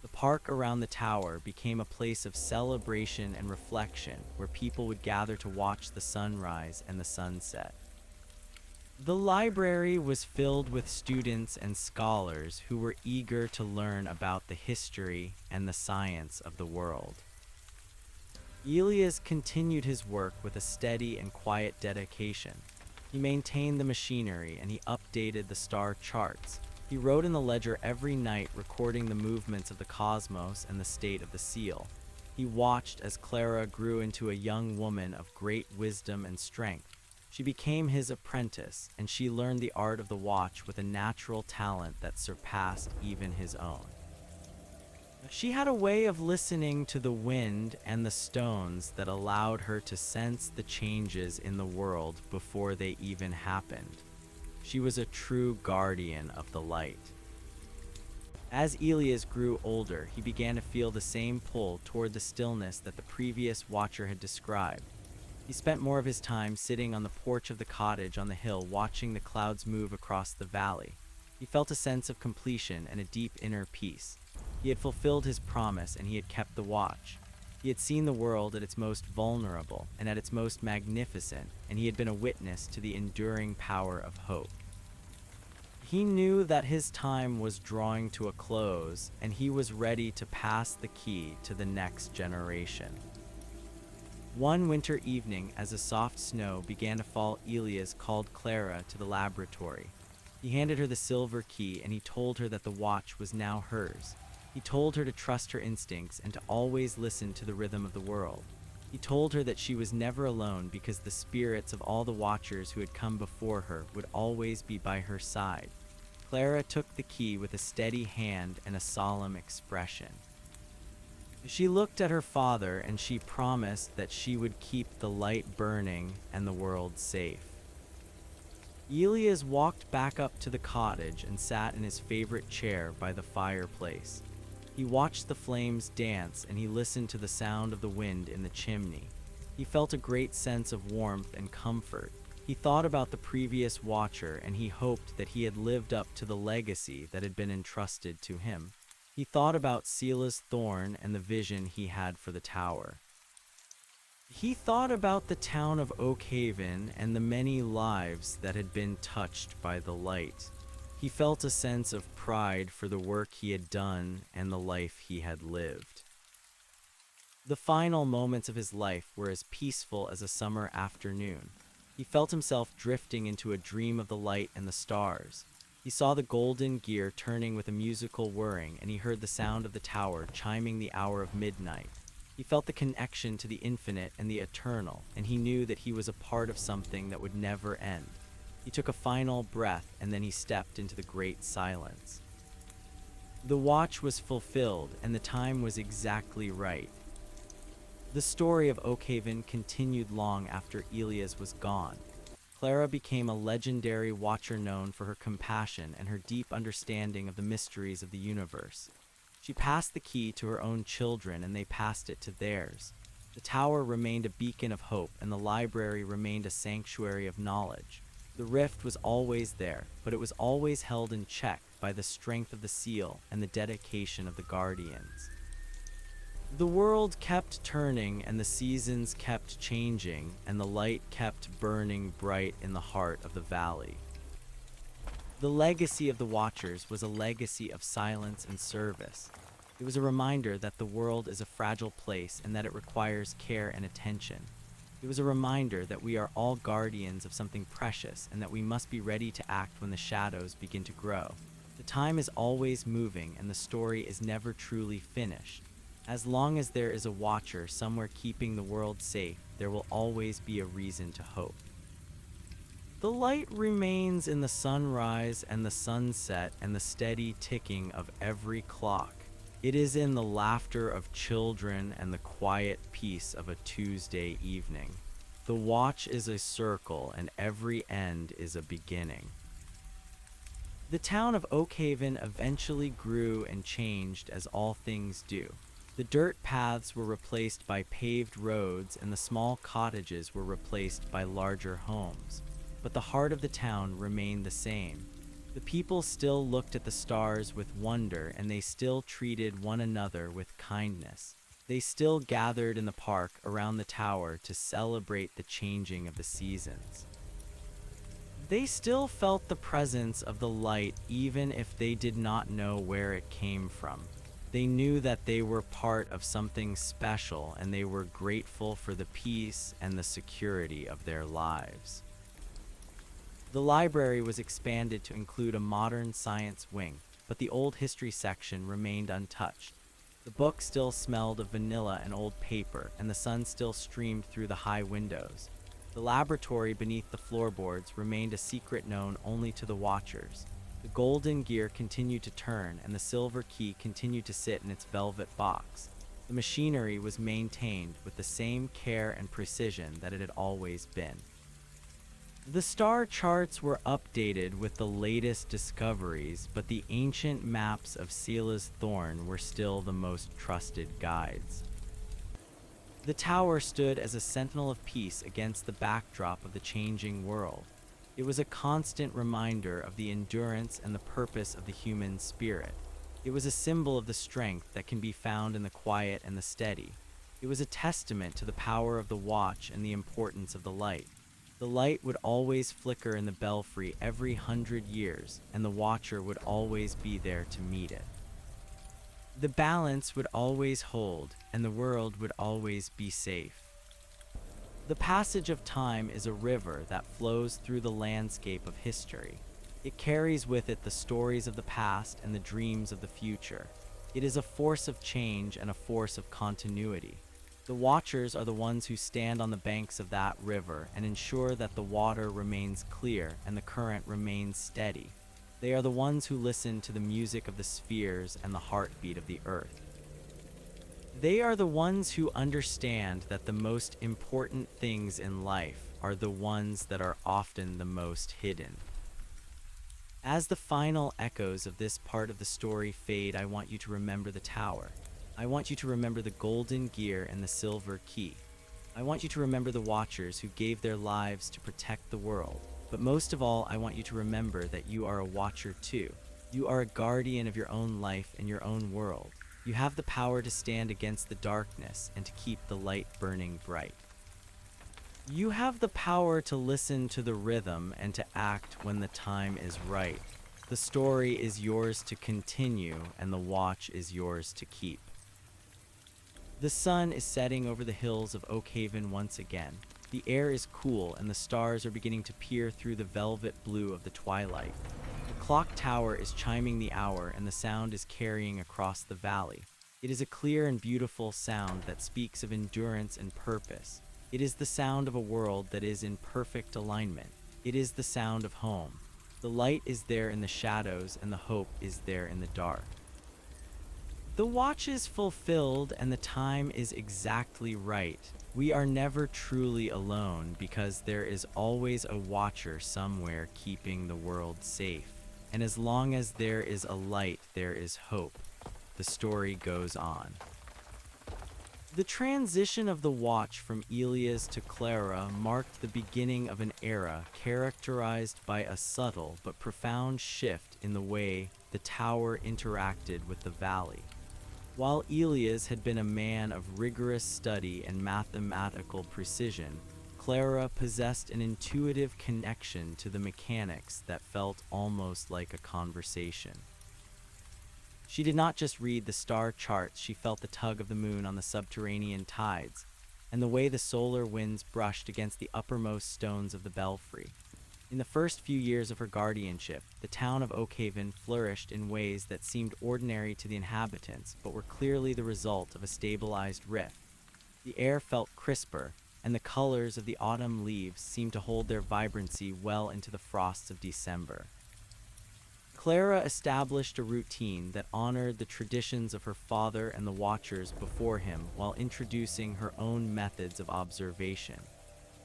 The park around the tower became a place of celebration and reflection, where people would gather to watch the sunrise and the sunset. The library was filled with students and scholars who were eager to learn about the history and the science of the world. Elias continued his work with a steady and quiet dedication. He maintained the machinery, and he updated the star charts. He wrote in the ledger every night, recording the movements of the cosmos and the state of the seal. He watched as Clara grew into a young woman of great wisdom and strength. She became his apprentice, and she learned the art of the watch with a natural talent that surpassed even his own. She had a way of listening to the wind and the stones that allowed her to sense the changes in the world before they even happened. She was a true guardian of the light. As Elias grew older, he began to feel the same pull toward the stillness that the previous watcher had described. He spent more of his time sitting on the porch of the cottage on the hill, watching the clouds move across the valley. He felt a sense of completion and a deep inner peace. He had fulfilled his promise, and he had kept the watch. He had seen the world at its most vulnerable and at its most magnificent, and he had been a witness to the enduring power of hope. He knew that his time was drawing to a close, and he was ready to pass the key to the next generation. One winter evening, as a soft snow began to fall, Elias called Clara to the laboratory. He handed her the silver key, and he told her that the watch was now hers. He told her to trust her instincts and to always listen to the rhythm of the world. He told her that she was never alone, because the spirits of all the watchers who had come before her would always be by her side. Clara took the key with a steady hand and a solemn expression. She looked at her father, and she promised that she would keep the light burning and the world safe. Elias walked back up to the cottage and sat in his favorite chair by the fireplace. He watched the flames dance, and he listened to the sound of the wind in the chimney. He felt a great sense of warmth and comfort. He thought about the previous watcher, and he hoped that he had lived up to the legacy that had been entrusted to him. He thought about Sela's thorn and the vision he had for the tower. He thought about the town of Oakhaven and the many lives that had been touched by the light. He felt a sense of pride for the work he had done and the life he had lived. The final moments of his life were as peaceful as a summer afternoon. He felt himself drifting into a dream of the light and the stars. He saw the golden gear turning with a musical whirring, and he heard the sound of the tower chiming the hour of midnight. He felt the connection to the infinite and the eternal, and he knew that he was a part of something that would never end. He took a final breath, and then he stepped into the great silence. The watch was fulfilled, and the time was exactly right. The story of Oakhaven continued long after Elias was gone. Clara became a legendary watcher known for her compassion and her deep understanding of the mysteries of the universe. She passed the key to her own children, and they passed it to theirs. The tower remained a beacon of hope, and the library remained a sanctuary of knowledge. The rift was always there, but it was always held in check by the strength of the seal and the dedication of the guardians. The world kept turning, and the seasons kept changing, and the light kept burning bright in the heart of the valley. The legacy of the Watchers was a legacy of silence and service. It was a reminder that the world is a fragile place and that it requires care and attention. It was a reminder that we are all guardians of something precious and that we must be ready to act when the shadows begin to grow. The time is always moving, and the story is never truly finished. As long as there is a watcher somewhere keeping the world safe, there will always be a reason to hope. The light remains in the sunrise and the sunset and the steady ticking of every clock. It is in the laughter of children and the quiet peace of a Tuesday evening. The watch is a circle and every end is a beginning. The town of Oakhaven eventually grew and changed as all things do. The dirt paths were replaced by paved roads and the small cottages were replaced by larger homes. But the heart of the town remained the same. The people still looked at the stars with wonder and they still treated one another with kindness. They still gathered in the park around the tower to celebrate the changing of the seasons. They still felt the presence of the light even if they did not know where it came from. They knew that they were part of something special and they were grateful for the peace and the security of their lives. The library was expanded to include a modern science wing, but the old history section remained untouched. The book still smelled of vanilla and old paper, and the sun still streamed through the high windows. The laboratory beneath the floorboards remained a secret known only to the watchers. The golden gear continued to turn, and the silver key continued to sit in its velvet box. The machinery was maintained with the same care and precision that it had always been. The star charts were updated with the latest discoveries, but the ancient maps of Sela's Thorn were still the most trusted guides. The tower stood as a sentinel of peace against the backdrop of the changing world. It was a constant reminder of the endurance and the purpose of the human spirit. It was a symbol of the strength that can be found in the quiet and the steady. It was a testament to the power of the watch and the importance of the light. The light would always flicker in the belfry every 100 years, and the watcher would always be there to meet it. The balance would always hold, and the world would always be safe. The passage of time is a river that flows through the landscape of history. It carries with it the stories of the past and the dreams of the future. It is a force of change and a force of continuity. The watchers are the ones who stand on the banks of that river and ensure that the water remains clear and the current remains steady. They are the ones who listen to the music of the spheres and the heartbeat of the earth. They are the ones who understand that the most important things in life are the ones that are often the most hidden. As the final echoes of this part of the story fade, I want you to remember the tower. I want you to remember the golden gear and the silver key. I want you to remember the watchers who gave their lives to protect the world. But most of all, I want you to remember that you are a watcher too. You are a guardian of your own life and your own world. You have the power to stand against the darkness and to keep the light burning bright. You have the power to listen to the rhythm and to act when the time is right. The story is yours to continue and the watch is yours to keep. The sun is setting over the hills of Oakhaven once again. The air is cool and the stars are beginning to peer through the velvet blue of the twilight. The clock tower is chiming the hour and the sound is carrying across the valley. It is a clear and beautiful sound that speaks of endurance and purpose. It is the sound of a world that is in perfect alignment. It is the sound of home. The light is there in the shadows and the hope is there in the dark. The watch is fulfilled and the time is exactly right. We are never truly alone because there is always a watcher somewhere keeping the world safe. And as long as there is a light, there is hope. The story goes on. The transition of the watch from Elias to Clara marked the beginning of an era characterized by a subtle but profound shift in the way the tower interacted with the valley. While Elias had been a man of rigorous study and mathematical precision, Clara possessed an intuitive connection to the mechanics that felt almost like a conversation. She did not just read the star charts, she felt the tug of the moon on the subterranean tides, and the way the solar winds brushed against the uppermost stones of the belfry. In the first few years of her guardianship, the town of Oakhaven flourished in ways that seemed ordinary to the inhabitants, but were clearly the result of a stabilized rift. The air felt crisper, and the colors of the autumn leaves seemed to hold their vibrancy well into the frosts of December. Clara established a routine that honored the traditions of her father and the watchers before him while introducing her own methods of observation.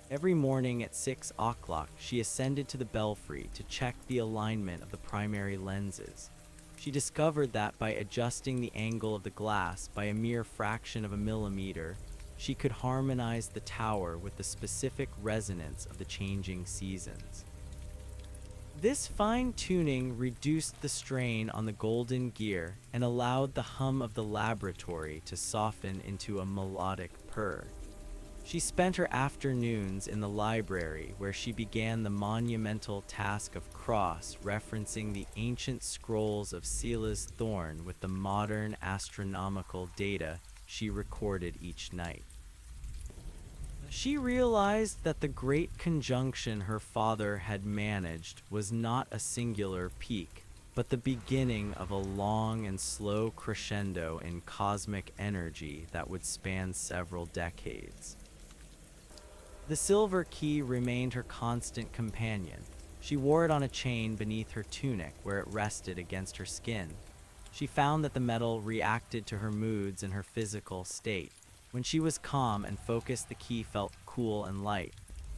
Every morning at 6 o'clock, she ascended to the belfry to check the alignment of the primary lenses. She discovered that by adjusting the angle of the glass by a mere fraction of a millimeter, she could harmonize the tower with the specific resonance of the changing seasons. This fine-tuning reduced the strain on the golden gear and allowed the hum of the laboratory to soften into a melodic purr. She spent her afternoons in the library, where she began the monumental task of cross-referencing the ancient scrolls of Sila's Thorn with the modern astronomical data she recorded each night. She realized that the great conjunction her father had managed was not a singular peak, but the beginning of a long and slow crescendo in cosmic energy that would span several decades. The silver key remained her constant companion. She wore it on a chain beneath her tunic where it rested against her skin. She found that the metal reacted to her moods and her physical state. When she was calm and focused, the key felt cool and light.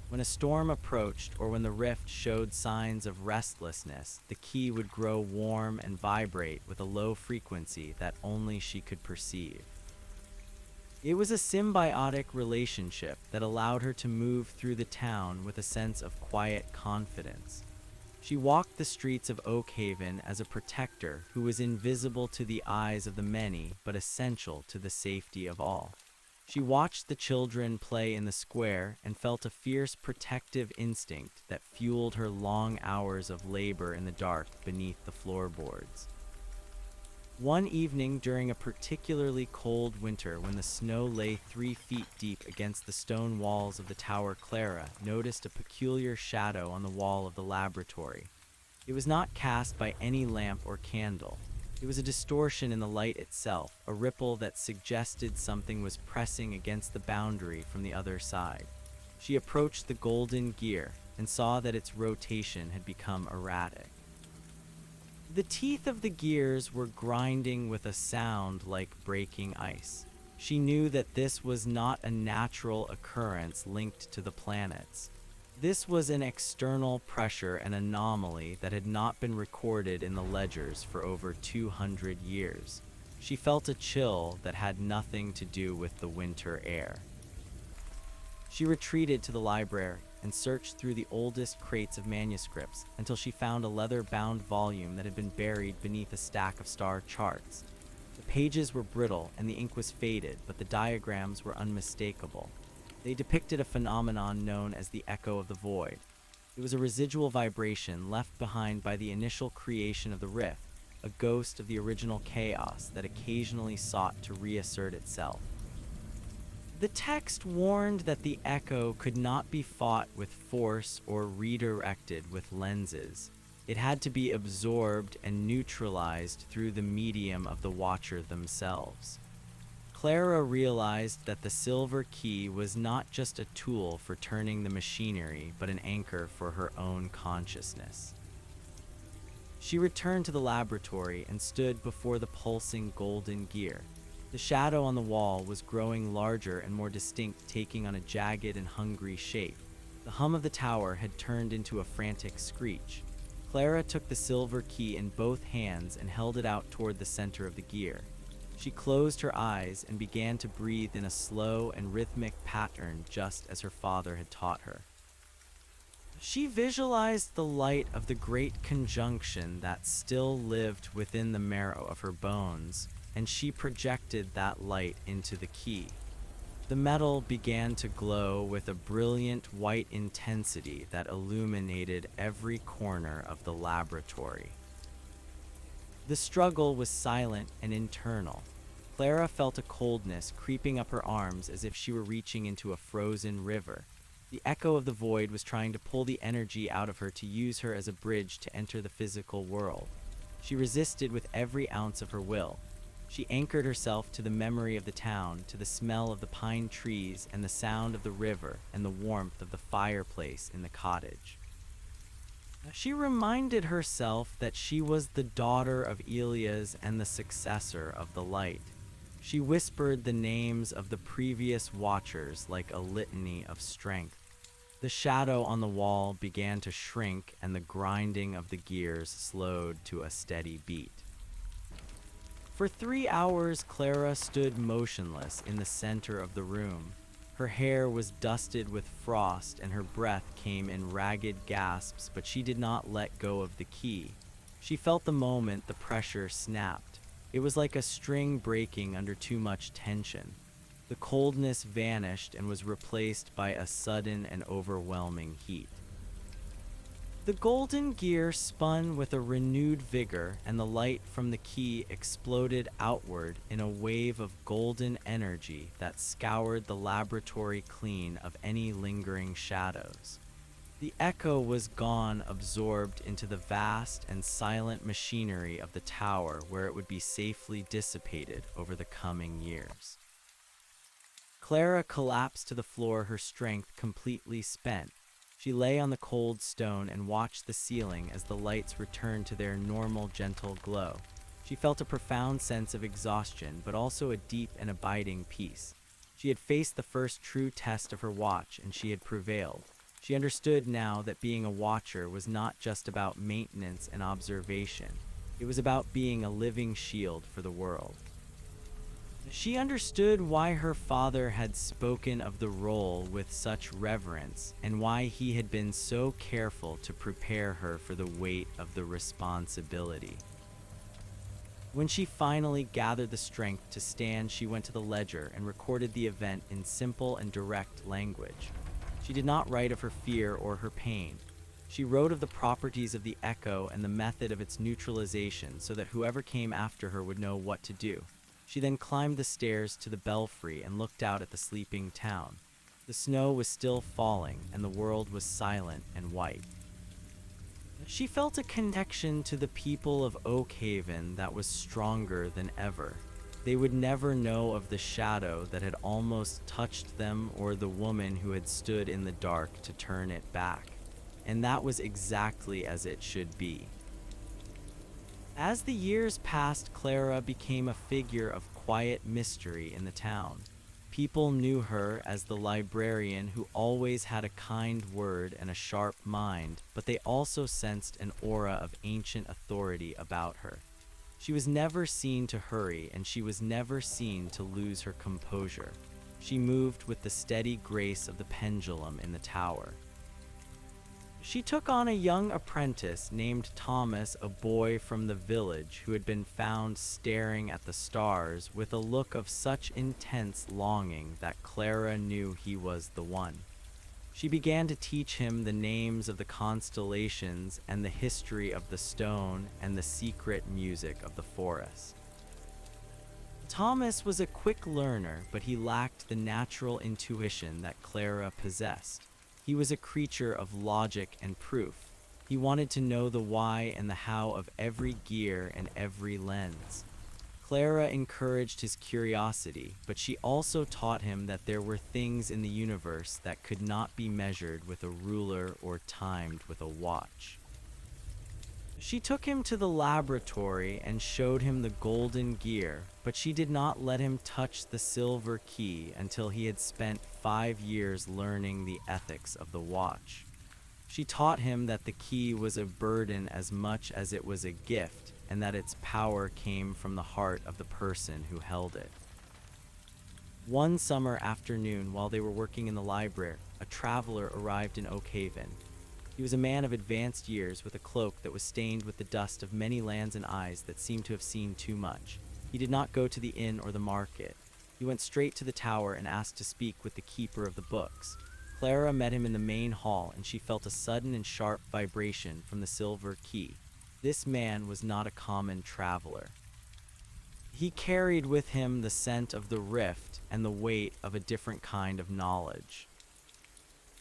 When a storm approached or when the rift showed signs of restlessness, the key would grow warm and vibrate with a low frequency that only she could perceive. It was a symbiotic relationship that allowed her to move through the town with a sense of quiet confidence. She walked the streets of Oakhaven as a protector who was invisible to the eyes of the many but essential to the safety of all. She watched the children play in the square and felt a fierce protective instinct that fueled her long hours of labor in the dark beneath the floorboards. One evening during a particularly cold winter, when the snow lay 3 feet deep against the stone walls of the tower, Clara noticed a peculiar shadow on the wall of the laboratory. It was not cast by any lamp or candle. It was a distortion in the light itself, a ripple that suggested something was pressing against the boundary from the other side. She approached the golden gear and saw that its rotation had become erratic. The teeth of the gears were grinding with a sound like breaking ice. She knew that this was not a natural occurrence linked to the planets. This was an external pressure and anomaly that had not been recorded in the ledgers for over 200 years. She felt a chill that had nothing to do with the winter air. She retreated to the library and searched through the oldest crates of manuscripts until she found a leather-bound volume that had been buried beneath a stack of star charts. The pages were brittle and the ink was faded, but the diagrams were unmistakable. They depicted a phenomenon known as the echo of the void. It was a residual vibration left behind by the initial creation of the rift, a ghost of the original chaos that occasionally sought to reassert itself. The text warned that the echo could not be fought with force or redirected with lenses. It had to be absorbed and neutralized through the medium of the watcher themselves. Clara realized that the silver key was not just a tool for turning the machinery, but an anchor for her own consciousness. She returned to the laboratory and stood before the pulsing golden gear. The shadow on the wall was growing larger and more distinct, taking on a jagged and hungry shape. The hum of the tower had turned into a frantic screech. Clara took the silver key in both hands and held it out toward the center of the gear. She closed her eyes and began to breathe in a slow and rhythmic pattern, just as her father had taught her. She visualized the light of the great conjunction that still lived within the marrow of her bones, and she projected that light into the key. The metal began to glow with a brilliant white intensity that illuminated every corner of the laboratory. The struggle was silent and internal. Clara felt a coldness creeping up her arms as if she were reaching into a frozen river. The echo of the void was trying to pull the energy out of her to use her as a bridge to enter the physical world. She resisted with every ounce of her will. She anchored herself to the memory of the town, to the smell of the pine trees and the sound of the river and the warmth of the fireplace in the cottage. She reminded herself that she was the daughter of Elias and the successor of the light. She whispered the names of the previous watchers like a litany of strength. The shadow on the wall began to shrink, and the grinding of the gears slowed to a steady beat. For 3 hours, Clara stood motionless in the center of the room. Her hair was dusted with frost, and her breath came in ragged gasps, but she did not let go of the key. She felt the moment the pressure snapped. It was like a string breaking under too much tension. The coldness vanished and was replaced by a sudden and overwhelming heat. The golden gear spun with a renewed vigor, and the light from the key exploded outward in a wave of golden energy that scoured the laboratory clean of any lingering shadows. The echo was gone, absorbed into the vast and silent machinery of the tower, where it would be safely dissipated over the coming years. Clara collapsed to the floor, her strength completely spent. She lay on the cold stone and watched the ceiling as the lights returned to their normal, gentle glow. She felt a profound sense of exhaustion, but also a deep and abiding peace. She had faced the first true test of her watch, and she had prevailed. She understood now that being a watcher was not just about maintenance and observation. It was about being a living shield for the world. She understood why her father had spoken of the role with such reverence, and why he had been so careful to prepare her for the weight of the responsibility. When she finally gathered the strength to stand, she went to the ledger and recorded the event in simple and direct language. She did not write of her fear or her pain. She wrote of the properties of the echo and the method of its neutralization, so that whoever came after her would know what to do. She then climbed the stairs to the belfry and looked out at the sleeping town. The snow was still falling, and the world was silent and white. She felt a connection to the people of Oakhaven that was stronger than ever. They would never know of the shadow that had almost touched them, or the woman who had stood in the dark to turn it back. And that was exactly as it should be. As the years passed, Clara became a figure of quiet mystery in the town. People knew her as the librarian who always had a kind word and a sharp mind, but they also sensed an aura of ancient authority about her. She was never seen to hurry, and she was never seen to lose her composure. She moved with the steady grace of the pendulum in the tower. She took on a young apprentice named Thomas, a boy from the village who had been found staring at the stars with a look of such intense longing that Clara knew he was the one. She began to teach him the names of the constellations and the history of the stone and the secret music of the forest. Thomas was a quick learner, but he lacked the natural intuition that Clara possessed. He was a creature of logic and proof. He wanted to know the why and the how of every gear and every lens. Clara encouraged his curiosity, but she also taught him that there were things in the universe that could not be measured with a ruler or timed with a watch. She took him to the laboratory and showed him the golden gear, but she did not let him touch the silver key until he had spent 5 years learning the ethics of the watch. She taught him that the key was a burden as much as it was a gift, and that its power came from the heart of the person who held it. One summer afternoon, while they were working in the library, a traveler arrived in Oakhaven. He was a man of advanced years with a cloak that was stained with the dust of many lands and eyes that seemed to have seen too much. He did not go to the inn or the market. He went straight to the tower and asked to speak with the keeper of the books. Clara met him in the main hall, and she felt a sudden and sharp vibration from the silver key. This man was not a common traveler. He carried with him the scent of the rift and the weight of a different kind of knowledge.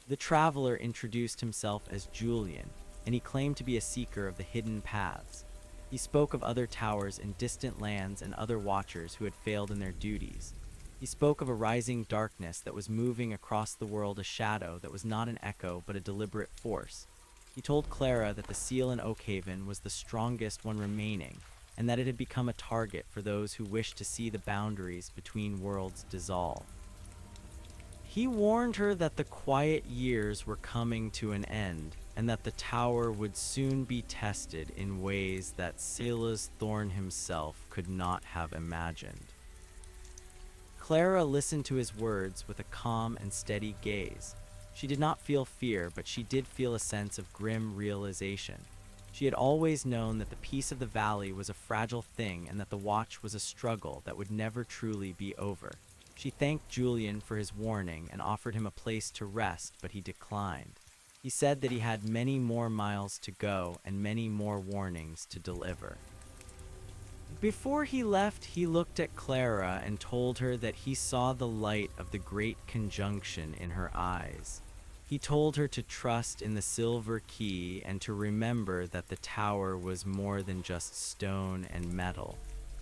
The traveler introduced himself as Julian, and he claimed to be a seeker of the hidden paths. He spoke of other towers in distant lands and other watchers who had failed in their duties. He spoke of a rising darkness that was moving across the world, a shadow that was not an echo but a deliberate force. He told Clara that the seal in Oakhaven was the strongest one remaining, and that it had become a target for those who wished to see the boundaries between worlds dissolve. He warned her that the quiet years were coming to an end, and that the tower would soon be tested in ways that Silas Thorne himself could not have imagined. Clara listened to his words with a calm and steady gaze. She did not feel fear, but she did feel a sense of grim realization. She had always known that the peace of the valley was a fragile thing and that the watch was a struggle that would never truly be over. She thanked Julian for his warning and offered him a place to rest, but he declined. He said that he had many more miles to go and many more warnings to deliver. Before he left, he looked at Clara and told her that he saw the light of the great conjunction in her eyes. He told her to trust in the silver key and to remember that the tower was more than just stone and metal.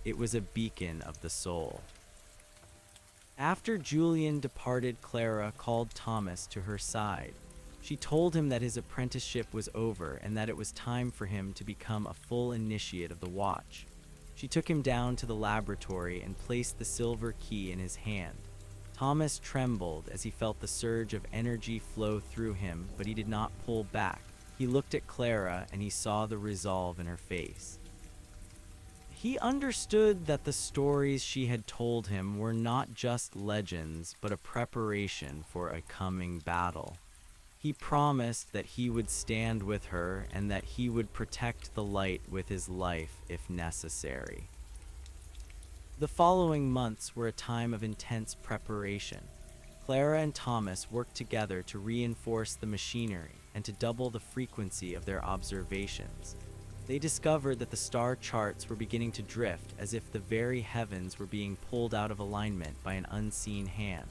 It was a beacon of the soul. After Julian departed, Clara called Thomas to her side. She told him that his apprenticeship was over and that it was time for him to become a full initiate of the watch. She took him down to the laboratory and placed the silver key in his hand. Thomas trembled as he felt the surge of energy flow through him, but he did not pull back. He looked at Clara and he saw the resolve in her face. He understood that the stories she had told him were not just legends, but a preparation for a coming battle. He promised that he would stand with her and that he would protect the light with his life if necessary. The following months were a time of intense preparation. Clara and Thomas worked together to reinforce the machinery and to double the frequency of their observations. They discovered that the star charts were beginning to drift as if the very heavens were being pulled out of alignment by an unseen hand.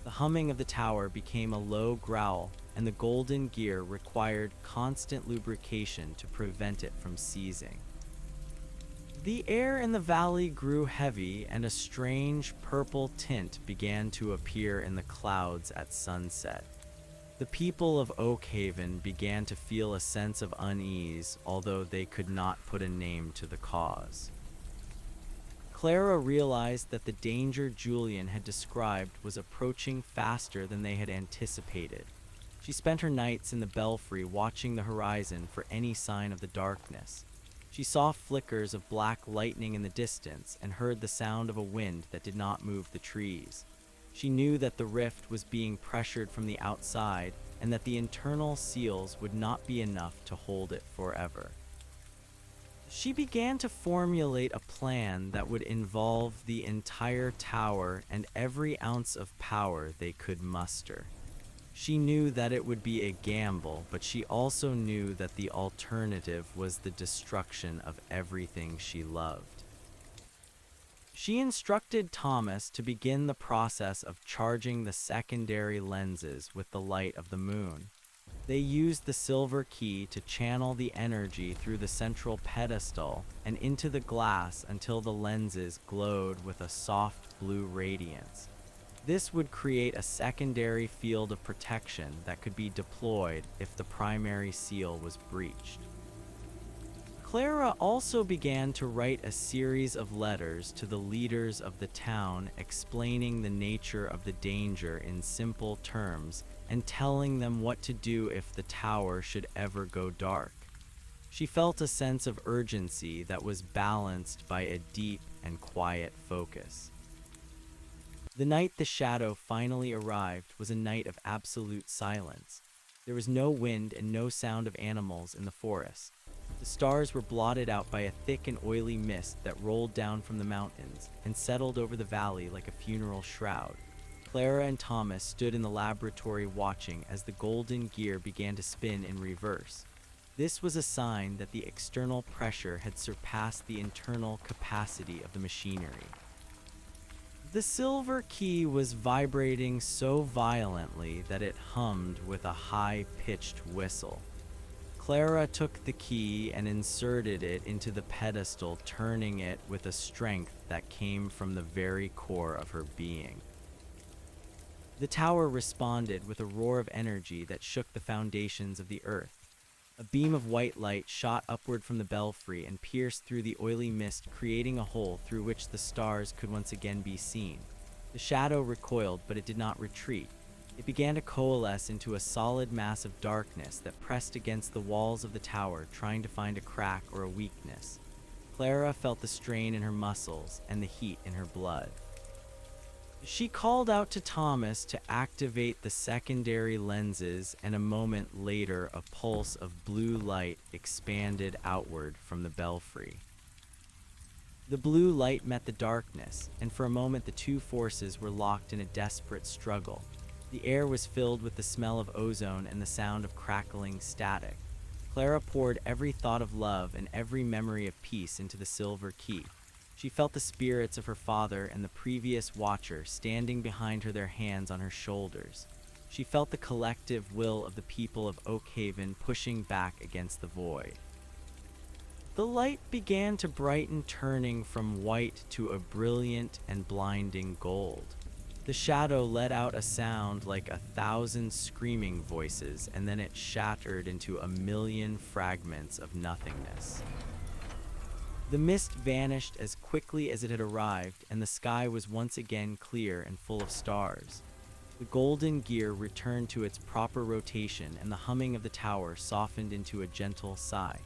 The humming of the tower became a low growl, and the golden gear required constant lubrication to prevent it from seizing. The air in the valley grew heavy, and a strange purple tint began to appear in the clouds at sunset. The people of Oakhaven began to feel a sense of unease, although they could not put a name to the cause. Clara realized that the danger Julian had described was approaching faster than they had anticipated. She spent her nights in the belfry watching the horizon for any sign of the darkness. She saw flickers of black lightning in the distance and heard the sound of a wind that did not move the trees. She knew that the rift was being pressured from the outside and that the internal seals would not be enough to hold it forever. She began to formulate a plan that would involve the entire tower and every ounce of power they could muster. She knew that it would be a gamble, but she also knew that the alternative was the destruction of everything she loved. She instructed Thomas to begin the process of charging the secondary lenses with the light of the moon. They used the silver key to channel the energy through the central pedestal and into the glass until the lenses glowed with a soft blue radiance. This would create a secondary field of protection that could be deployed if the primary seal was breached. Clara also began to write a series of letters to the leaders of the town explaining the nature of the danger in simple terms and telling them what to do if the tower should ever go dark. She felt a sense of urgency that was balanced by a deep and quiet focus. The night the shadow finally arrived was a night of absolute silence. There was no wind and no sound of animals in the forest. The stars were blotted out by a thick and oily mist that rolled down from the mountains and settled over the valley like a funeral shroud. Clara and Thomas stood in the laboratory watching as the golden gear began to spin in reverse. This was a sign that the external pressure had surpassed the internal capacity of the machinery. The silver key was vibrating so violently that it hummed with a high-pitched whistle. Clara took the key and inserted it into the pedestal, turning it with a strength that came from the very core of her being. The tower responded with a roar of energy that shook the foundations of the earth. A beam of white light shot upward from the belfry and pierced through the oily mist, creating a hole through which the stars could once again be seen. The shadow recoiled, but it did not retreat. It began to coalesce into a solid mass of darkness that pressed against the walls of the tower, trying to find a crack or a weakness. Clara felt the strain in her muscles and the heat in her blood. She called out to Thomas to activate the secondary lenses, and a moment later a pulse of blue light expanded outward from the belfry. The blue light met the darkness, and for a moment the two forces were locked in a desperate struggle. The air was filled with the smell of ozone and the sound of crackling static. Clara poured every thought of love and every memory of peace into the silver key. She felt the spirits of her father and the previous watcher standing behind her, their hands on her shoulders. She felt the collective will of the people of Oakhaven pushing back against the void. The light began to brighten, turning from white to a brilliant and blinding gold. The shadow let out a sound like 1,000 screaming voices, and then it shattered into 1,000,000 fragments of nothingness. The mist vanished as quickly as it had arrived, and the sky was once again clear and full of stars. The golden gear returned to its proper rotation, and the humming of the tower softened into a gentle sigh.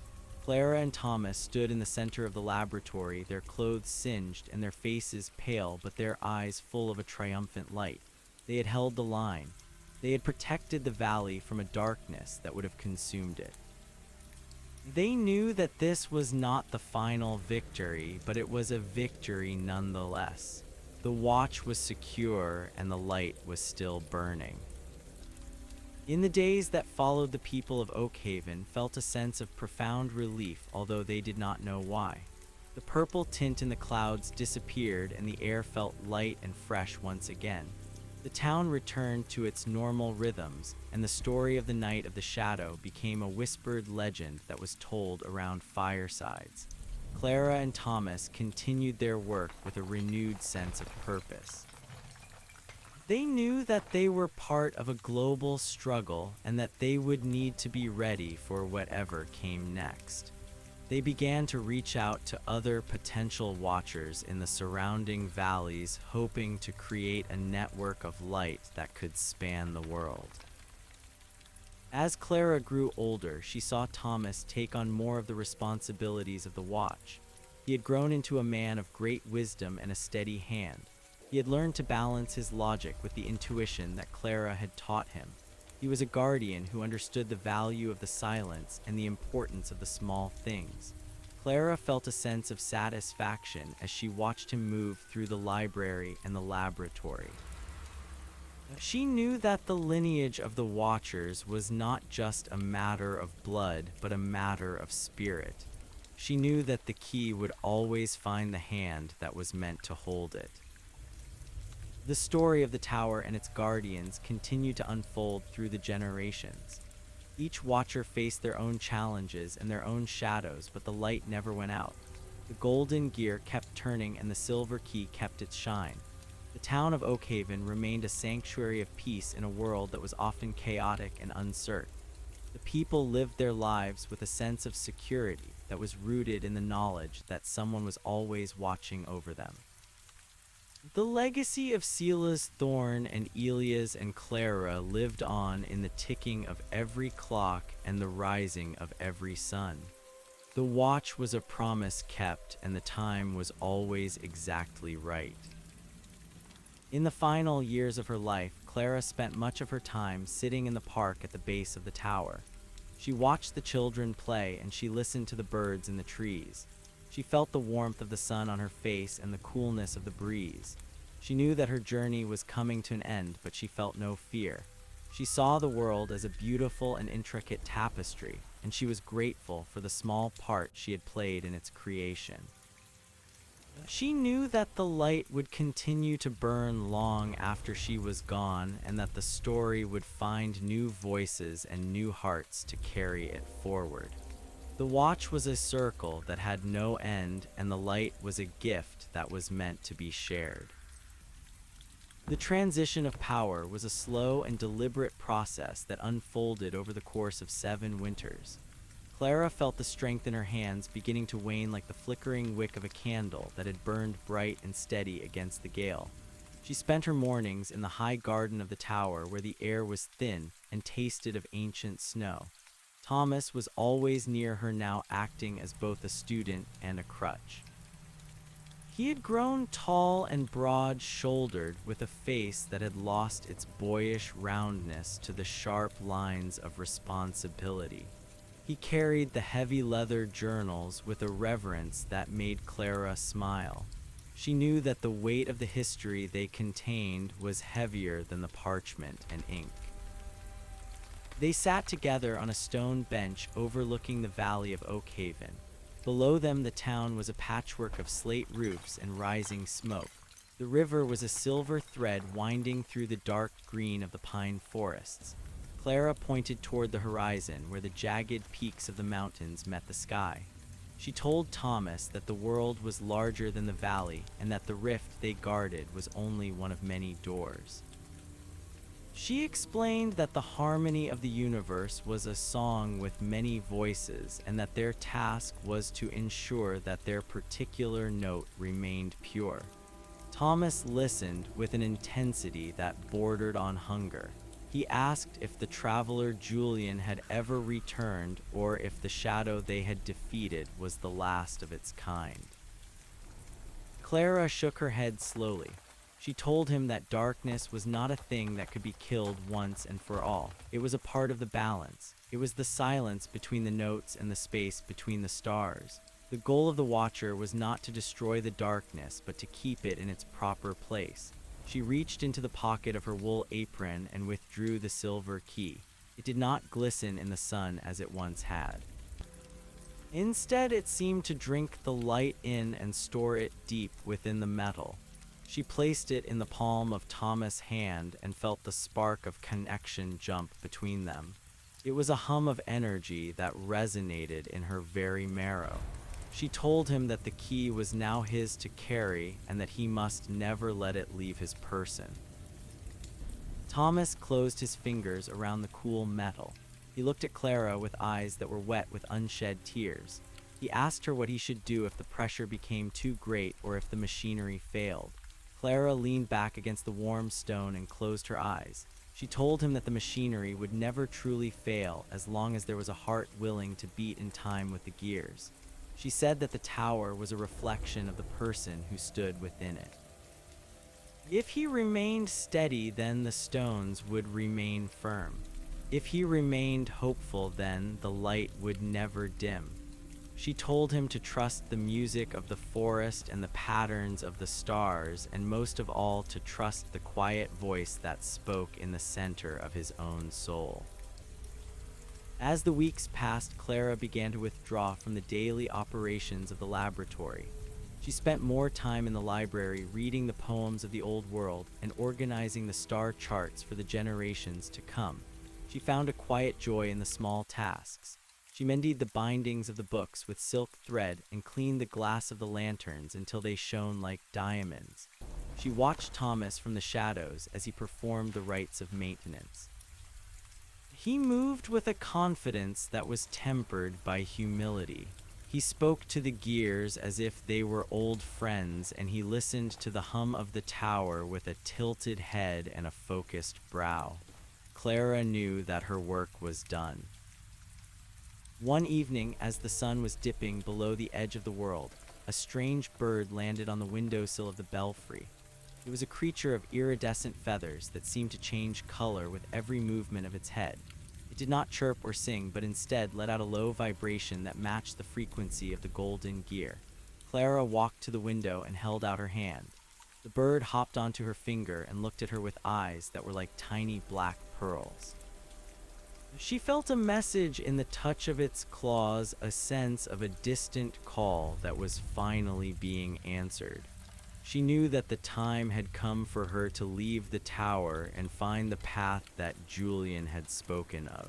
Clara and Thomas stood in the center of the laboratory, their clothes singed and their faces pale, but their eyes full of a triumphant light. They had held the line. They had protected the valley from a darkness that would have consumed it. They knew that this was not the final victory, but it was a victory nonetheless. The watch was secure and the light was still burning. In the days that followed, the people of Oakhaven felt a sense of profound relief, although they did not know why. The purple tint in the clouds disappeared and the air felt light and fresh once again. The town returned to its normal rhythms, and the story of the Night of the Shadow became a whispered legend that was told around firesides. Clara and Thomas continued their work with a renewed sense of purpose. They knew that they were part of a global struggle and that they would need to be ready for whatever came next. They began to reach out to other potential watchers in the surrounding valleys, hoping to create a network of light that could span the world. As Clara grew older, she saw Thomas take on more of the responsibilities of the watch. He had grown into a man of great wisdom and a steady hand. He had learned to balance his logic with the intuition that Clara had taught him. He was a guardian who understood the value of the silence and the importance of the small things. Clara felt a sense of satisfaction as she watched him move through the library and the laboratory. She knew that the lineage of the Watchers was not just a matter of blood, but a matter of spirit. She knew that the key would always find the hand that was meant to hold it. The story of the tower and its guardians continued to unfold through the generations. Each watcher faced their own challenges and their own shadows, but the light never went out. The golden gear kept turning and the silver key kept its shine. The town of Oakhaven remained a sanctuary of peace in a world that was often chaotic and uncertain. The people lived their lives with a sense of security that was rooted in the knowledge that someone was always watching over them. The legacy of Sela's Thorn and Elia's and Clara lived on in the ticking of every clock and the rising of every sun. The watch was a promise kept, and the time was always exactly right. In the final years of her life, Clara spent much of her time sitting in the park at the base of the tower. She watched the children play and she listened to the birds in the trees. She felt the warmth of the sun on her face and the coolness of the breeze. She knew that her journey was coming to an end, but she felt no fear. She saw the world as a beautiful and intricate tapestry, and she was grateful for the small part she had played in its creation. She knew that the light would continue to burn long after she was gone, and that the story would find new voices and new hearts to carry it forward. The watch was a circle that had no end, and the light was a gift that was meant to be shared. The transition of power was a slow and deliberate process that unfolded over the course of 7 winters. Clara felt the strength in her hands beginning to wane like the flickering wick of a candle that had burned bright and steady against the gale. She spent her mornings in the high garden of the tower where the air was thin and tasted of ancient snow. Thomas was always near her now, acting as both a student and a crutch. He had grown tall and broad-shouldered, with a face that had lost its boyish roundness to the sharp lines of responsibility. He carried the heavy leather journals with a reverence that made Clara smile. She knew that the weight of the history they contained was heavier than the parchment and ink. They sat together on a stone bench overlooking the valley of Oakhaven. Below them, the town was a patchwork of slate roofs and rising smoke. The river was a silver thread winding through the dark green of the pine forests. Clara pointed toward the horizon, where the jagged peaks of the mountains met the sky. She told Thomas that the world was larger than the valley, and that the rift they guarded was only one of many doors. She explained that the harmony of the universe was a song with many voices, and that their task was to ensure that their particular note remained pure. Thomas listened with an intensity that bordered on hunger. He asked if the traveler Julian had ever returned, or if the shadow they had defeated was the last of its kind. Clara shook her head slowly. She told him that darkness was not a thing that could be killed once and for all. It was a part of the balance. It was the silence between the notes and the space between the stars. The goal of the Watcher was not to destroy the darkness, but to keep it in its proper place. She reached into the pocket of her wool apron and withdrew the silver key. It did not glisten in the sun as it once had. Instead, it seemed to drink the light in and store it deep within the metal. She placed it in the palm of Thomas' hand and felt the spark of connection jump between them. It was a hum of energy that resonated in her very marrow. She told him that the key was now his to carry and that he must never let it leave his person. Thomas closed his fingers around the cool metal. He looked at Clara with eyes that were wet with unshed tears. He asked her what he should do if the pressure became too great or if the machinery failed. Clara leaned back against the warm stone and closed her eyes. She told him that the machinery would never truly fail as long as there was a heart willing to beat in time with the gears. She said that the tower was a reflection of the person who stood within it. If he remained steady, then the stones would remain firm. If he remained hopeful, then the light would never dim. She told him to trust the music of the forest and the patterns of the stars, and most of all to trust the quiet voice that spoke in the center of his own soul. As the weeks passed, Clara began to withdraw from the daily operations of the laboratory. She spent more time in the library reading the poems of the old world and organizing the star charts for the generations to come. She found a quiet joy in the small tasks. She mended the bindings of the books with silk thread and cleaned the glass of the lanterns until they shone like diamonds. She watched Thomas from the shadows as he performed the rites of maintenance. He moved with a confidence that was tempered by humility. He spoke to the gears as if they were old friends, and he listened to the hum of the tower with a tilted head and a focused brow. Clara knew that her work was done. One evening, as the sun was dipping below the edge of the world, a strange bird landed on the windowsill of the belfry. It was a creature of iridescent feathers that seemed to change color with every movement of its head. It did not chirp or sing, but instead let out a low vibration that matched the frequency of the golden gear. Clara walked to the window and held out her hand. The bird hopped onto her finger and looked at her with eyes that were like tiny black pearls. She felt a message in the touch of its claws, a sense of a distant call that was finally being answered. She knew that the time had come for her to leave the tower and find the path that Julian had spoken of.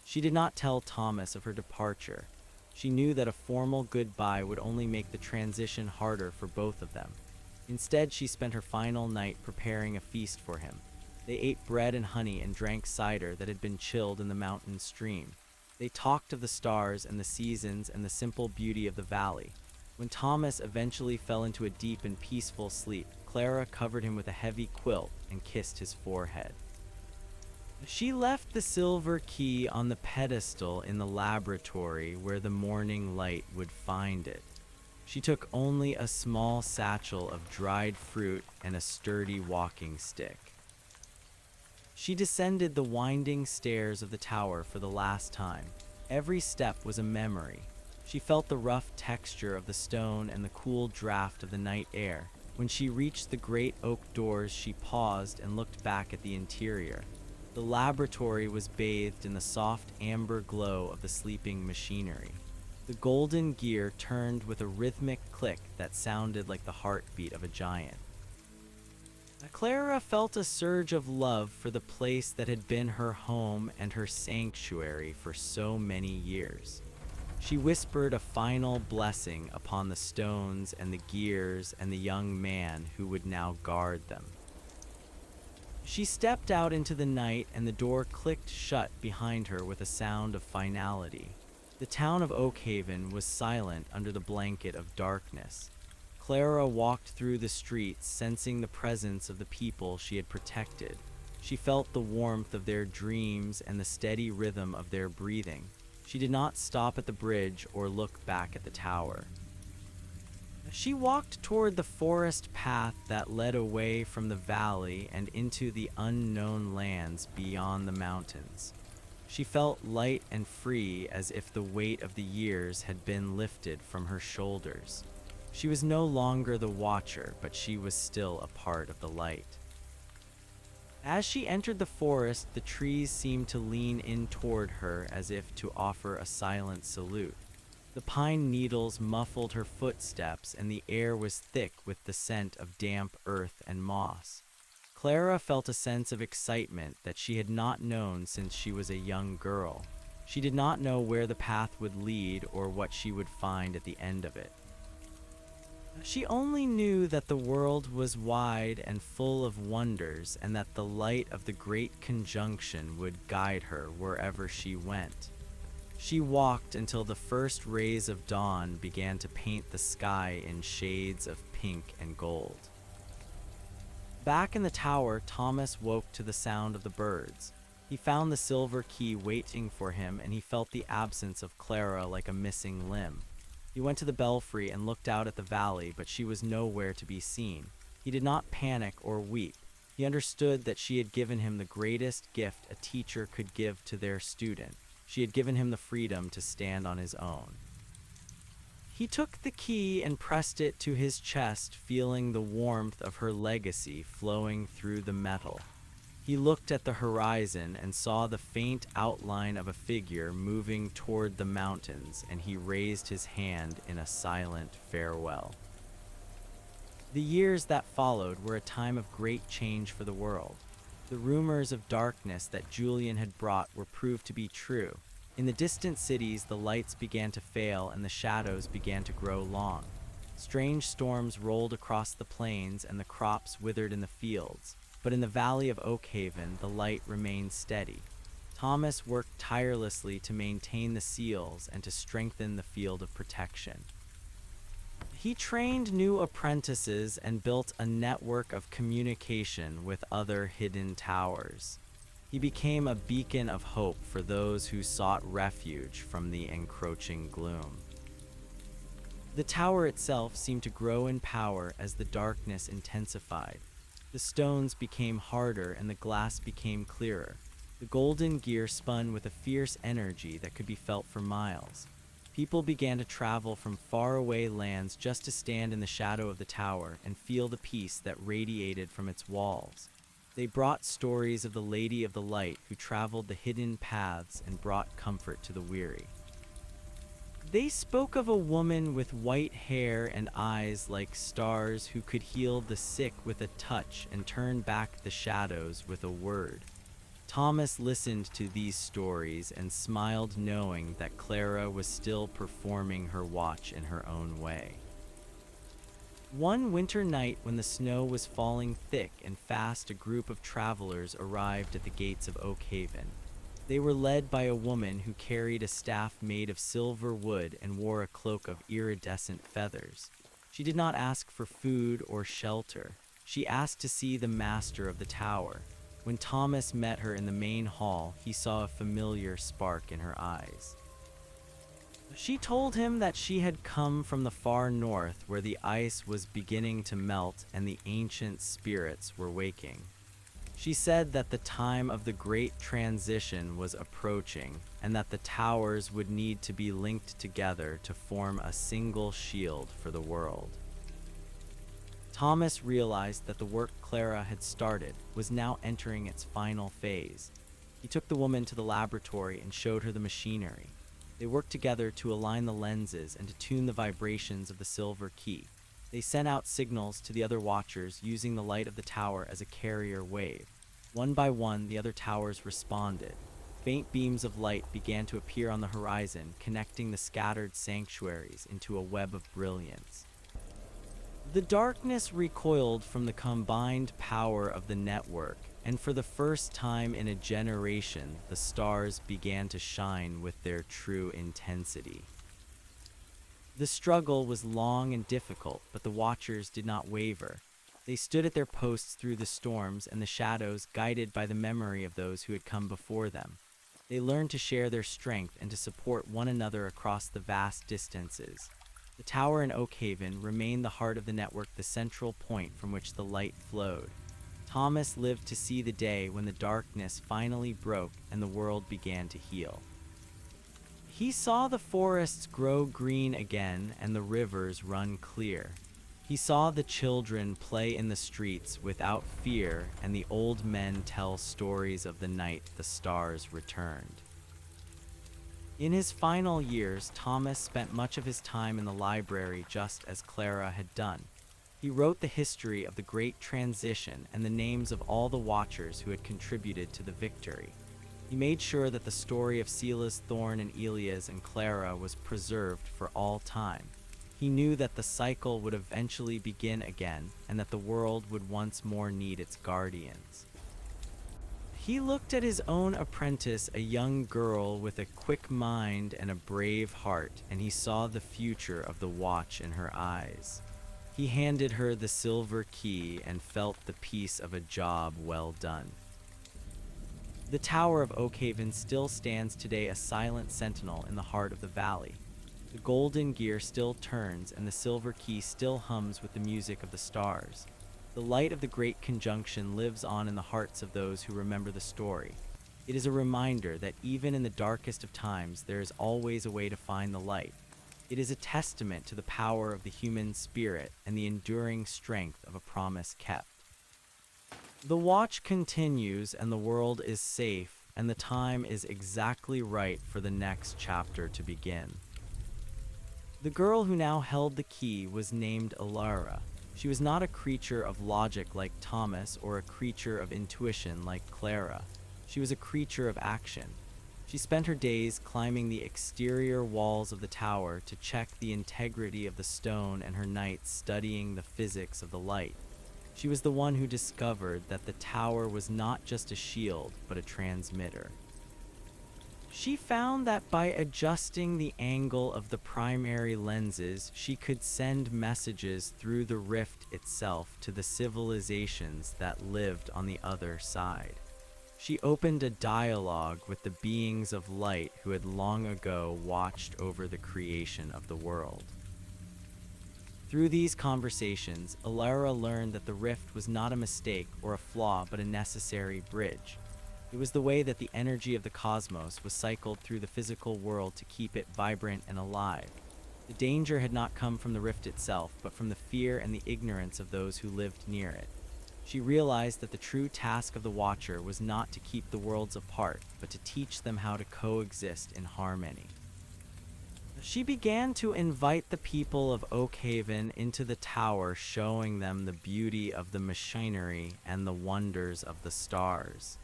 She did not tell Thomas of her departure. She knew that a formal goodbye would only make the transition harder for both of them. Instead, she spent her final night preparing a feast for him. They ate bread and honey and drank cider that had been chilled in the mountain stream. They talked of the stars and the seasons and the simple beauty of the valley. When Thomas eventually fell into a deep and peaceful sleep, Clara covered him with a heavy quilt and kissed his forehead. She left the silver key on the pedestal in the laboratory where the morning light would find it. She took only a small satchel of dried fruit and a sturdy walking stick. She descended the winding stairs of the tower for the last time. Every step was a memory. She felt the rough texture of the stone and the cool draft of the night air. When she reached the great oak doors, she paused and looked back at the interior. The laboratory was bathed in the soft amber glow of the sleeping machinery. The golden gear turned with a rhythmic click that sounded like the heartbeat of a giant. Clara felt a surge of love for the place that had been her home and her sanctuary for so many years. She whispered a final blessing upon the stones and the gears and the young man who would now guard them. She stepped out into the night and the door clicked shut behind her with a sound of finality. The town of Oakhaven was silent under the blanket of darkness. Clara walked through the streets, sensing the presence of the people she had protected. She felt the warmth of their dreams and the steady rhythm of their breathing. She did not stop at the bridge or look back at the tower. She walked toward the forest path that led away from the valley and into the unknown lands beyond the mountains. She felt light and free, as if the weight of the years had been lifted from her shoulders. She was no longer the watcher, but she was still a part of the light. As she entered the forest, the trees seemed to lean in toward her as if to offer a silent salute. The pine needles muffled her footsteps, and the air was thick with the scent of damp earth and moss. Clara felt a sense of excitement that she had not known since she was a young girl. She did not know where the path would lead or what she would find at the end of it. She only knew that the world was wide and full of wonders, and that the light of the Great Conjunction would guide her wherever she went. She walked until the first rays of dawn began to paint the sky in shades of pink and gold. Back in the tower, Thomas woke to the sound of the birds. He found the silver key waiting for him, and he felt the absence of Clara like a missing limb. He went to the belfry and looked out at the valley, but she was nowhere to be seen. He did not panic or weep. He understood that she had given him the greatest gift a teacher could give to their student. She had given him the freedom to stand on his own. He took the key and pressed it to his chest, feeling the warmth of her legacy flowing through the metal. He looked at the horizon and saw the faint outline of a figure moving toward the mountains, and he raised his hand in a silent farewell. The years that followed were a time of great change for the world. The rumors of darkness that Julian had brought were proved to be true. In the distant cities, the lights began to fail and the shadows began to grow long. Strange storms rolled across the plains and the crops withered in the fields. But in the valley of Oakhaven, the light remained steady. Thomas worked tirelessly to maintain the seals and to strengthen the field of protection. He trained new apprentices and built a network of communication with other hidden towers. He became a beacon of hope for those who sought refuge from the encroaching gloom. The tower itself seemed to grow in power as the darkness intensified. The stones became harder and the glass became clearer. The golden gear spun with a fierce energy that could be felt for miles. People began to travel from faraway lands just to stand in the shadow of the tower and feel the peace that radiated from its walls. They brought stories of the Lady of the Light who traveled the hidden paths and brought comfort to the weary. They spoke of a woman with white hair and eyes like stars who could heal the sick with a touch and turn back the shadows with a word. Thomas listened to these stories and smiled, knowing that Clara was still performing her watch in her own way. One winter night, when the snow was falling thick and fast, a group of travelers arrived at the gates of Oak Haven. They were led by a woman who carried a staff made of silver wood and wore a cloak of iridescent feathers. She did not ask for food or shelter. She asked to see the master of the tower. When Thomas met her in the main hall, he saw a familiar spark in her eyes. She told him that she had come from the far north, where the ice was beginning to melt and the ancient spirits were waking. She said that the time of the great transition was approaching, and that the towers would need to be linked together to form a single shield for the world. Thomas realized that the work Clara had started was now entering its final phase. He took the woman to the laboratory and showed her the machinery. They worked together to align the lenses and to tune the vibrations of the silver key. They sent out signals to the other watchers using the light of the tower as a carrier wave. One by one, the other towers responded. Faint beams of light began to appear on the horizon, connecting the scattered sanctuaries into a web of brilliance. The darkness recoiled from the combined power of the network, and for the first time in a generation, the stars began to shine with their true intensity. The struggle was long and difficult, but the watchers did not waver. They stood at their posts through the storms and the shadows, guided by the memory of those who had come before them. They learned to share their strength and to support one another across the vast distances. The tower in Oak Haven remained the heart of the network, the central point from which the light flowed. Thomas lived to see the day when the darkness finally broke and the world began to heal. He saw the forests grow green again and the rivers run clear. He saw the children play in the streets without fear and the old men tell stories of the night the stars returned. In his final years, Thomas spent much of his time in the library, just as Clara had done. He wrote the history of the Great Transition and the names of all the Watchers who had contributed to the victory. He made sure that the story of Silas Thorne and Elias and Clara was preserved for all time. He knew that the cycle would eventually begin again and that the world would once more need its guardians. He looked at his own apprentice, a young girl with a quick mind and a brave heart, and he saw the future of the watch in her eyes. He handed her the silver key and felt the peace of a job well done. The Tower of Oak Haven still stands today, a silent sentinel in the heart of the valley. The golden gear still turns and the silver key still hums with the music of the stars. The light of the Great Conjunction lives on in the hearts of those who remember the story. It is a reminder that even in the darkest of times, there is always a way to find the light. It is a testament to the power of the human spirit and the enduring strength of a promise kept. The watch continues and the world is safe, and the time is exactly right for the next chapter to begin. The girl who now held the key was named Alara. She was not a creature of logic like Thomas or a creature of intuition like Clara. She was a creature of action. She spent her days climbing the exterior walls of the tower to check the integrity of the stone and her nights studying the physics of the light. She was the one who discovered that the tower was not just a shield, but a transmitter. She found that by adjusting the angle of the primary lenses, she could send messages through the rift itself to the civilizations that lived on the other side. She opened a dialogue with the beings of light who had long ago watched over the creation of the world. Through these conversations, Alara learned that the rift was not a mistake or a flaw, but a necessary bridge. It was the way that the energy of the cosmos was cycled through the physical world to keep it vibrant and alive. The danger had not come from the rift itself, but from the fear and the ignorance of those who lived near it. She realized that the true task of the Watcher was not to keep the worlds apart, but to teach them how to coexist in harmony. She began to invite the people of Oakhaven into the tower, showing them the beauty of the machinery and the wonders of the stars.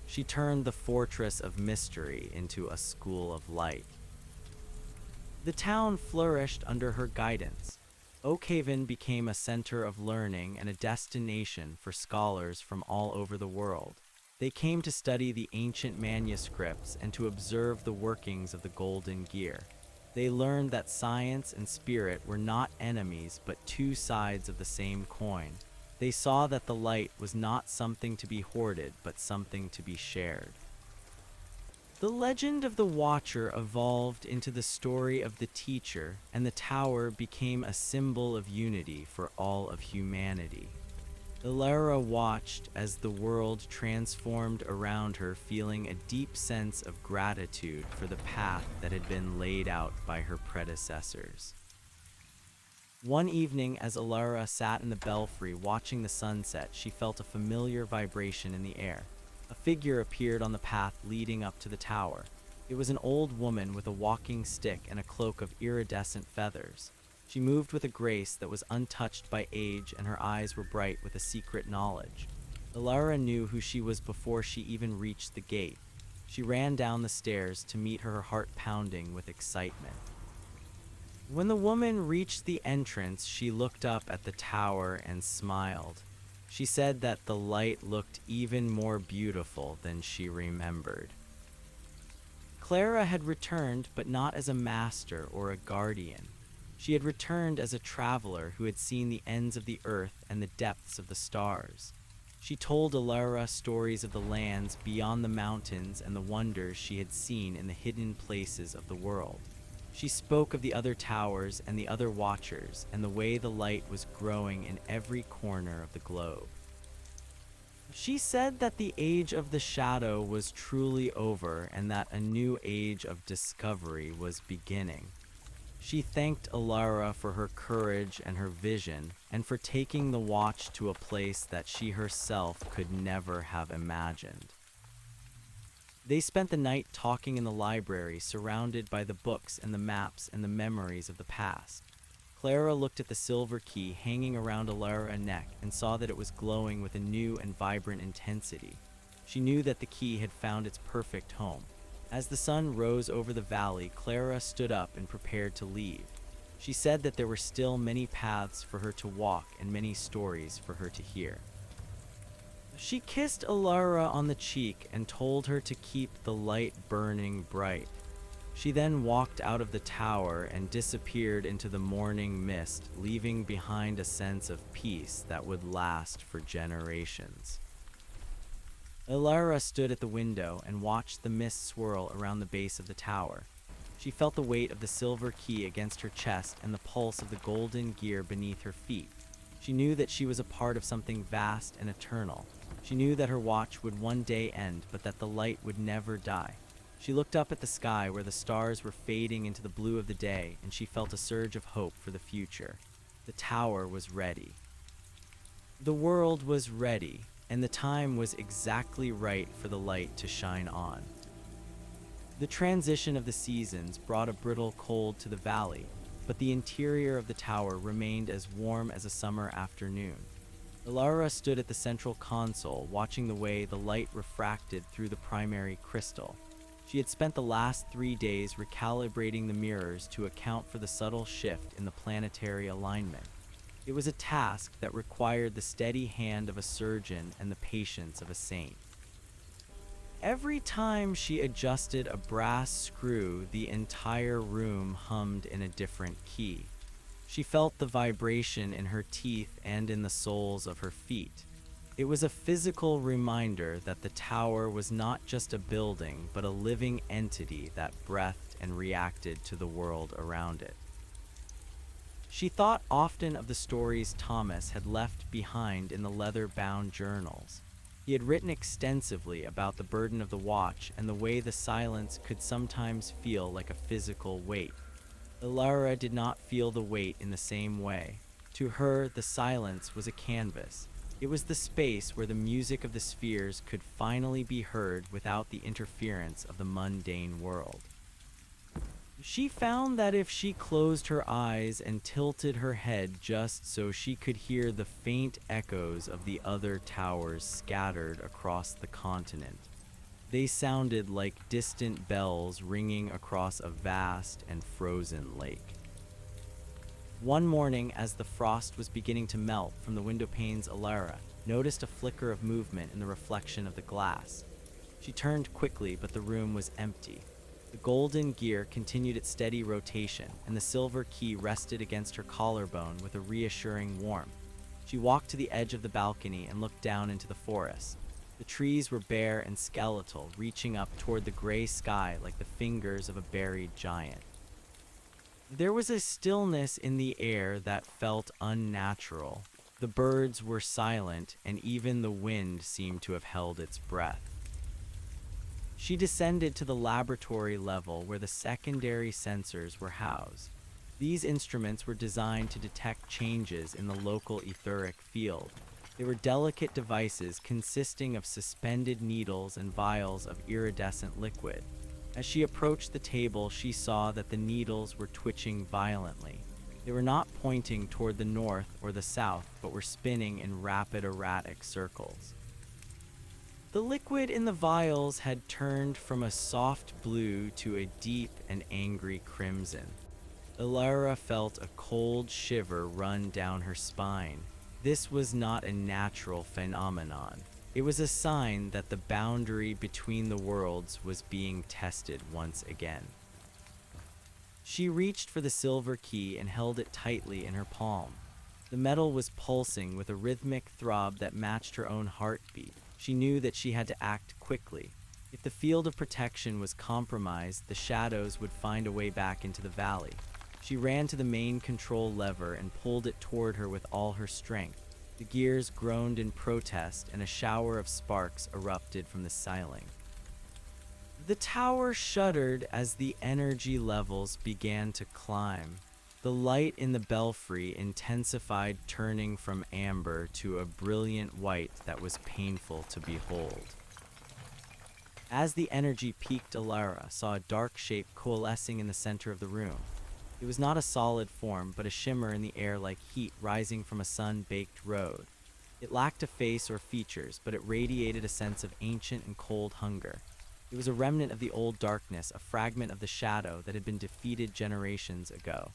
She turned the fortress of mystery into a school of light. The town flourished under her guidance. Oakhaven became a center of learning and a destination for scholars from all over the world. They came to study the ancient manuscripts and to observe the workings of the golden gear. They learned that science and spirit were not enemies but two sides of the same coin. They saw that the light was not something to be hoarded but something to be shared. The legend of the Watcher evolved into the story of the teacher, and the tower became a symbol of unity for all of humanity. Ilara watched as the world transformed around her, feeling a deep sense of gratitude for the path that had been laid out by her predecessors. One evening, as Ilara sat in the belfry watching the sunset, she felt a familiar vibration in the air. A figure appeared on the path leading up to the tower. It was an old woman with a walking stick and a cloak of iridescent feathers. She moved with a grace that was untouched by age, and her eyes were bright with a secret knowledge. Ilara knew who she was before she even reached the gate. She ran down the stairs to meet her heart pounding with excitement. When the woman reached the entrance, she looked up at the tower and smiled. She said that the light looked even more beautiful than she remembered. Clara had returned, but not as a master or a guardian. She had returned as a traveler who had seen the ends of the earth and the depths of the stars. She told Ilara stories of the lands beyond the mountains and the wonders she had seen in the hidden places of the world. She spoke of the other towers and the other watchers and the way the light was growing in every corner of the globe. She said that the age of the shadow was truly over and that a new age of discovery was beginning. She thanked Ilara for her courage and her vision, and for taking the watch to a place that she herself could never have imagined. They spent the night talking in the library, surrounded by the books and the maps and the memories of the past. Clara looked at the silver key hanging around Ilara's neck and saw that it was glowing with a new and vibrant intensity. She knew that the key had found its perfect home. As the sun rose over the valley, Clara stood up and prepared to leave. She said that there were still many paths for her to walk and many stories for her to hear. She kissed Ilara on the cheek and told her to keep the light burning bright. She then walked out of the tower and disappeared into the morning mist, leaving behind a sense of peace that would last for generations. Ilara stood at the window and watched the mist swirl around the base of the tower. She felt the weight of the silver key against her chest and the pulse of the golden gear beneath her feet. She knew that she was a part of something vast and eternal. She knew that her watch would one day end, but that the light would never die. She looked up at the sky where the stars were fading into the blue of the day, and she felt a surge of hope for the future. The tower was ready. The world was ready, and the time was exactly right for the light to shine on. The transition of the seasons brought a brittle cold to the valley, but the interior of the tower remained as warm as a summer afternoon. Ilara stood at the central console, watching the way the light refracted through the primary crystal. She had spent the last 3 days recalibrating the mirrors to account for the subtle shift in the planetary alignment. It was a task that required the steady hand of a surgeon and the patience of a saint. Every time she adjusted a brass screw, the entire room hummed in a different key. She felt the vibration in her teeth and in the soles of her feet. It was a physical reminder that the tower was not just a building, but a living entity that breathed and reacted to the world around it. She thought often of the stories Thomas had left behind in the leather-bound journals. He had written extensively about the burden of the watch and the way the silence could sometimes feel like a physical weight. Ilara did not feel the weight in the same way. To her, the silence was a canvas. It was the space where the music of the spheres could finally be heard without the interference of the mundane world. She found that if she closed her eyes and tilted her head just so she could hear the faint echoes of the other towers scattered across the continent, they sounded like distant bells ringing across a vast and frozen lake. One morning, as the frost was beginning to melt from the window panes, Alara noticed a flicker of movement in the reflection of the glass. She turned quickly, but the room was empty. The golden gear continued its steady rotation, and the silver key rested against her collarbone with a reassuring warmth. She walked to the edge of the balcony and looked down into the forest. The trees were bare and skeletal, reaching up toward the gray sky like the fingers of a buried giant. There was a stillness in the air that felt unnatural. The birds were silent, and even the wind seemed to have held its breath. She descended to the laboratory level where the secondary sensors were housed. These instruments were designed to detect changes in the local etheric field. They were delicate devices consisting of suspended needles and vials of iridescent liquid. As she approached the table, she saw that the needles were twitching violently. They were not pointing toward the north or the south, but were spinning in rapid, erratic circles. The liquid in the vials had turned from a soft blue to a deep and angry crimson. Alara felt a cold shiver run down her spine. This was not a natural phenomenon. It was a sign that the boundary between the worlds was being tested once again. She reached for the silver key and held it tightly in her palm. The metal was pulsing with a rhythmic throb that matched her own heartbeat. She knew that she had to act quickly. If the field of protection was compromised, the shadows would find a way back into the valley. She ran to the main control lever and pulled it toward her with all her strength. The gears groaned in protest, and a shower of sparks erupted from the ceiling. The tower shuddered as the energy levels began to climb. The light in the belfry intensified, turning from amber to a brilliant white that was painful to behold. As the energy peaked, Alara saw a dark shape coalescing in the center of the room. It was not a solid form, but a shimmer in the air like heat rising from a sun-baked road. It lacked a face or features, but it radiated a sense of ancient and cold hunger. It was a remnant of the old darkness, a fragment of the shadow that had been defeated generations ago.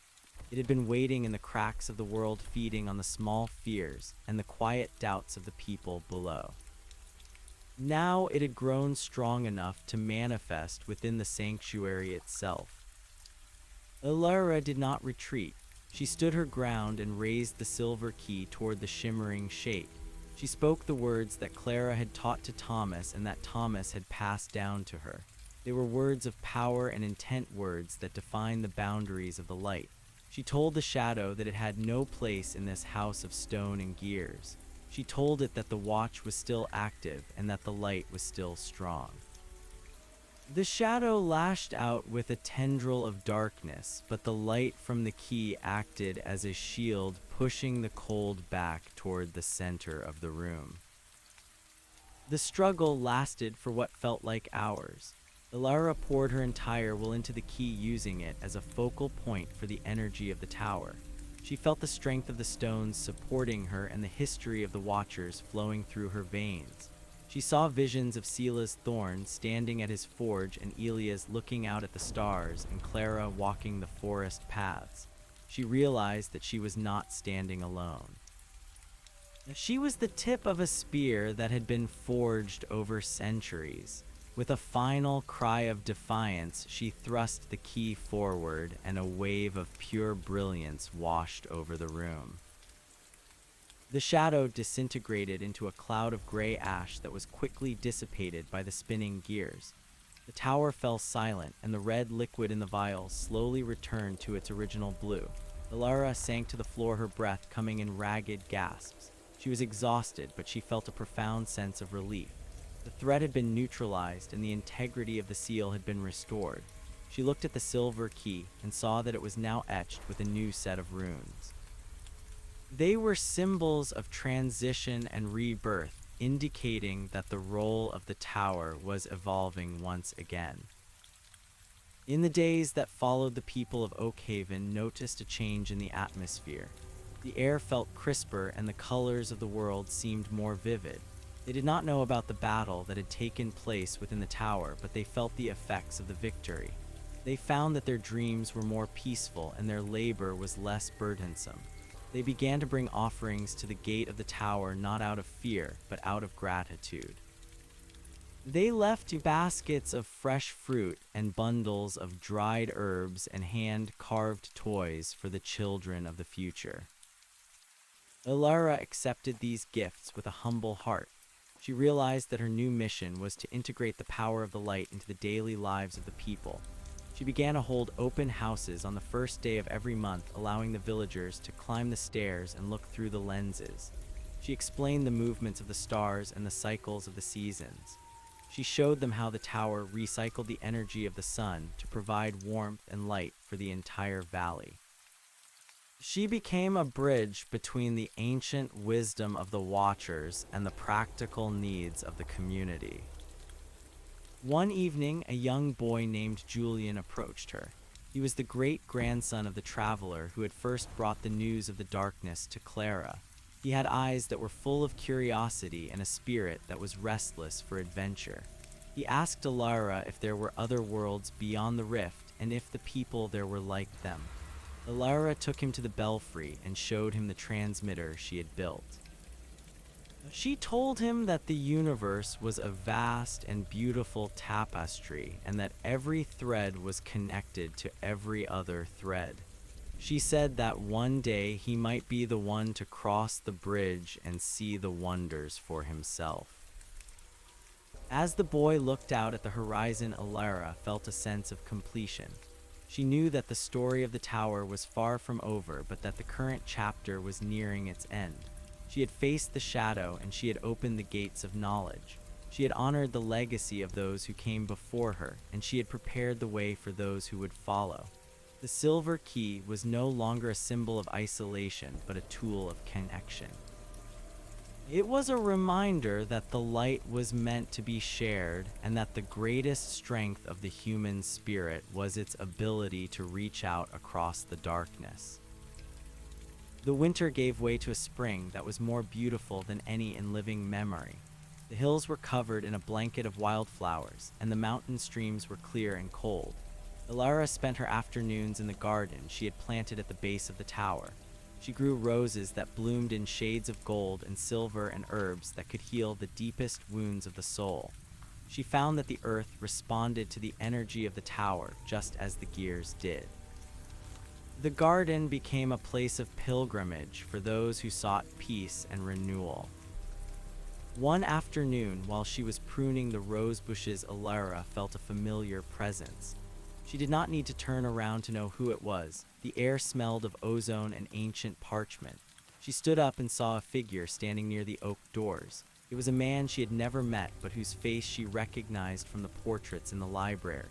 It had been waiting in the cracks of the world, feeding on the small fears and the quiet doubts of the people below. Now it had grown strong enough to manifest within the sanctuary itself. Alara did not retreat. She stood her ground and raised the silver key toward the shimmering shape. She spoke the words that Clara had taught to Thomas and that Thomas had passed down to her. They were words of power and intent, words that defined the boundaries of the light. She told the shadow that it had no place in this house of stone and gears. She told it that the watch was still active and that the light was still strong. The shadow lashed out with a tendril of darkness, but the light from the key acted as a shield, pushing the cold back toward the center of the room. The struggle lasted for what felt like hours. Alara poured her entire will into the key, using it as a focal point for the energy of the tower. She felt the strength of the stones supporting her and the history of the Watchers flowing through her veins. She saw visions of Sela's thorn standing at his forge, and Elias looking out at the stars, and Clara walking the forest paths. She realized that she was not standing alone. She was the tip of a spear that had been forged over centuries. With a final cry of defiance, she thrust the key forward, and a wave of pure brilliance washed over the room. The shadow disintegrated into a cloud of gray ash that was quickly dissipated by the spinning gears. The tower fell silent, and the red liquid in the vials slowly returned to its original blue. Alara sank to the floor, her breath coming in ragged gasps. She was exhausted, but she felt a profound sense of relief. The threat had been neutralized, and the integrity of the seal had been restored. She looked at the silver key and saw that it was now etched with a new set of runes. They were symbols of transition and rebirth, indicating that the role of the tower was evolving once again. In the days that followed, the people of Oakhaven noticed a change in the atmosphere. The air felt crisper and the colors of the world seemed more vivid. They did not know about the battle that had taken place within the tower, but they felt the effects of the victory. They found that their dreams were more peaceful and their labor was less burdensome. They began to bring offerings to the gate of the tower, not out of fear, but out of gratitude. They left baskets of fresh fruit and bundles of dried herbs and hand-carved toys for the children of the future. Ilara accepted these gifts with a humble heart. She realized that her new mission was to integrate the power of the light into the daily lives of the people. She began to hold open houses on the first day of every month, allowing the villagers to climb the stairs and look through the lenses. She explained the movements of the stars and the cycles of the seasons. She showed them how the tower recycled the energy of the sun to provide warmth and light for the entire valley. She became a bridge between the ancient wisdom of the Watchers and the practical needs of the community. One evening, a young boy named Julian approached her. He was the great-grandson of the traveler who had first brought the news of the darkness to Clara. He had eyes that were full of curiosity and a spirit that was restless for adventure. He asked Ilara if there were other worlds beyond the rift and if the people there were like them. Ilara took him to the belfry and showed him the transmitter she had built. She told him that the universe was a vast and beautiful tapestry and that every thread was connected to every other thread. She said that one day he might be the one to cross the bridge and see the wonders for himself. As the boy looked out at the horizon, Ilara felt a sense of completion. She knew that the story of the tower was far from over, but that the current chapter was nearing its end. She had faced the shadow and she had opened the gates of knowledge. She had honored the legacy of those who came before her, and she had prepared the way for those who would follow. The silver key was no longer a symbol of isolation, but a tool of connection. It was a reminder that the light was meant to be shared, and that the greatest strength of the human spirit was its ability to reach out across the darkness. The winter gave way to a spring that was more beautiful than any in living memory. The hills were covered in a blanket of wildflowers, and the mountain streams were clear and cold. Ilara spent her afternoons in the garden she had planted at the base of the tower. She grew roses that bloomed in shades of gold and silver and herbs that could heal the deepest wounds of the soul. She found that the earth responded to the energy of the tower just as the gears did. The garden became a place of pilgrimage for those who sought peace and renewal. One afternoon, while she was pruning the rose bushes, Ilara felt a familiar presence. She did not need to turn around to know who it was. The air smelled of ozone and ancient parchment. She stood up and saw a figure standing near the oak doors. It was a man she had never met, but whose face she recognized from the portraits in the library.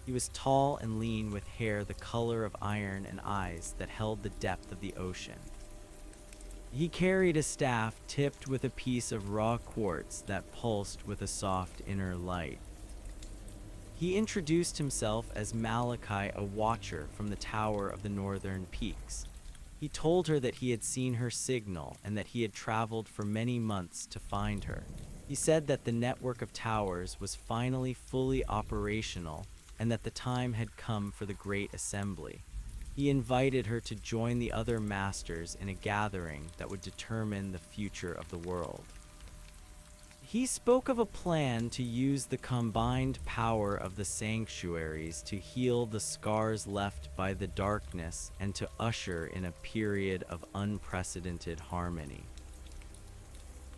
He was tall and lean, with hair the color of iron and eyes that held the depth of the ocean. He carried a staff tipped with a piece of raw quartz that pulsed with a soft inner light. He introduced himself as Malachi, a watcher from the Tower of the Northern Peaks. He told her that he had seen her signal and that he had traveled for many months to find her. He said that the network of towers was finally fully operational and that the time had come for the Great Assembly. He invited her to join the other masters in a gathering that would determine the future of the world. He spoke of a plan to use the combined power of the sanctuaries to heal the scars left by the darkness and to usher in a period of unprecedented harmony.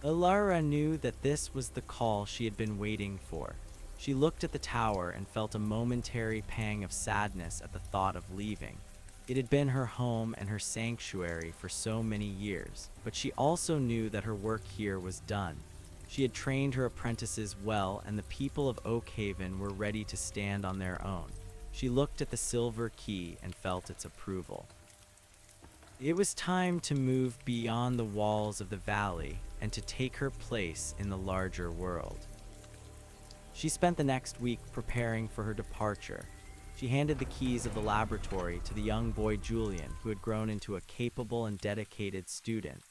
Ilara knew that this was the call she had been waiting for. She looked at the tower and felt a momentary pang of sadness at the thought of leaving. It had been her home and her sanctuary for so many years, but she also knew that her work here was done. She had trained her apprentices well, and the people of Oakhaven were ready to stand on their own. She looked at the silver key and felt its approval. It was time to move beyond the walls of the valley and to take her place in the larger world. She spent the next week preparing for her departure. She handed the keys of the laboratory to the young boy Julian, who had grown into a capable and dedicated student.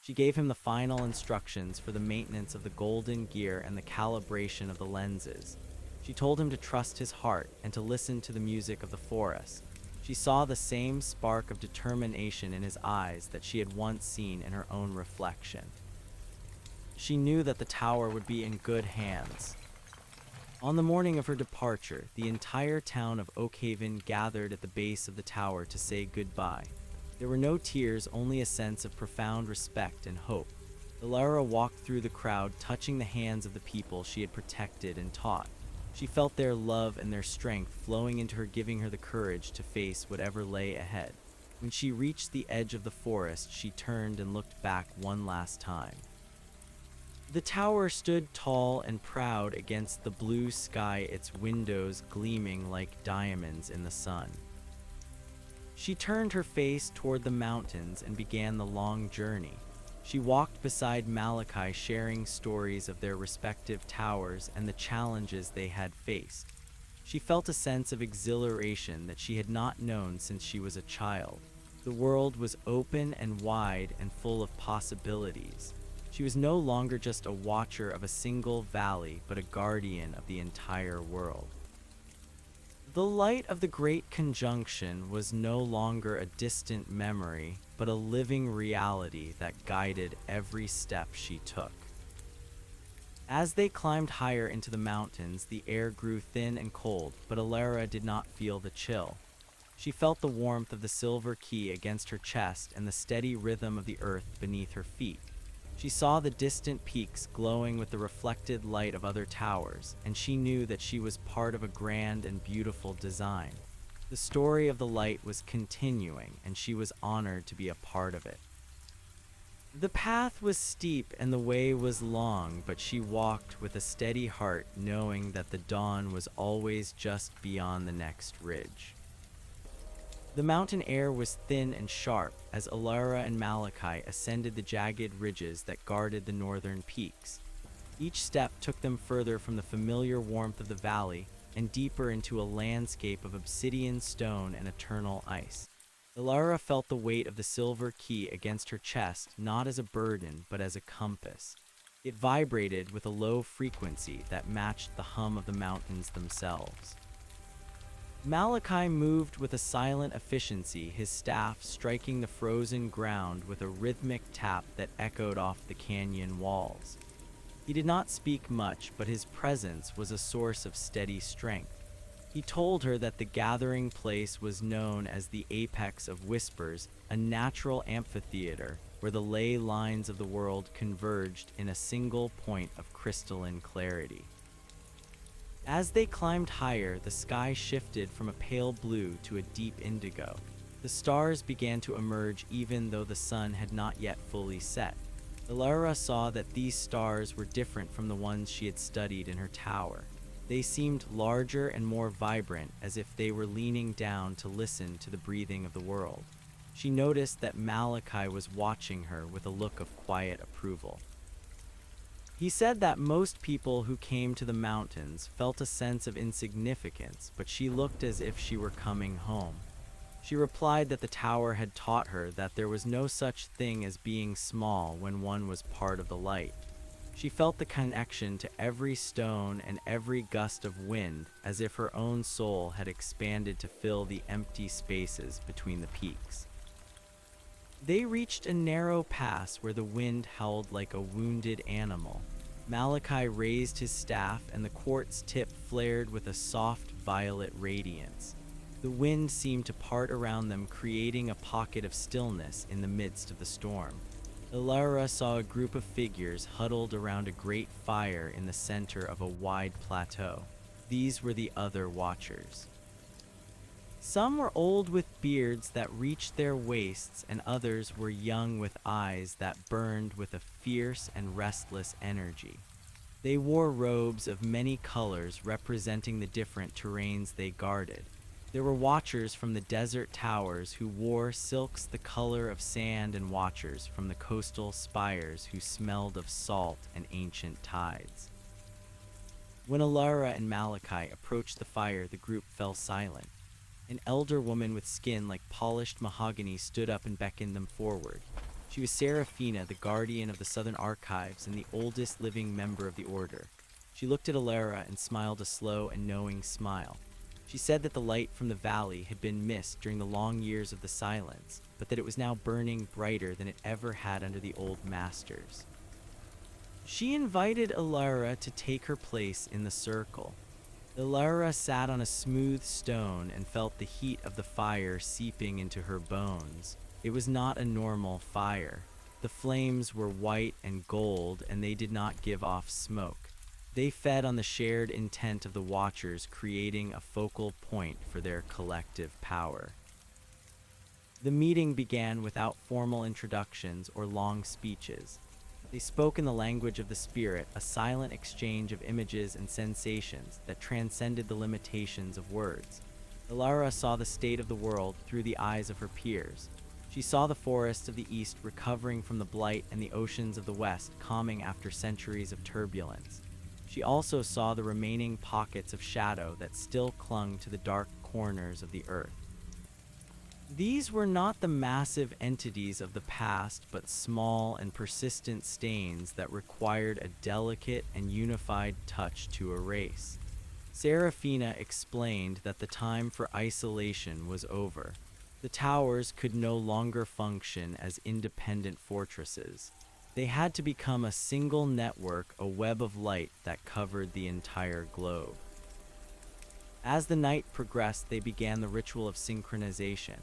She gave him the final instructions for the maintenance of the golden gear and the calibration of the lenses. She told him to trust his heart and to listen to the music of the forest. She saw the same spark of determination in his eyes that she had once seen in her own reflection. She knew that the tower would be in good hands. On the morning of her departure, the entire town of Oakhaven gathered at the base of the tower to say goodbye. There were no tears, only a sense of profound respect and hope. Ilara walked through the crowd, touching the hands of the people she had protected and taught. She felt their love and their strength flowing into her, giving her the courage to face whatever lay ahead. When she reached the edge of the forest, she turned and looked back one last time. The tower stood tall and proud against the blue sky, its windows gleaming like diamonds in the sun. She turned her face toward the mountains and began the long journey. She walked beside Malachi, sharing stories of their respective towers and the challenges they had faced. She felt a sense of exhilaration that she had not known since she was a child. The world was open and wide and full of possibilities. She was no longer just a watcher of a single valley, but a guardian of the entire world. The light of the Great Conjunction was no longer a distant memory, but a living reality that guided every step she took. As they climbed higher into the mountains, the air grew thin and cold, but Ilara did not feel the chill. She felt the warmth of the silver key against her chest and the steady rhythm of the earth beneath her feet. She saw the distant peaks glowing with the reflected light of other towers, and she knew that she was part of a grand and beautiful design. The story of the light was continuing, and she was honored to be a part of it. The path was steep and the way was long, but she walked with a steady heart, knowing that the dawn was always just beyond the next ridge. The mountain air was thin and sharp as Ilara and Malachi ascended the jagged ridges that guarded the northern peaks. Each step took them further from the familiar warmth of the valley and deeper into a landscape of obsidian stone and eternal ice. Ilara felt the weight of the silver key against her chest, not as a burden, but as a compass. It vibrated with a low frequency that matched the hum of the mountains themselves. Malachi moved with a silent efficiency, his staff striking the frozen ground with a rhythmic tap that echoed off the canyon walls. He did not speak much, but his presence was a source of steady strength. He told her that the gathering place was known as the Apex of Whispers, a natural amphitheater where the ley lines of the world converged in a single point of crystalline clarity. As they climbed higher, the sky shifted from a pale blue to a deep indigo. The stars began to emerge even though the sun had not yet fully set. Ilara saw that these stars were different from the ones she had studied in her tower. They seemed larger and more vibrant, as if they were leaning down to listen to the breathing of the world. She noticed that Malachi was watching her with a look of quiet approval. He said that most people who came to the mountains felt a sense of insignificance, but she looked as if she were coming home. She replied that the tower had taught her that there was no such thing as being small when one was part of the light. She felt the connection to every stone and every gust of wind, as if her own soul had expanded to fill the empty spaces between the peaks. They reached a narrow pass where the wind howled like a wounded animal. Malachi raised his staff and the quartz tip flared with a soft violet radiance. The wind seemed to part around them, creating a pocket of stillness in the midst of the storm. Ilara saw a group of figures huddled around a great fire in the center of a wide plateau. These were the other watchers. Some were old with beards that reached their waists, and others were young with eyes that burned with a fierce and restless energy. They wore robes of many colors representing the different terrains they guarded. There were watchers from the desert towers who wore silks the color of sand, and watchers from the coastal spires who smelled of salt and ancient tides. When Alara and Malachi approached the fire, the group fell silent. An elder woman with skin like polished mahogany stood up and beckoned them forward. She was Serafina, the guardian of the Southern Archives and the oldest living member of the order. She looked at Alara and smiled a slow and knowing smile. She said that the light from the valley had been missed during the long years of the silence, but that it was now burning brighter than it ever had under the old masters. She invited Alara to take her place in the circle. Alara sat on a smooth stone and felt the heat of the fire seeping into her bones. It was not a normal fire. The flames were white and gold, and they did not give off smoke. They fed on the shared intent of the Watchers, creating a focal point for their collective power. The meeting began without formal introductions or long speeches. They spoke in the language of the spirit, a silent exchange of images and sensations that transcended the limitations of words. Alara saw the state of the world through the eyes of her peers. She saw the forests of the east recovering from the blight and the oceans of the west calming after centuries of turbulence. She also saw the remaining pockets of shadow that still clung to the dark corners of the earth. These were not the massive entities of the past, but small and persistent stains that required a delicate and unified touch to erase. Serafina explained that the time for isolation was over. The towers could no longer function as independent fortresses. They had to become a single network, a web of light that covered the entire globe. As the night progressed, they began the ritual of synchronization.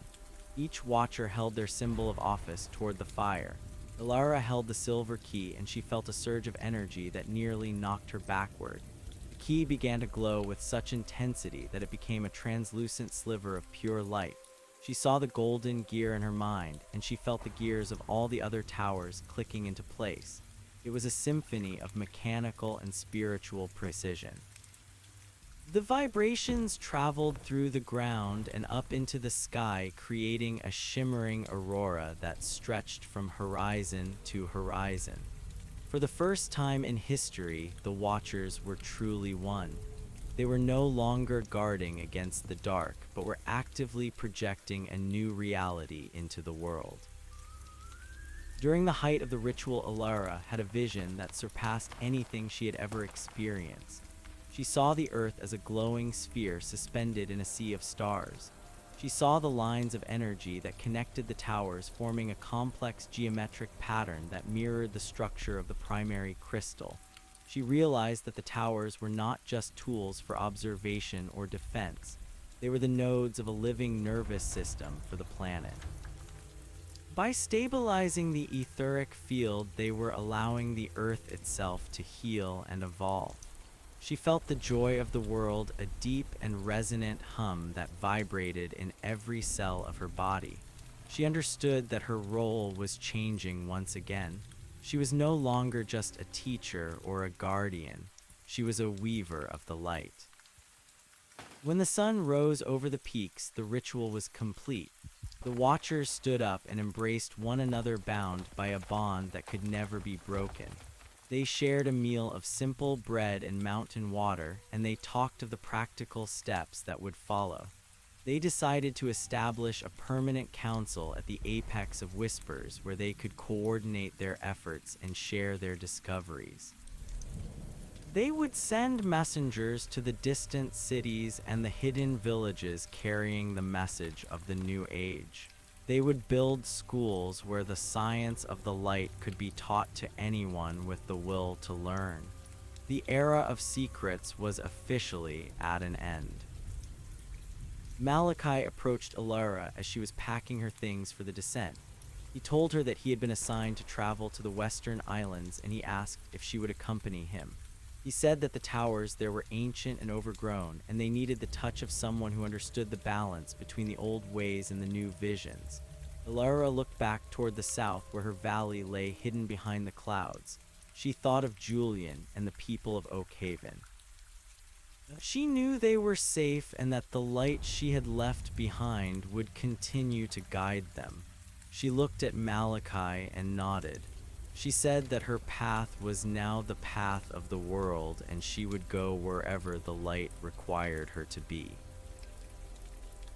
Each watcher held their symbol of office toward the fire. Alara held the silver key, and she felt a surge of energy that nearly knocked her backward. The key began to glow with such intensity that it became a translucent sliver of pure light. She saw the golden gear in her mind, and she felt the gears of all the other towers clicking into place. It was a symphony of mechanical and spiritual precision. The vibrations traveled through the ground and up into the sky, creating a shimmering aurora that stretched from horizon to horizon. For the first time in history, the Watchers were truly one. They were no longer guarding against the dark, but were actively projecting a new reality into the world. During the height of the ritual, Alara had a vision that surpassed anything she had ever experienced. She saw the earth as a glowing sphere suspended in a sea of stars. She saw the lines of energy that connected the towers, forming a complex geometric pattern that mirrored the structure of the primary crystal. She realized that the towers were not just tools for observation or defense. They were the nodes of a living nervous system for the planet. By stabilizing the etheric field, they were allowing the earth itself to heal and evolve. She felt the joy of the world, a deep and resonant hum that vibrated in every cell of her body. She understood that her role was changing once again. She was no longer just a teacher or a guardian. She was a weaver of the light. When the sun rose over the peaks, the ritual was complete. The Watchers stood up and embraced one another, bound by a bond that could never be broken. They shared a meal of simple bread and mountain water, and they talked of the practical steps that would follow. They decided to establish a permanent council at the apex of Whispers where they could coordinate their efforts and share their discoveries. They would send messengers to the distant cities and the hidden villages carrying the message of the new age. They would build schools where the science of the light could be taught to anyone with the will to learn. The era of secrets was officially at an end. Malachi approached Alara as she was packing her things for the descent. He told her that he had been assigned to travel to the Western Islands, and he asked if she would accompany him. He said that the towers there were ancient and overgrown, and they needed the touch of someone who understood the balance between the old ways and the new visions. Alara looked back toward the south where her valley lay hidden behind the clouds. She thought of Julian and the people of Oak Haven. She knew they were safe and that the light she had left behind would continue to guide them. She looked at Malachi and nodded. She said that her path was now the path of the world and she would go wherever the light required her to be.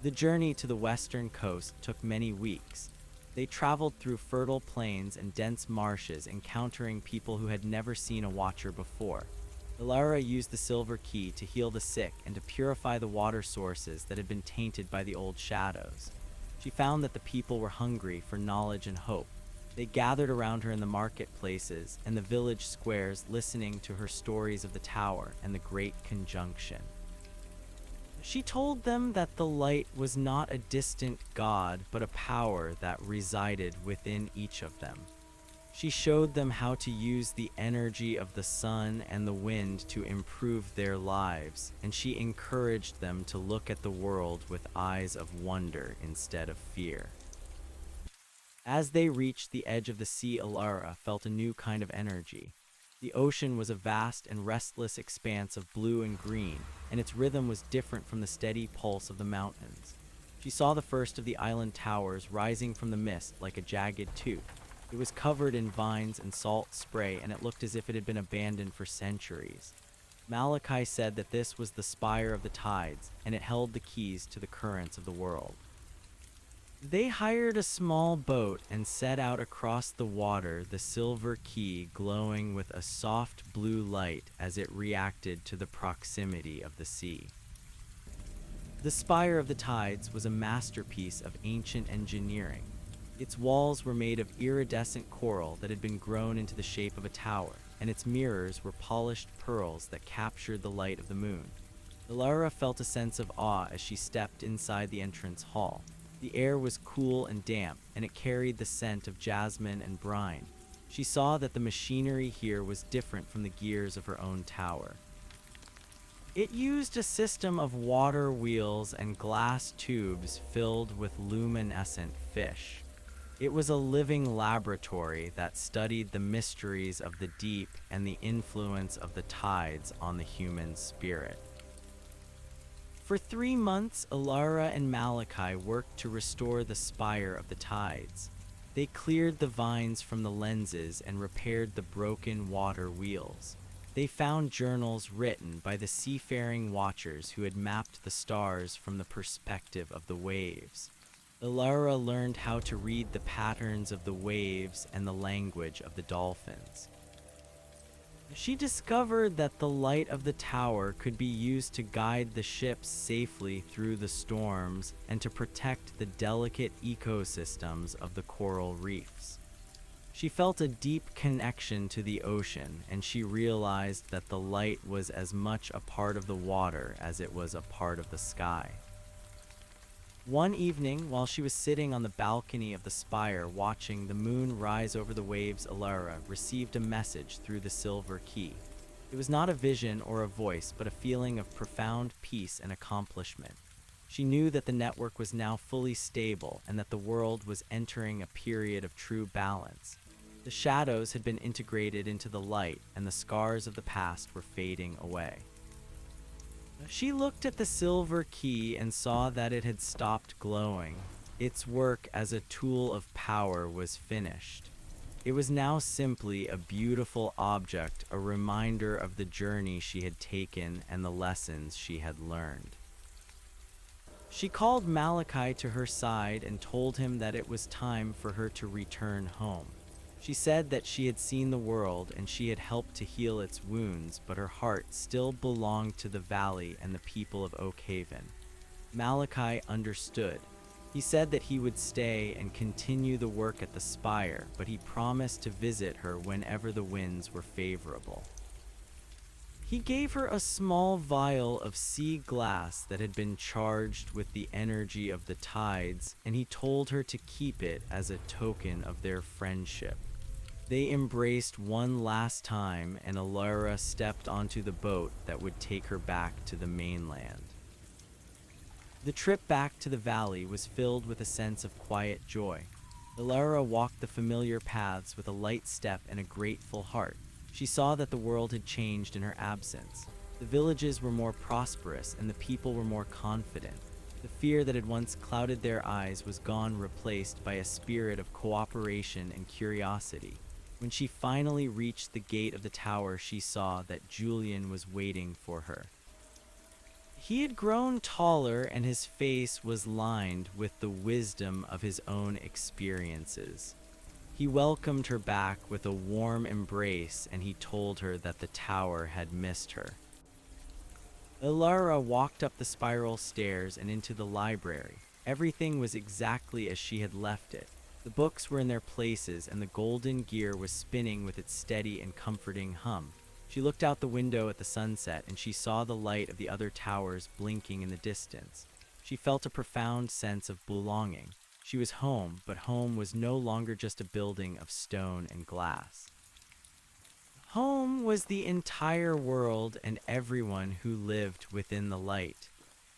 The journey to the western coast took many weeks. They traveled through fertile plains and dense marshes, encountering people who had never seen a watcher before. Ilara used the silver key to heal the sick and to purify the water sources that had been tainted by the old shadows. She found that the people were hungry for knowledge and hope. They gathered around her in the marketplaces and the village squares, listening to her stories of the tower and the Great Conjunction. She told them that the light was not a distant god, but a power that resided within each of them. She showed them how to use the energy of the sun and the wind to improve their lives, and she encouraged them to look at the world with eyes of wonder instead of fear. As they reached the edge of the sea, Ilara felt a new kind of energy. The ocean was a vast and restless expanse of blue and green, and its rhythm was different from the steady pulse of the mountains. She saw the first of the island towers rising from the mist like a jagged tooth. It was covered in vines and salt spray, and it looked as if it had been abandoned for centuries. Malachi said that this was the spire of the tides, and it held the keys to the currents of the world. They hired a small boat and set out across the water, the silver key glowing with a soft blue light as it reacted to the proximity of the sea. The Spire of the Tides was a masterpiece of ancient engineering. Its walls were made of iridescent coral that had been grown into the shape of a tower, and its mirrors were polished pearls that captured the light of the moon. Ilara felt a sense of awe as she stepped inside the entrance hall. The air was cool and damp, and it carried the scent of jasmine and brine. She saw that the machinery here was different from the gears of her own tower. It used a system of water wheels and glass tubes filled with luminescent fish. It was a living laboratory that studied the mysteries of the deep and the influence of the tides on the human spirit. For 3 months, Ilara and Malachi worked to restore the Spire of the Tides. They cleared the vines from the lenses and repaired the broken water wheels. They found journals written by the seafaring watchers who had mapped the stars from the perspective of the waves. Ilara learned how to read the patterns of the waves and the language of the dolphins. She discovered that the light of the tower could be used to guide the ships safely through the storms and to protect the delicate ecosystems of the coral reefs. She felt a deep connection to the ocean, and she realized that the light was as much a part of the water as it was a part of the sky. One evening, while she was sitting on the balcony of the spire watching the moon rise over the waves, Ilara received a message through the silver key. It was not a vision or a voice, but a feeling of profound peace and accomplishment. She knew that the network was now fully stable and that the world was entering a period of true balance. The shadows had been integrated into the light, and the scars of the past were fading away. She looked at the silver key and saw that it had stopped glowing. Its work as a tool of power was finished. It was now simply a beautiful object, a reminder of the journey she had taken and the lessons she had learned. She called Malachi to her side and told him that it was time for her to return home. She said that she had seen the world and she had helped to heal its wounds, but her heart still belonged to the valley and the people of Oak Haven. Malachi understood. He said that he would stay and continue the work at the spire, but he promised to visit her whenever the winds were favorable. He gave her a small vial of sea glass that had been charged with the energy of the tides, and he told her to keep it as a token of their friendship. They embraced one last time, and Ilara stepped onto the boat that would take her back to the mainland. The trip back to the valley was filled with a sense of quiet joy. Ilara walked the familiar paths with a light step and a grateful heart. She saw that the world had changed in her absence. The The villages were more prosperous and the people were more confident. The fear that had once clouded their eyes was gone, replaced by a spirit of cooperation and curiosity. When she finally reached the gate of the tower, she saw that Julian was waiting for her. He had grown taller and his face was lined with the wisdom of his own experiences. He welcomed her back with a warm embrace and he told her that the tower had missed her. Ilara walked up the spiral stairs and into the library. Everything was exactly as she had left it. The books were in their places and the golden gear was spinning with its steady and comforting hum. She looked out the window at the sunset and she saw the light of the other towers blinking in the distance. She felt a profound sense of belonging. She was home, but home was no longer just a building of stone and glass. Home was the entire world and everyone who lived within the light.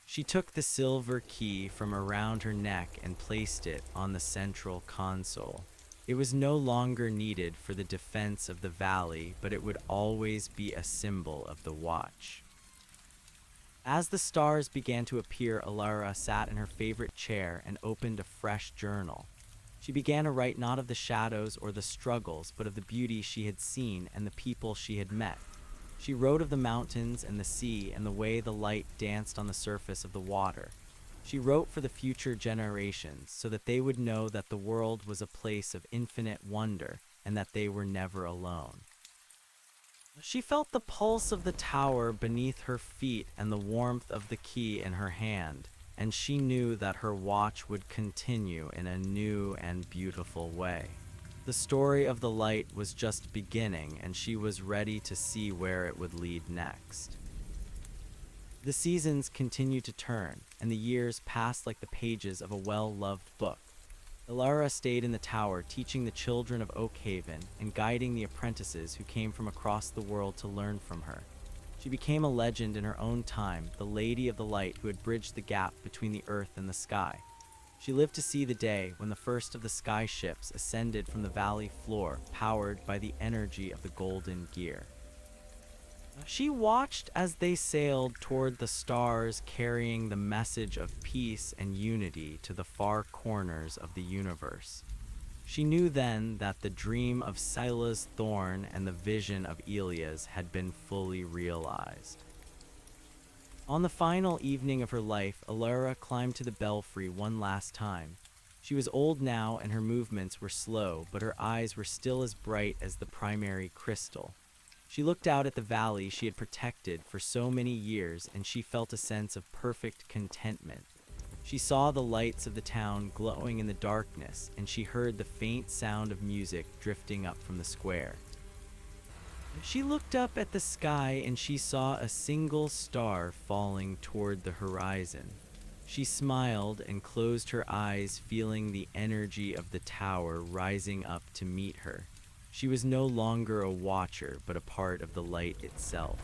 She took the silver key from around her neck and placed it on the central console. It was no longer needed for the defense of the valley, but it would always be a symbol of the watch. As the stars began to appear, Ilara sat in her favorite chair and opened a fresh journal. She began to write not of the shadows or the struggles, but of the beauty she had seen and the people she had met. She wrote of the mountains and the sea and the way the light danced on the surface of the water. She wrote for the future generations so that they would know that the world was a place of infinite wonder and that they were never alone. She felt the pulse of the tower beneath her feet and the warmth of the key in her hand, and she knew that her watch would continue in a new and beautiful way. The story of the light was just beginning, and she was ready to see where it would lead next. The seasons continued to turn, and the years passed like the pages of a well-loved book. Ilara stayed in the tower, teaching the children of Oakhaven and guiding the apprentices who came from across the world to learn from her. She became a legend in her own time, the Lady of the Light who had bridged the gap between the earth and the sky. She lived to see the day when the first of the sky ships ascended from the valley floor, powered by the energy of the golden gear. She watched as they sailed toward the stars, carrying the message of peace and unity to the far corners of the universe. She knew then that the dream of Scylla's thorn and the vision of Elia's had been fully realized. On the final evening of her life, Ilara climbed to the belfry one last time. She was old now and her movements were slow, but her eyes were still as bright as the primary crystal. She looked out at the valley she had protected for so many years and she felt a sense of perfect contentment. She saw the lights of the town glowing in the darkness and she heard the faint sound of music drifting up from the square. She looked up at the sky and she saw a single star falling toward the horizon. She smiled and closed her eyes, feeling the energy of the tower rising up to meet her. She was no longer a watcher, but a part of the light itself.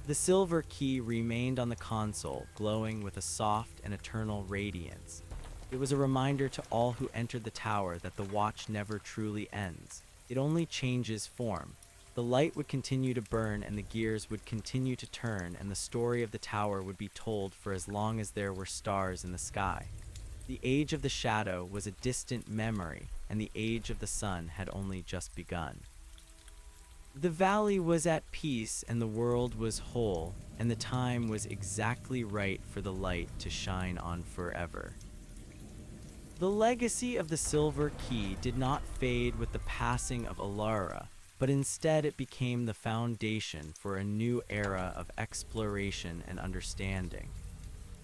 The silver key remained on the console, glowing with a soft and eternal radiance. It was a reminder to all who entered the tower that the watch never truly ends. It only changes form. The light would continue to burn and the gears would continue to turn, and the story of the tower would be told for as long as there were stars in the sky. The age of the shadow was a distant memory, and the age of the sun had only just begun. The valley was at peace and the world was whole, and the time was exactly right for the light to shine on forever. The legacy of the silver key did not fade with the passing of Ilara, but instead it became the foundation for a new era of exploration and understanding.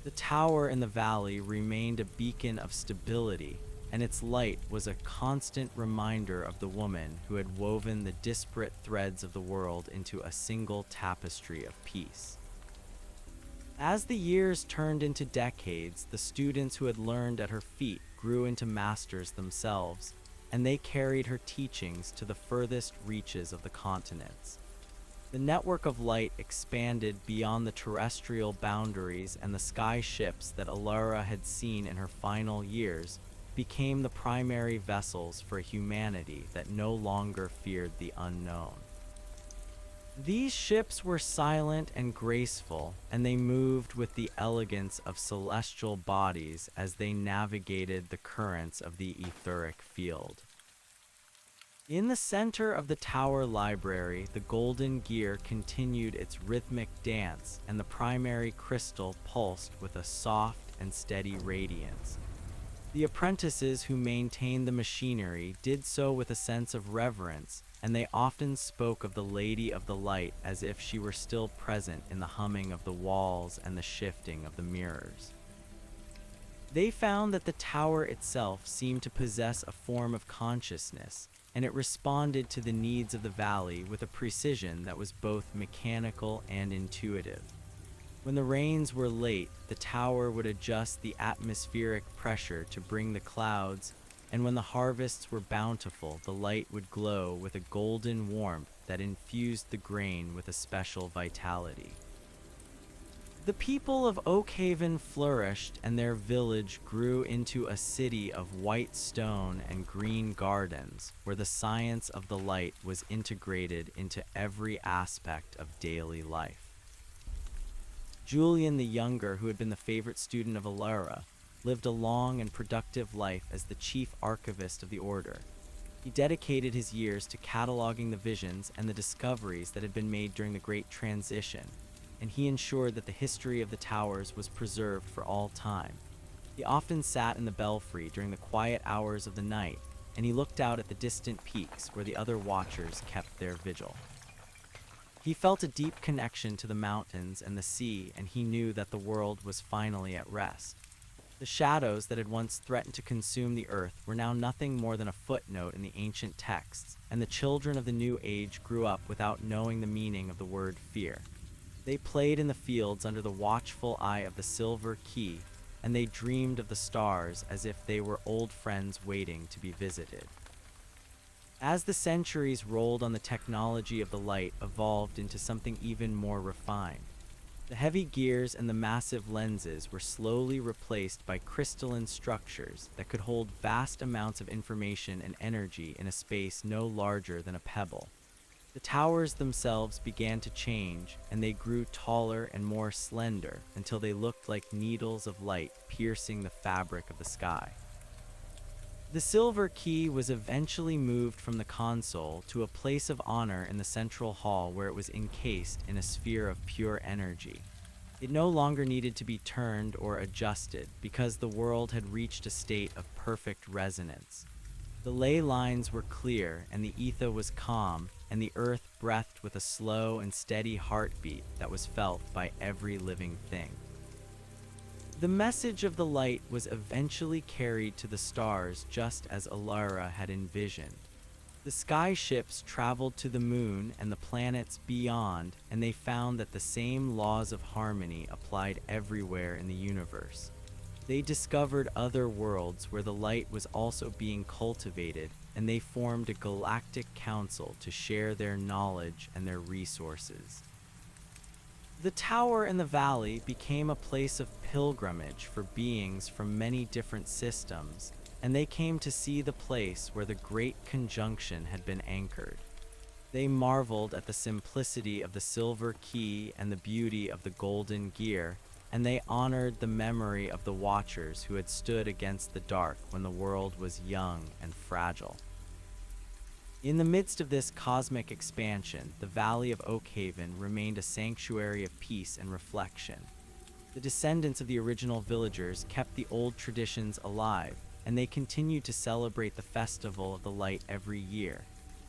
The tower in the valley remained a beacon of stability, and its light was a constant reminder of the woman who had woven the disparate threads of the world into a single tapestry of peace. As the years turned into decades, the students who had learned at her feet grew into masters themselves, and they carried her teachings to the furthest reaches of the continents. The network of light expanded beyond the terrestrial boundaries, and the sky ships that Ilara had seen in her final years became the primary vessels for a humanity that no longer feared the unknown. These ships were silent and graceful, and they moved with the elegance of celestial bodies as they navigated the currents of the etheric field. In the center of the tower library, the golden gear continued its rhythmic dance, and the primary crystal pulsed with a soft and steady radiance. The apprentices who maintained the machinery did so with a sense of reverence, and they often spoke of the Lady of the Light as if she were still present in the humming of the walls and the shifting of the mirrors. They found that the tower itself seemed to possess a form of consciousness, and it responded to the needs of the valley with a precision that was both mechanical and intuitive. When the rains were late, the tower would adjust the atmospheric pressure to bring the clouds, and when the harvests were bountiful, the light would glow with a golden warmth that infused the grain with a special vitality. The people of Oakhaven flourished, and their village grew into a city of white stone and green gardens, where the science of the light was integrated into every aspect of daily life. Julian the Younger, who had been the favorite student of Alara, lived a long and productive life as the chief archivist of the order. He dedicated his years to cataloging the visions and the discoveries that had been made during the Great Transition, and he ensured that the history of the towers was preserved for all time. He often sat in the belfry during the quiet hours of the night, and he looked out at the distant peaks where the other watchers kept their vigil. He felt a deep connection to the mountains and the sea, and he knew that the world was finally at rest. The shadows that had once threatened to consume the earth were now nothing more than a footnote in the ancient texts, and the children of the new age grew up without knowing the meaning of the word fear. They played in the fields under the watchful eye of the silver key, and they dreamed of the stars as if they were old friends waiting to be visited. As the centuries rolled on, the technology of the light evolved into something even more refined. The heavy gears and the massive lenses were slowly replaced by crystalline structures that could hold vast amounts of information and energy in a space no larger than a pebble. The towers themselves began to change, and they grew taller and more slender until they looked like needles of light piercing the fabric of the sky. The silver key was eventually moved from the console to a place of honor in the central hall, where it was encased in a sphere of pure energy. It no longer needed to be turned or adjusted because the world had reached a state of perfect resonance. The ley lines were clear, and the ether was calm, and the earth breathed with a slow and steady heartbeat that was felt by every living thing. The message of the light was eventually carried to the stars just as Alara had envisioned. The sky ships traveled to the moon and the planets beyond, and they found that the same laws of harmony applied everywhere in the universe. They discovered other worlds where the light was also being cultivated, and they formed a galactic council to share their knowledge and their resources. The tower in the valley became a place of pilgrimage for beings from many different systems, and they came to see the place where the Great Conjunction had been anchored. They marveled at the simplicity of the silver key and the beauty of the golden gear, and they honored the memory of the watchers who had stood against the dark when the world was young and fragile. In the midst of this cosmic expansion, the Valley of Oakhaven remained a sanctuary of peace and reflection. The descendants of the original villagers kept the old traditions alive, and they continued to celebrate the Festival of the Light every year.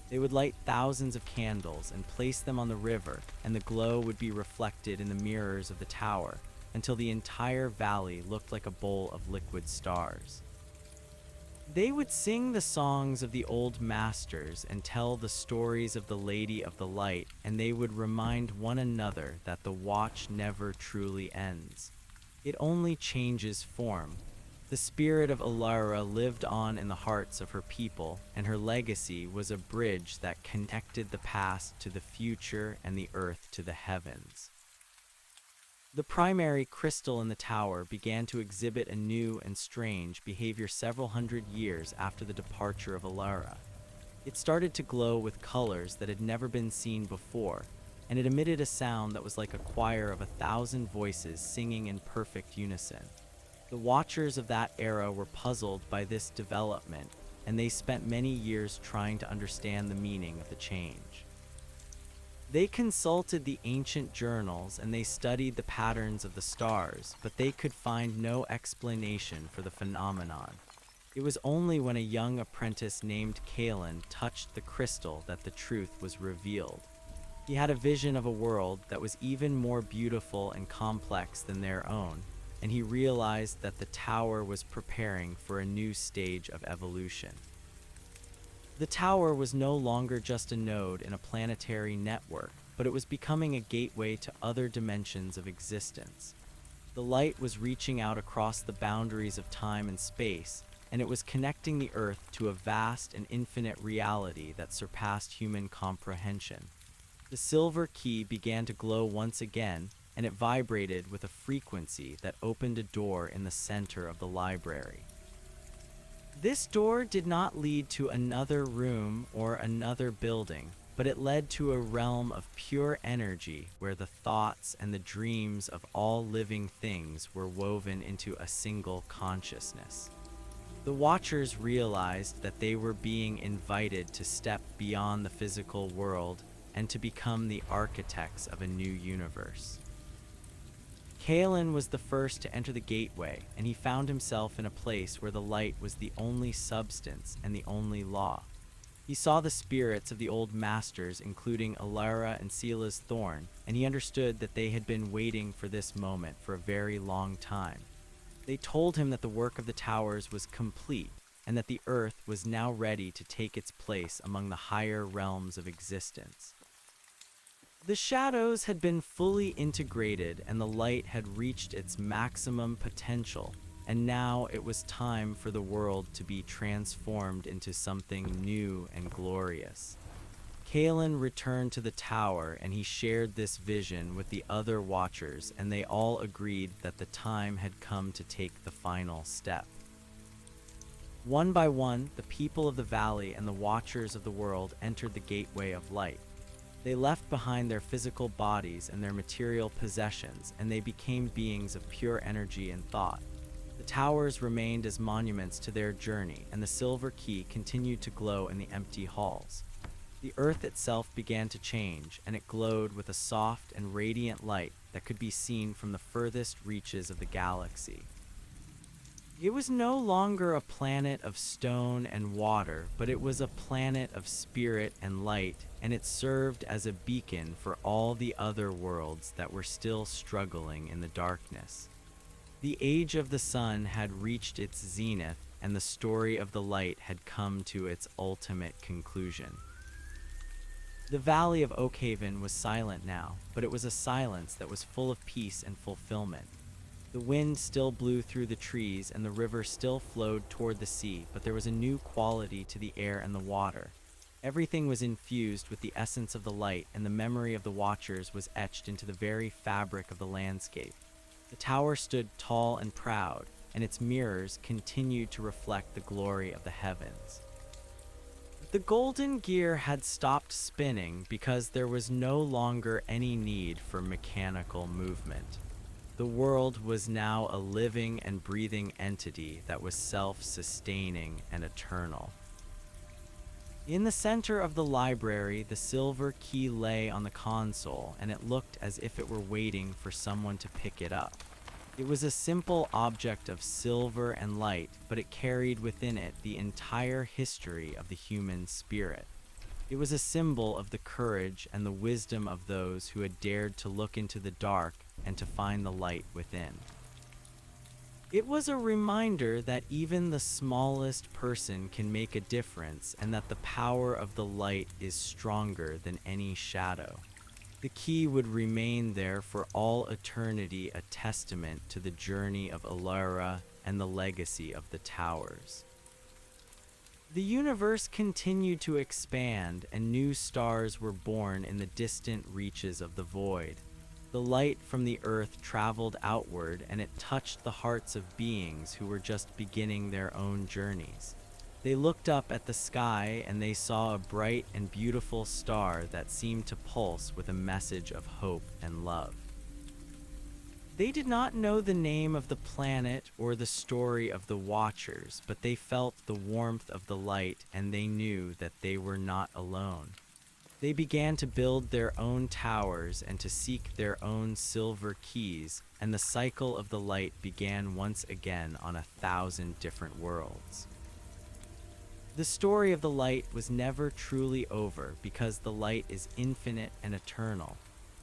They would light thousands of candles and place them on the river, and the glow would be reflected in the mirrors of the tower, until the entire valley looked like a bowl of liquid stars. They would sing the songs of the old masters and tell the stories of the Lady of the Light, and they would remind one another that the watch never truly ends. It only changes form. The spirit of Alara lived on in the hearts of her people, and her legacy was a bridge that connected the past to the future and the earth to the heavens. The primary crystal in the tower began to exhibit a new and strange behavior several hundred years after the departure of Alara. It started to glow with colors that had never been seen before, and it emitted a sound that was like a choir of 1,000 voices singing in perfect unison. The watchers of that era were puzzled by this development, and they spent many years trying to understand the meaning of the change. They consulted the ancient journals and they studied the patterns of the stars, but they could find no explanation for the phenomenon. It was only when a young apprentice named Kalen touched the crystal that the truth was revealed. He had a vision of a world that was even more beautiful and complex than their own, and he realized that the tower was preparing for a new stage of evolution. The tower was no longer just a node in a planetary network, but it was becoming a gateway to other dimensions of existence. The light was reaching out across the boundaries of time and space, and it was connecting the Earth to a vast and infinite reality that surpassed human comprehension. The silver key began to glow once again, and it vibrated with a frequency that opened a door in the center of the library. This door did not lead to another room or another building, but it led to a realm of pure energy where the thoughts and the dreams of all living things were woven into a single consciousness. The Watchers realized that they were being invited to step beyond the physical world and to become the architects of a new universe. Kalen was the first to enter the gateway, and he found himself in a place where the light was the only substance and the only law. He saw the spirits of the old masters, including Alara and Sela's Thorn, and he understood that they had been waiting for this moment for a very long time. They told him that the work of the towers was complete, and that the earth was now ready to take its place among the higher realms of existence. The shadows had been fully integrated and the light had reached its maximum potential, and now it was time for the world to be transformed into something new and glorious. Kalen returned to the tower and he shared this vision with the other Watchers, and they all agreed that the time had come to take the final step. One by one, the people of the valley and the Watchers of the world entered the gateway of light. They left behind their physical bodies and their material possessions, and they became beings of pure energy and thought. The towers remained as monuments to their journey, and the silver key continued to glow in the empty halls. The earth itself began to change, and it glowed with a soft and radiant light that could be seen from the furthest reaches of the galaxy. It was no longer a planet of stone and water, but it was a planet of spirit and light, and it served as a beacon for all the other worlds that were still struggling in the darkness. The age of the sun had reached its zenith, and the story of the light had come to its ultimate conclusion. The valley of Oakhaven was silent now, but it was a silence that was full of peace and fulfillment. The wind still blew through the trees and the river still flowed toward the sea, but there was a new quality to the air and the water. Everything was infused with the essence of the light, and the memory of the Watchers was etched into the very fabric of the landscape. The tower stood tall and proud, and its mirrors continued to reflect the glory of the heavens. The golden gear had stopped spinning because there was no longer any need for mechanical movement. The world was now a living and breathing entity that was self-sustaining and eternal. In the center of the library, the silver key lay on the console, and it looked as if it were waiting for someone to pick it up. It was a simple object of silver and light, but it carried within it the entire history of the human spirit. It was a symbol of the courage and the wisdom of those who had dared to look into the dark and to find the light within. It was a reminder that even the smallest person can make a difference, and that the power of the light is stronger than any shadow. The key would remain there for all eternity, a testament to the journey of Alara and the legacy of the towers. The universe continued to expand, and new stars were born in the distant reaches of the void. The light from the earth traveled outward, and it touched the hearts of beings who were just beginning their own journeys. They looked up at the sky and they saw a bright and beautiful star that seemed to pulse with a message of hope and love. They did not know the name of the planet or the story of the Watchers, but they felt the warmth of the light and they knew that they were not alone. They began to build their own towers and to seek their own silver keys, and the cycle of the light began once again on 1,000 different worlds. The story of the light was never truly over because the light is infinite and eternal.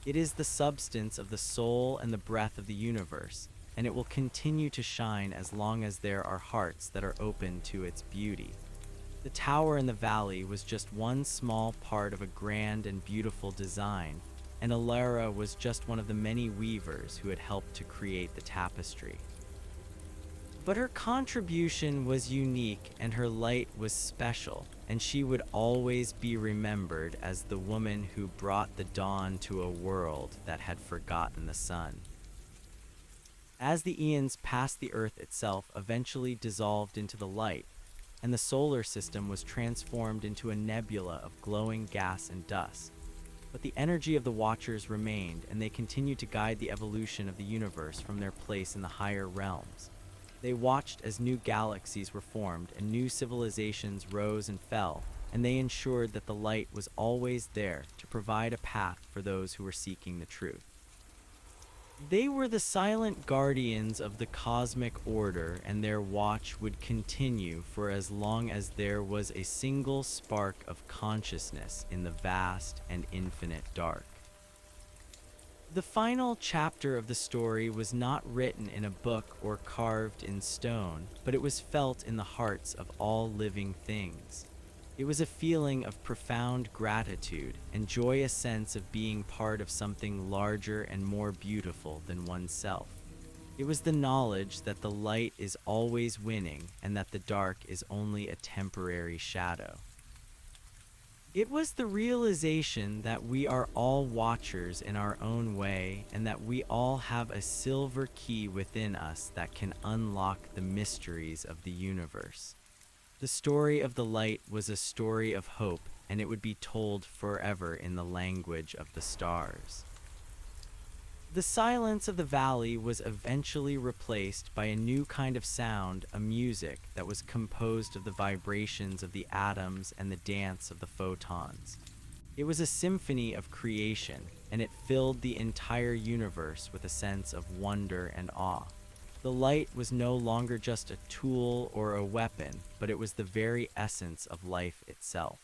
It is the substance of the soul and the breath of the universe, and it will continue to shine as long as there are hearts that are open to its beauty. The tower in the valley was just one small part of a grand and beautiful design, and Alara was just one of the many weavers who had helped to create the tapestry. But her contribution was unique and her light was special, and she would always be remembered as the woman who brought the dawn to a world that had forgotten the sun. As the eons passed, the earth itself eventually dissolved into the light, and the solar system was transformed into a nebula of glowing gas and dust. But the energy of the Watchers remained, and they continued to guide the evolution of the universe from their place in the higher realms. They watched as new galaxies were formed and new civilizations rose and fell, and they ensured that the light was always there to provide a path for those who were seeking the truth. They were the silent guardians of the cosmic order, and their watch would continue for as long as there was a single spark of consciousness in the vast and infinite dark. The final chapter of the story was not written in a book or carved in stone, but it was felt in the hearts of all living things. It was a feeling of profound gratitude and joyous sense of being part of something larger and more beautiful than oneself. It was the knowledge that the light is always winning and that the dark is only a temporary shadow. It was the realization that we are all watchers in our own way and that we all have a silver key within us that can unlock the mysteries of the universe. The story of the light was a story of hope, and it would be told forever in the language of the stars. The silence of the valley was eventually replaced by a new kind of sound, a music that was composed of the vibrations of the atoms and the dance of the photons. It was a symphony of creation, and it filled the entire universe with a sense of wonder and awe. The light was no longer just a tool or a weapon, but it was the very essence of life itself.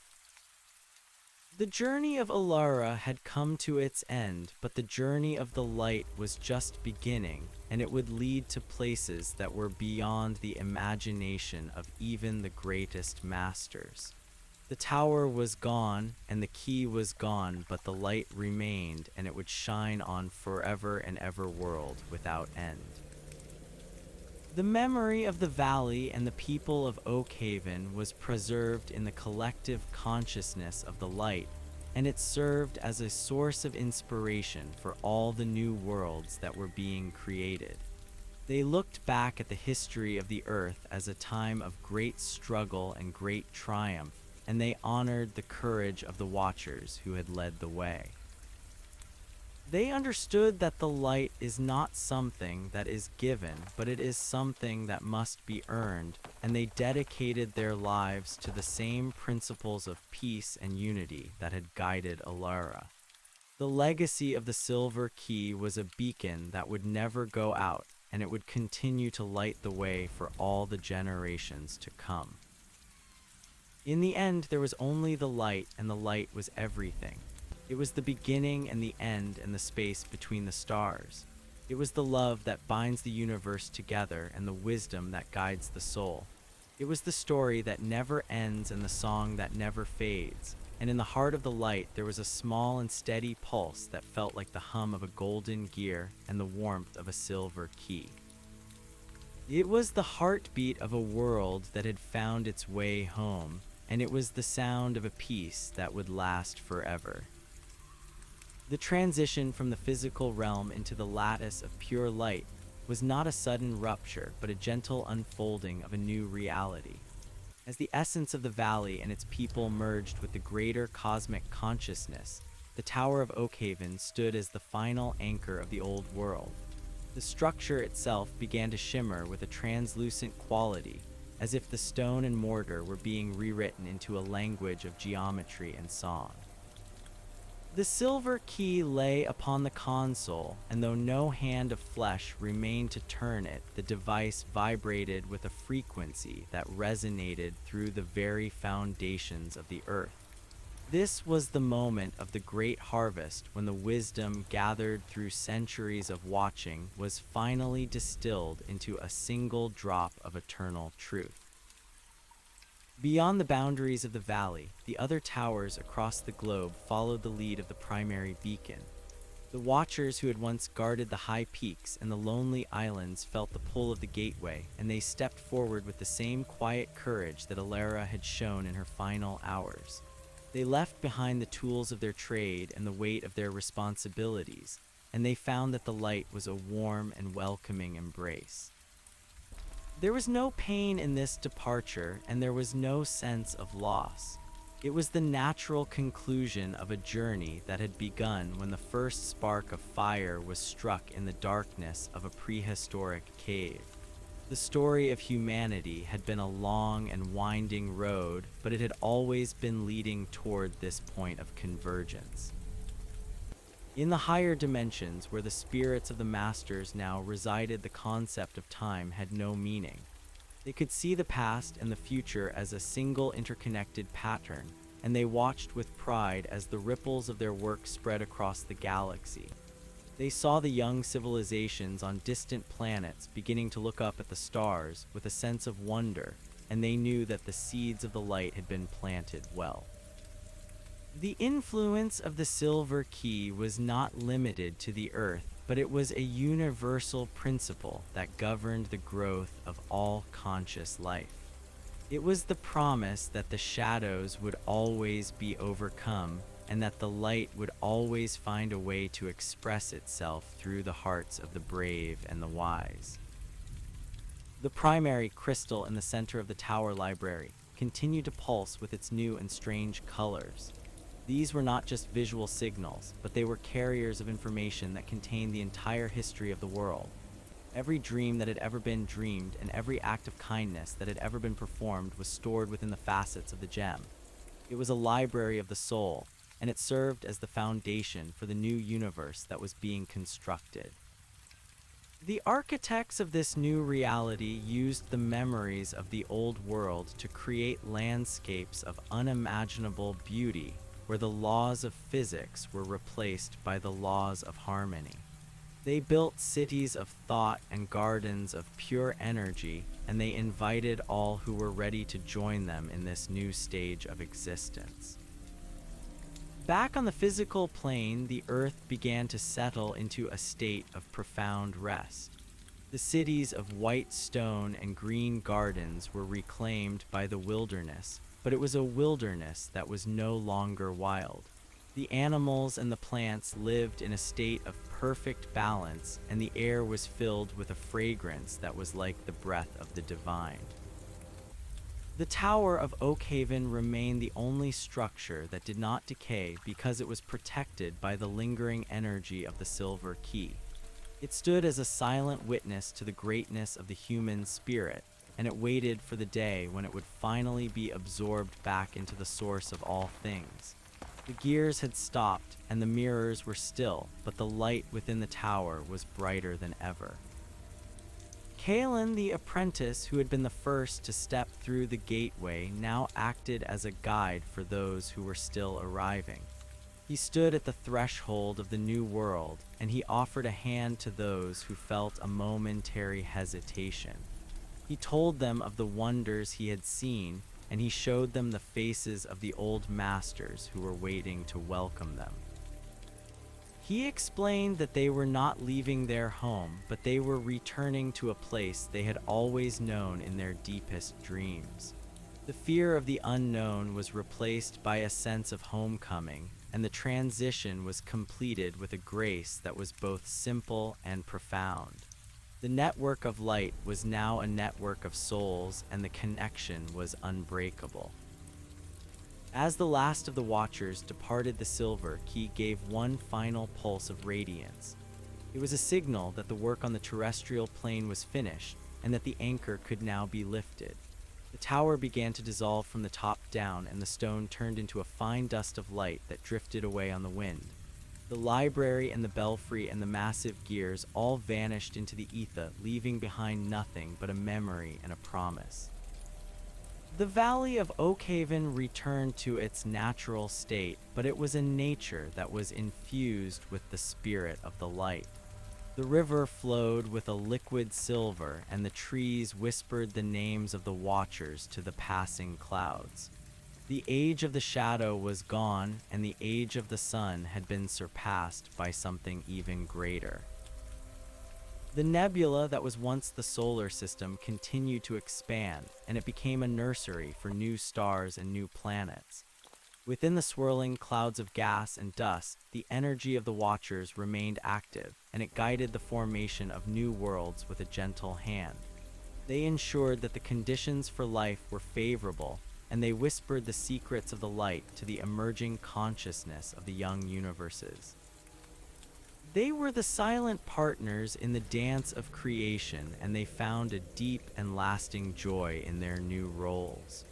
The journey of Alara had come to its end, but the journey of the light was just beginning, and it would lead to places that were beyond the imagination of even the greatest masters. The tower was gone, and the key was gone, but the light remained, and it would shine on forever and ever world without end. The memory of the valley and the people of Oakhaven was preserved in the collective consciousness of the light, and it served as a source of inspiration for all the new worlds that were being created. They looked back at the history of the earth as a time of great struggle and great triumph, and they honored the courage of the Watchers who had led the way. They understood that the light is not something that is given, but it is something that must be earned, and they dedicated their lives to the same principles of peace and unity that had guided Alara. The legacy of the Silver Key was a beacon that would never go out, and it would continue to light the way for all the generations to come. In the end, there was only the light, and the light was everything. It was the beginning and the end and the space between the stars. It was the love that binds the universe together and the wisdom that guides the soul. It was the story that never ends and the song that never fades. And in the heart of the light, there was a small and steady pulse that felt like the hum of a golden gear and the warmth of a silver key. It was the heartbeat of a world that had found its way home, and it was the sound of a peace that would last forever. The transition from the physical realm into the lattice of pure light was not a sudden rupture, but a gentle unfolding of a new reality. As the essence of the valley and its people merged with the greater cosmic consciousness, the Tower of Oakhaven stood as the final anchor of the old world. The structure itself began to shimmer with a translucent quality, as if the stone and mortar were being rewritten into a language of geometry and song. The silver key lay upon the console, and though no hand of flesh remained to turn it, the device vibrated with a frequency that resonated through the very foundations of the earth. This was the moment of the great harvest when the wisdom gathered through centuries of watching was finally distilled into a single drop of eternal truth. Beyond the boundaries of the valley, the other towers across the globe followed the lead of the primary beacon. The watchers who had once guarded the high peaks and the lonely islands felt the pull of the gateway, and they stepped forward with the same quiet courage that Alara had shown in her final hours. They left behind the tools of their trade and the weight of their responsibilities, and they found that the light was a warm and welcoming embrace. There was no pain in this departure, and there was no sense of loss. It was the natural conclusion of a journey that had begun when the first spark of fire was struck in the darkness of a prehistoric cave. The story of humanity had been a long and winding road, but it had always been leading toward this point of convergence. In the higher dimensions, where the spirits of the masters now resided, the concept of time had no meaning. They could see the past and the future as a single interconnected pattern, and they watched with pride as the ripples of their work spread across the galaxy. They saw the young civilizations on distant planets beginning to look up at the stars with a sense of wonder, and they knew that the seeds of the light had been planted well. The influence of the Silver Key was not limited to the Earth, but it was a universal principle that governed the growth of all conscious life. It was the promise that the shadows would always be overcome, and that the light would always find a way to express itself through the hearts of the brave and the wise. The primary crystal in the center of the tower library continued to pulse with its new and strange colors. These were not just visual signals, but they were carriers of information that contained the entire history of the world. Every dream that had ever been dreamed and every act of kindness that had ever been performed was stored within the facets of the gem. It was a library of the soul, and it served as the foundation for the new universe that was being constructed. The architects of this new reality used the memories of the old world to create landscapes of unimaginable beauty, where the laws of physics were replaced by the laws of harmony. They built cities of thought and gardens of pure energy, and they invited all who were ready to join them in this new stage of existence. Back on the physical plane, the earth began to settle into a state of profound rest. The cities of white stone and green gardens were reclaimed by the wilderness, but it was a wilderness that was no longer wild. The animals and the plants lived in a state of perfect balance, and the air was filled with a fragrance that was like the breath of the divine. The Tower of Oakhaven remained the only structure that did not decay because it was protected by the lingering energy of the Silver Key. It stood as a silent witness to the greatness of the human spirit, and it waited for the day when it would finally be absorbed back into the source of all things. The gears had stopped, and the mirrors were still, but the light within the tower was brighter than ever. Kalen, the apprentice who had been the first to step through the gateway, now acted as a guide for those who were still arriving. He stood at the threshold of the new world, and he offered a hand to those who felt a momentary hesitation. He told them of the wonders he had seen, and he showed them the faces of the old masters who were waiting to welcome them. He explained that they were not leaving their home, but they were returning to a place they had always known in their deepest dreams. The fear of the unknown was replaced by a sense of homecoming, and the transition was completed with a grace that was both simple and profound. The network of light was now a network of souls, and the connection was unbreakable. As the last of the Watchers departed, the silver key gave one final pulse of radiance. It was a signal that the work on the terrestrial plane was finished, and that the anchor could now be lifted. The tower began to dissolve from the top down, and the stone turned into a fine dust of light that drifted away on the wind. The library and the belfry and the massive gears all vanished into the ether, leaving behind nothing but a memory and a promise. The valley of Oakhaven returned to its natural state, but it was a nature that was infused with the spirit of the light. The river flowed with a liquid silver, and the trees whispered the names of the Watchers to the passing clouds. The age of the shadow was gone, and the age of the sun had been surpassed by something even greater. The nebula that was once the solar system continued to expand, and it became a nursery for new stars and new planets. Within the swirling clouds of gas and dust, the energy of the Watchers remained active, and it guided the formation of new worlds with a gentle hand. They ensured that the conditions for life were favorable, and they whispered the secrets of the light to the emerging consciousness of the young universes. They were the silent partners in the dance of creation, and they found a deep and lasting joy in their new roles.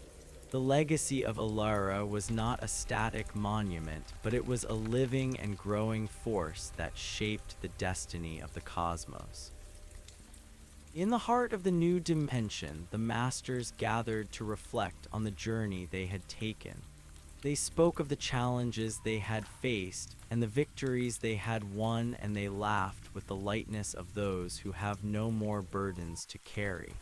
The legacy of Alara was not a static monument, but it was a living and growing force that shaped the destiny of the cosmos. In the heart of the new dimension, the Masters gathered to reflect on the journey they had taken. They spoke of the challenges they had faced and the victories they had won, and they laughed with the lightness of those who have no more burdens to carry.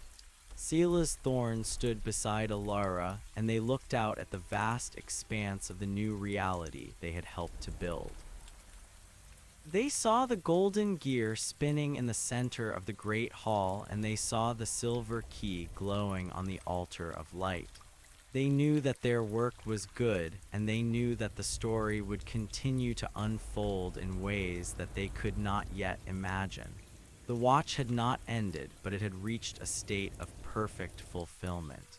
Sela's thorn stood beside Alara, and they looked out at the vast expanse of the new reality they had helped to build. They saw the golden gear spinning in the center of the great hall, and they saw the silver key glowing on the altar of light. They knew that their work was good, and they knew that the story would continue to unfold in ways that they could not yet imagine. The watch had not ended, but it had reached a state of perfect fulfillment.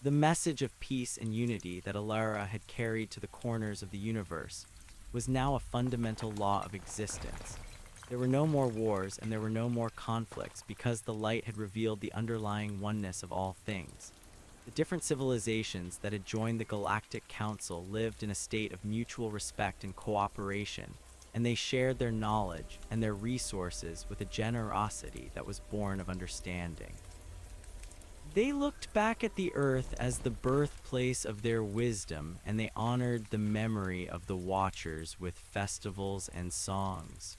The message of peace and unity that Alara had carried to the corners of the universe was now a fundamental law of existence. There were no more wars, and there were no more conflicts, because the light had revealed the underlying oneness of all things. The different civilizations that had joined the Galactic Council lived in a state of mutual respect and cooperation, and they shared their knowledge and their resources with a generosity that was born of understanding. They looked back at the Earth as the birthplace of their wisdom, and they honored the memory of the Watchers with festivals and songs.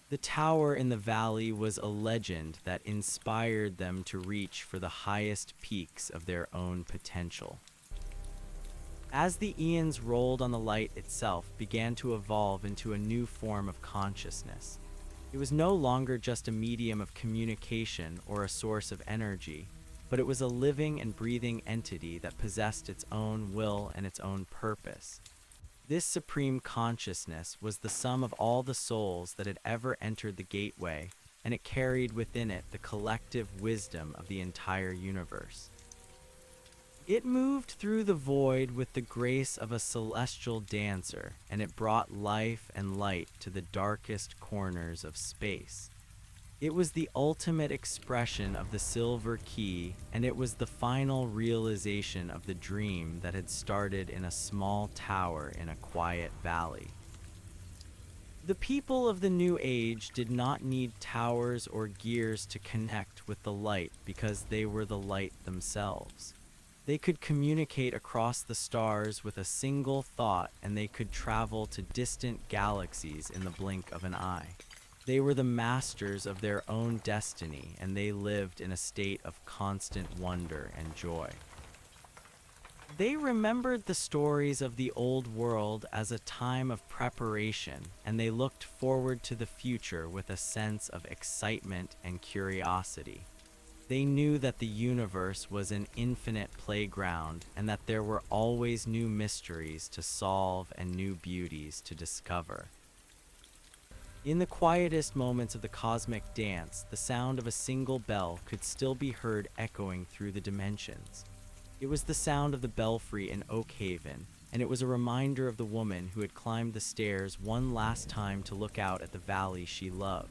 The tower in the valley was a legend that inspired them to reach for the highest peaks of their own potential. As the eons rolled on, the light itself began to evolve into a new form of consciousness. It was no longer just a medium of communication or a source of energy, but it was a living and breathing entity that possessed its own will and its own purpose. This supreme consciousness was the sum of all the souls that had ever entered the gateway, and it carried within it the collective wisdom of the entire universe. It moved through the void with the grace of a celestial dancer, and it brought life and light to the darkest corners of space. It was the ultimate expression of the silver key, and it was the final realization of the dream that had started in a small tower in a quiet valley. The people of the New Age did not need towers or gears to connect with the light, because they were the light themselves. They could communicate across the stars with a single thought, and they could travel to distant galaxies in the blink of an eye. They were the masters of their own destiny, and they lived in a state of constant wonder and joy. They remembered the stories of the old world as a time of preparation, and they looked forward to the future with a sense of excitement and curiosity. They knew that the universe was an infinite playground, and that there were always new mysteries to solve and new beauties to discover. In the quietest moments of the cosmic dance, the sound of a single bell could still be heard echoing through the dimensions. It was the sound of the belfry in Oakhaven, and it was a reminder of the woman who had climbed the stairs one last time to look out at the valley she loved.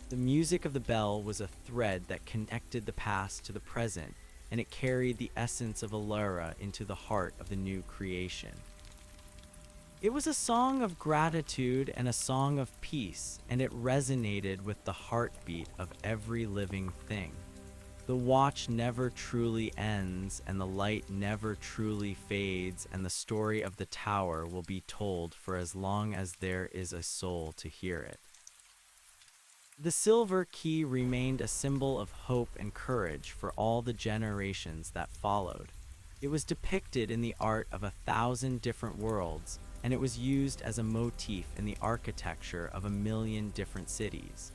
The music of the bell was a thread that connected the past to the present, and it carried the essence of Alara into the heart of the new creation. It was a song of gratitude and a song of peace, and it resonated with the heartbeat of every living thing. The watch never truly ends, and the light never truly fades, and the story of the tower will be told for as long as there is a soul to hear it. The silver key remained a symbol of hope and courage for all the generations that followed. It was depicted in the art of 1,000 different worlds, and it was used as a motif in the architecture of 1,000,000 different cities.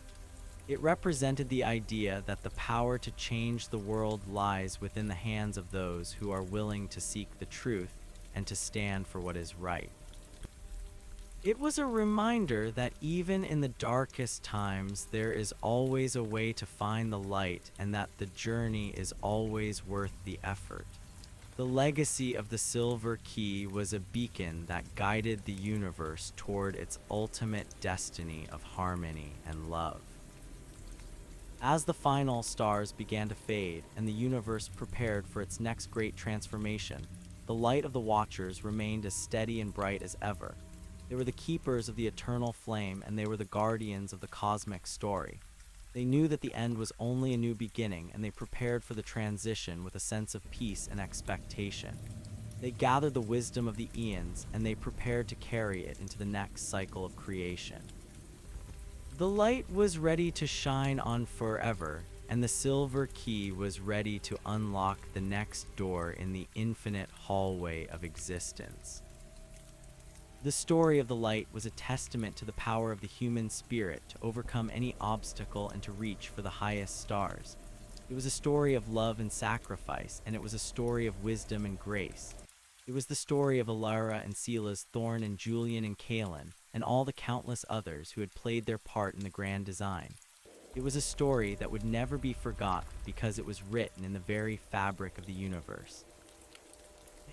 It represented the idea that the power to change the world lies within the hands of those who are willing to seek the truth and to stand for what is right. It was a reminder that even in the darkest times, there is always a way to find the light, and that the journey is always worth the effort. The legacy of the Silver Key was a beacon that guided the universe toward its ultimate destiny of harmony and love. As the final stars began to fade and the universe prepared for its next great transformation, the light of the Watchers remained as steady and bright as ever. They were the keepers of the eternal flame, and they were the guardians of the cosmic story. They knew that the end was only a new beginning, and they prepared for the transition with a sense of peace and expectation. They gathered the wisdom of the eons, and they prepared to carry it into the next cycle of creation. The light was ready to shine on forever, and the silver key was ready to unlock the next door in the infinite hallway of existence. The story of the light was a testament to the power of the human spirit to overcome any obstacle and to reach for the highest stars. It was a story of love and sacrifice, and it was a story of wisdom and grace. It was the story of Alara and Silas, Thorn and Julian and Kalen, and all the countless others who had played their part in the grand design. It was a story that would never be forgotten because it was written in the very fabric of the universe.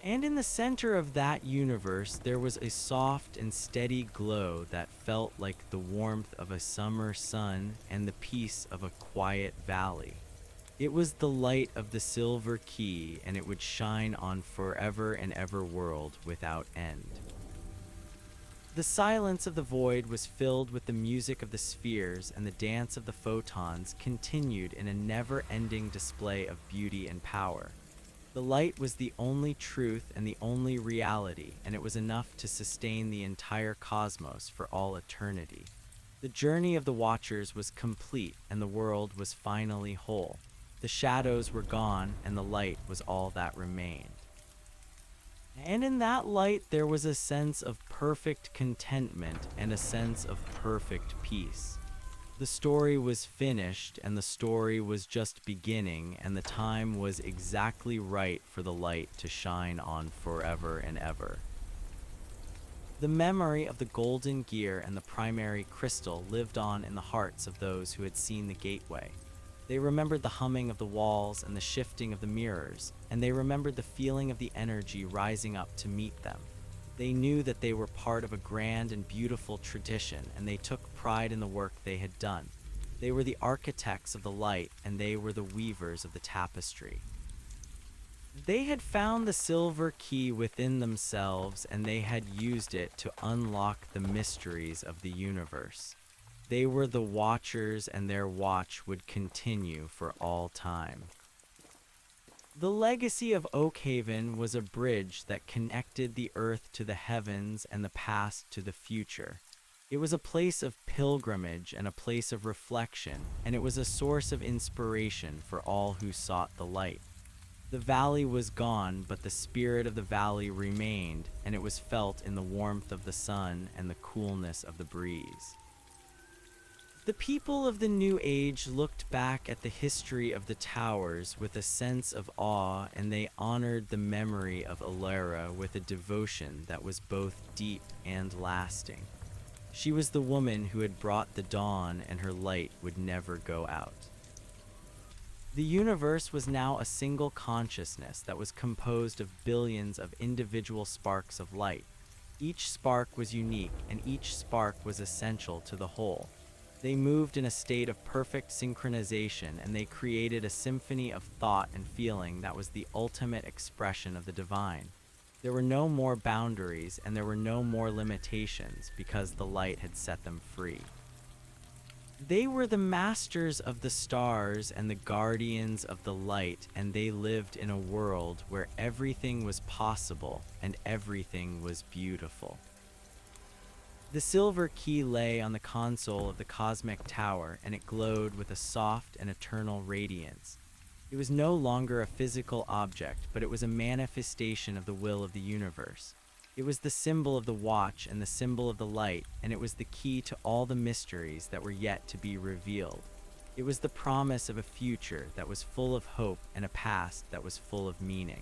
And in the center of that universe, there was a soft and steady glow that felt like the warmth of a summer sun and the peace of a quiet valley. It was the light of the silver key, and it would shine on forever and ever world without end. The silence of the void was filled with the music of the spheres, and the dance of the photons continued in a never-ending display of beauty and power. The light was the only truth and the only reality, and it was enough to sustain the entire cosmos for all eternity. The journey of the Watchers was complete, and the world was finally whole. The shadows were gone, and the light was all that remained. And in that light, there was a sense of perfect contentment and a sense of perfect peace. The story was finished, and the story was just beginning, and the time was exactly right for the light to shine on forever and ever. The memory of the golden gear and the primary crystal lived on in the hearts of those who had seen the gateway. They remembered the humming of the walls and the shifting of the mirrors, and they remembered the feeling of the energy rising up to meet them. They knew that they were part of a grand and beautiful tradition, and they took pride in the work they had done. They were the architects of the light, and they were the weavers of the tapestry. They had found the silver key within themselves, and they had used it to unlock the mysteries of the universe. They were the Watchers, and their watch would continue for all time. The legacy of Oakhaven was a bridge that connected the earth to the heavens and the past to the future. It was a place of pilgrimage and a place of reflection, and it was a source of inspiration for all who sought the light. The valley was gone, but the spirit of the valley remained, and it was felt in the warmth of the sun and the coolness of the breeze. The people of the New Age looked back at the history of the towers with a sense of awe, and they honored the memory of Alara with a devotion that was both deep and lasting. She was the woman who had brought the dawn, and her light would never go out. The universe was now a single consciousness that was composed of billions of individual sparks of light. Each spark was unique, and each spark was essential to the whole. They moved in a state of perfect synchronization, and they created a symphony of thought and feeling that was the ultimate expression of the divine. There were no more boundaries, and there were no more limitations, because the light had set them free. They were the masters of the stars and the guardians of the light, and they lived in a world where everything was possible and everything was beautiful. The silver key lay on the console of the cosmic tower, and it glowed with a soft and eternal radiance. It was no longer a physical object, but it was a manifestation of the will of the universe. It was the symbol of the watch and the symbol of the light, and it was the key to all the mysteries that were yet to be revealed. It was the promise of a future that was full of hope and a past that was full of meaning.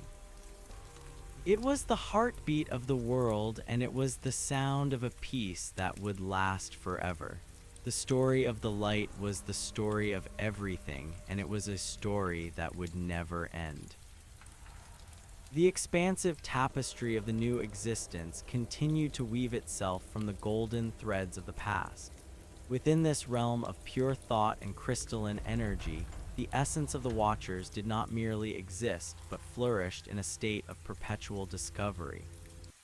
It was the heartbeat of the world, and it was the sound of a peace that would last forever. The story of the light was the story of everything, and it was a story that would never end. The expansive tapestry of the new existence continued to weave itself from the golden threads of the past. Within this realm of pure thought and crystalline energy, the essence of the Watchers did not merely exist, but flourished in a state of perpetual discovery.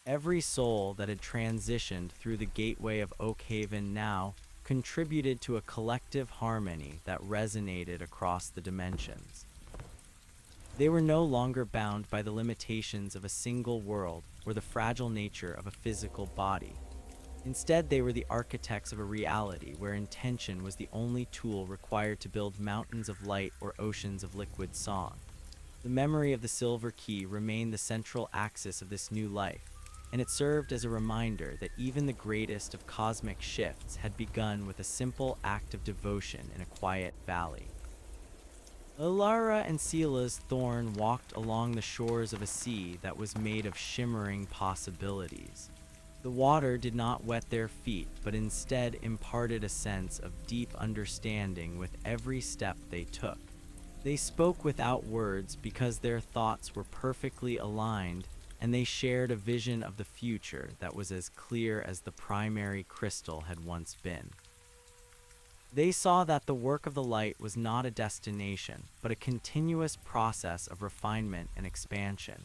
Every soul that had transitioned through the gateway of Oakhaven now contributed to a collective harmony that resonated across the dimensions. They were no longer bound by the limitations of a single world or the fragile nature of a physical body. Instead, they were the architects of a reality where intention was the only tool required to build mountains of light or oceans of liquid song. The memory of the silver key remained the central axis of this new life, and it served as a reminder that even the greatest of cosmic shifts had begun with a simple act of devotion in a quiet valley. Alara and Sela's Thorn walked along the shores of a sea that was made of shimmering possibilities. The water did not wet their feet, but instead imparted a sense of deep understanding with every step they took. They spoke without words because their thoughts were perfectly aligned, and they shared a vision of the future that was as clear as the primary crystal had once been. They saw that the work of the light was not a destination, but a continuous process of refinement and expansion.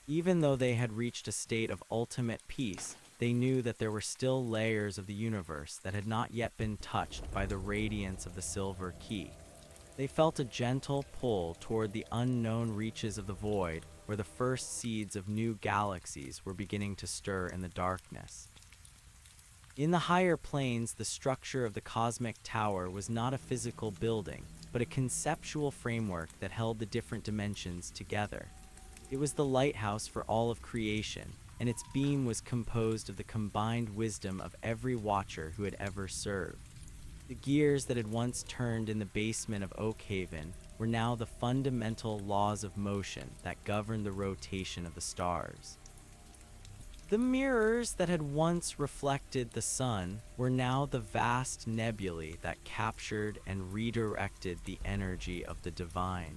Even though they had reached a state of ultimate peace, they knew that there were still layers of the universe that had not yet been touched by the radiance of the silver key. They felt a gentle pull toward the unknown reaches of the void, where the first seeds of new galaxies were beginning to stir in the darkness. In the higher planes, the structure of the cosmic tower was not a physical building, but a conceptual framework that held the different dimensions together. It was the lighthouse for all of creation, and its beam was composed of the combined wisdom of every watcher who had ever served. The gears that had once turned in the basement of Oakhaven were now the fundamental laws of motion that governed the rotation of the stars. The mirrors that had once reflected the sun were now the vast nebulae that captured and redirected the energy of the divine.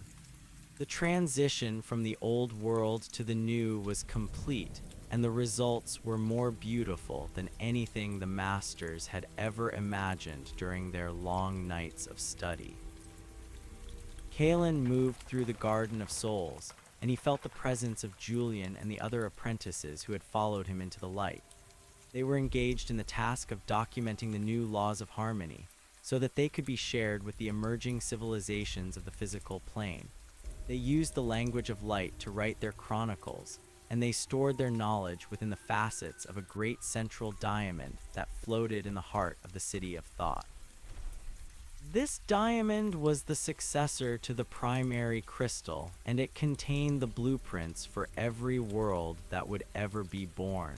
The transition from the old world to the new was complete, and the results were more beautiful than anything the masters had ever imagined during their long nights of study. Kalen moved through the Garden of Souls, and he felt the presence of Julian and the other apprentices who had followed him into the light. They were engaged in the task of documenting the new laws of harmony, so that they could be shared with the emerging civilizations of the physical plane. They used the language of light to write their chronicles, and they stored their knowledge within the facets of a great central diamond that floated in the heart of the city of thought. This diamond was the successor to the primary crystal, and it contained the blueprints for every world that would ever be born.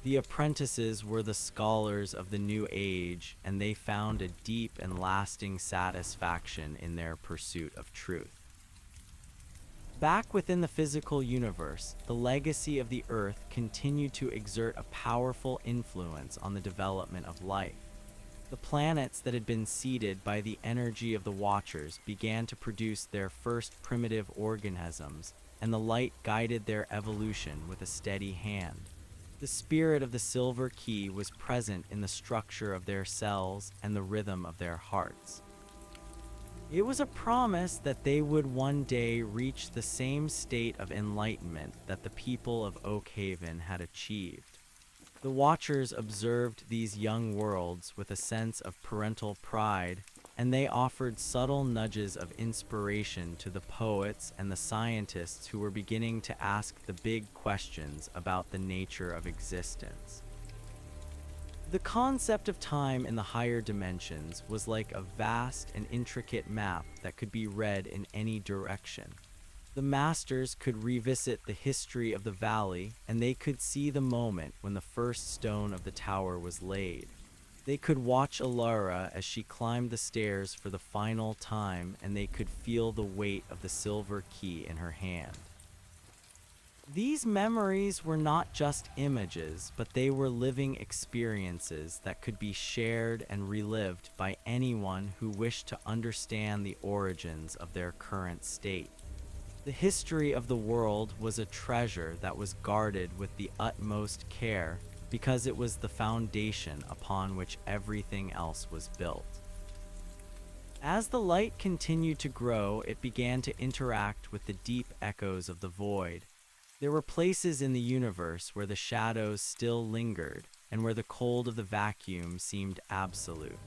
The apprentices were the scholars of the new age, and they found a deep and lasting satisfaction in their pursuit of truth. Back within the physical universe, the legacy of the Earth continued to exert a powerful influence on the development of life. The planets that had been seeded by the energy of the Watchers began to produce their first primitive organisms, and the light guided their evolution with a steady hand. The spirit of the Silver Key was present in the structure of their cells and the rhythm of their hearts. It was a promise that they would one day reach the same state of enlightenment that the people of Oakhaven had achieved. The Watchers observed these young worlds with a sense of parental pride, and they offered subtle nudges of inspiration to the poets and the scientists who were beginning to ask the big questions about the nature of existence. The concept of time in the higher dimensions was like a vast and intricate map that could be read in any direction. The masters could revisit the history of the valley, and they could see the moment when the first stone of the tower was laid. They could watch Alara as she climbed the stairs for the final time, and they could feel the weight of the silver key in her hand. These memories were not just images, but they were living experiences that could be shared and relived by anyone who wished to understand the origins of their current state. The history of the world was a treasure that was guarded with the utmost care because it was the foundation upon which everything else was built. As the light continued to grow, it began to interact with the deep echoes of the void. There were places in the universe where the shadows still lingered and where the cold of the vacuum seemed absolute.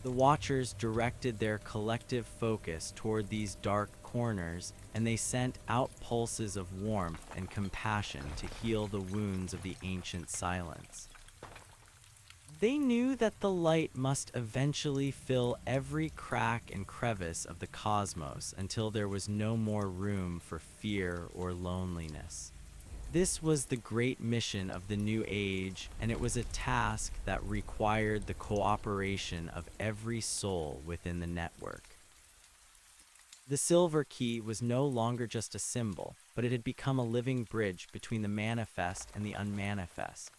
The Watchers directed their collective focus toward these dark corners, and they sent out pulses of warmth and compassion to heal the wounds of the ancient silence. They knew that the light must eventually fill every crack and crevice of the cosmos until there was no more room for fear or loneliness. This was the great mission of the New Age, and it was a task that required the cooperation of every soul within the network. The Silver Key was no longer just a symbol, but it had become a living bridge between the manifest and the unmanifest.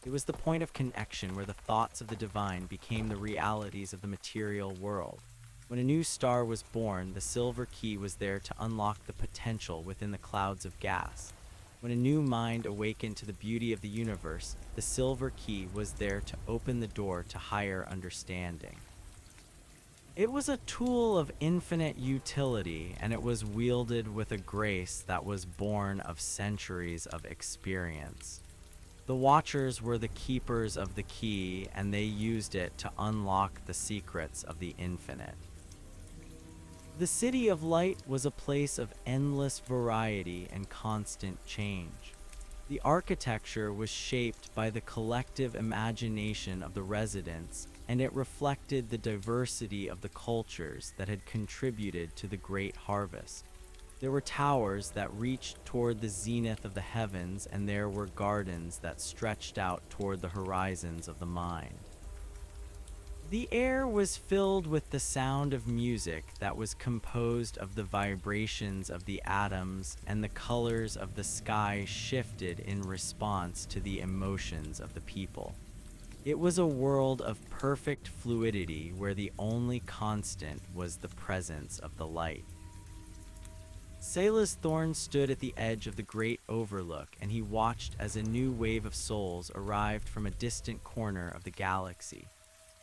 It was the point of connection where the thoughts of the divine became the realities of the material world. When a new star was born, the Silver Key was there to unlock the potential within the clouds of gas. When a new mind awakened to the beauty of the universe, the Silver Key was there to open the door to higher understanding. It was a tool of infinite utility, and it was wielded with a grace that was born of centuries of experience. The Watchers were the keepers of the key, and they used it to unlock the secrets of the infinite. The City of Light was a place of endless variety and constant change. The architecture was shaped by the collective imagination of the residents, and it reflected the diversity of the cultures that had contributed to the Great Harvest. There were towers that reached toward the zenith of the heavens, and there were gardens that stretched out toward the horizons of the mind. The air was filled with the sound of music that was composed of the vibrations of the atoms, and the colors of the sky shifted in response to the emotions of the people. It was a world of perfect fluidity where the only constant was the presence of the light. Salas Thorne stood at the edge of the great overlook, and he watched as a new wave of souls arrived from a distant corner of the galaxy.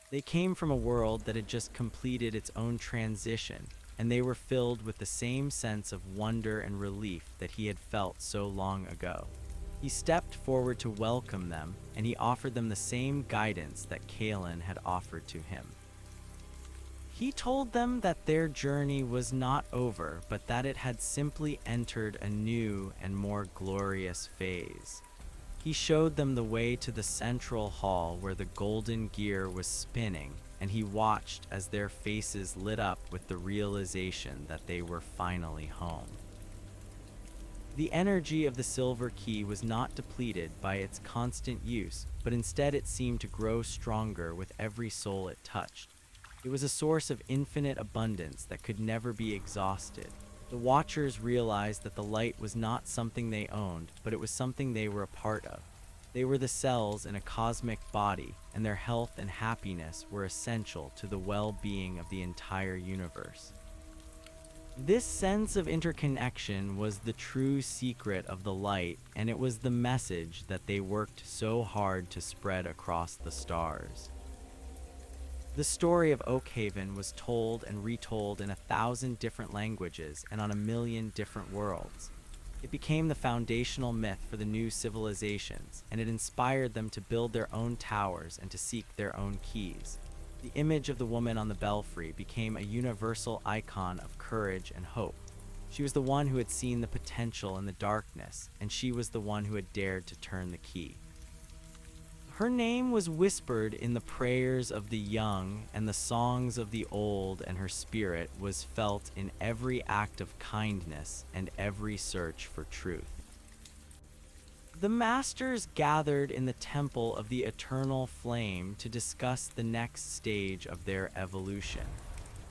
They came from a world that had just completed its own transition, and they were filled with the same sense of wonder and relief that he had felt so long ago. He stepped forward to welcome them, and he offered them the same guidance that Kalen had offered to him. He told them that their journey was not over, but that it had simply entered a new and more glorious phase. He showed them the way to the central hall where the golden gear was spinning, and he watched as their faces lit up with the realization that they were finally home. The energy of the Silver Key was not depleted by its constant use, but instead it seemed to grow stronger with every soul it touched. It was a source of infinite abundance that could never be exhausted. The Watchers realized that the light was not something they owned, but it was something they were a part of. They were the cells in a cosmic body, and their health and happiness were essential to the well-being of the entire universe. This sense of interconnection was the true secret of the light, and it was the message that they worked so hard to spread across the stars. The story of Oakhaven was told and retold in 1,000 different languages and on 1,000,000 different worlds. It became the foundational myth for the new civilizations, and it inspired them to build their own towers and to seek their own keys. The image of the woman on the belfry became a universal icon of courage and hope. She was the one who had seen the potential in the darkness, and she was the one who had dared to turn the key. Her name was whispered in the prayers of the young and the songs of the old, and her spirit was felt in every act of kindness and every search for truth. The masters gathered in the temple of the eternal flame to discuss the next stage of their evolution.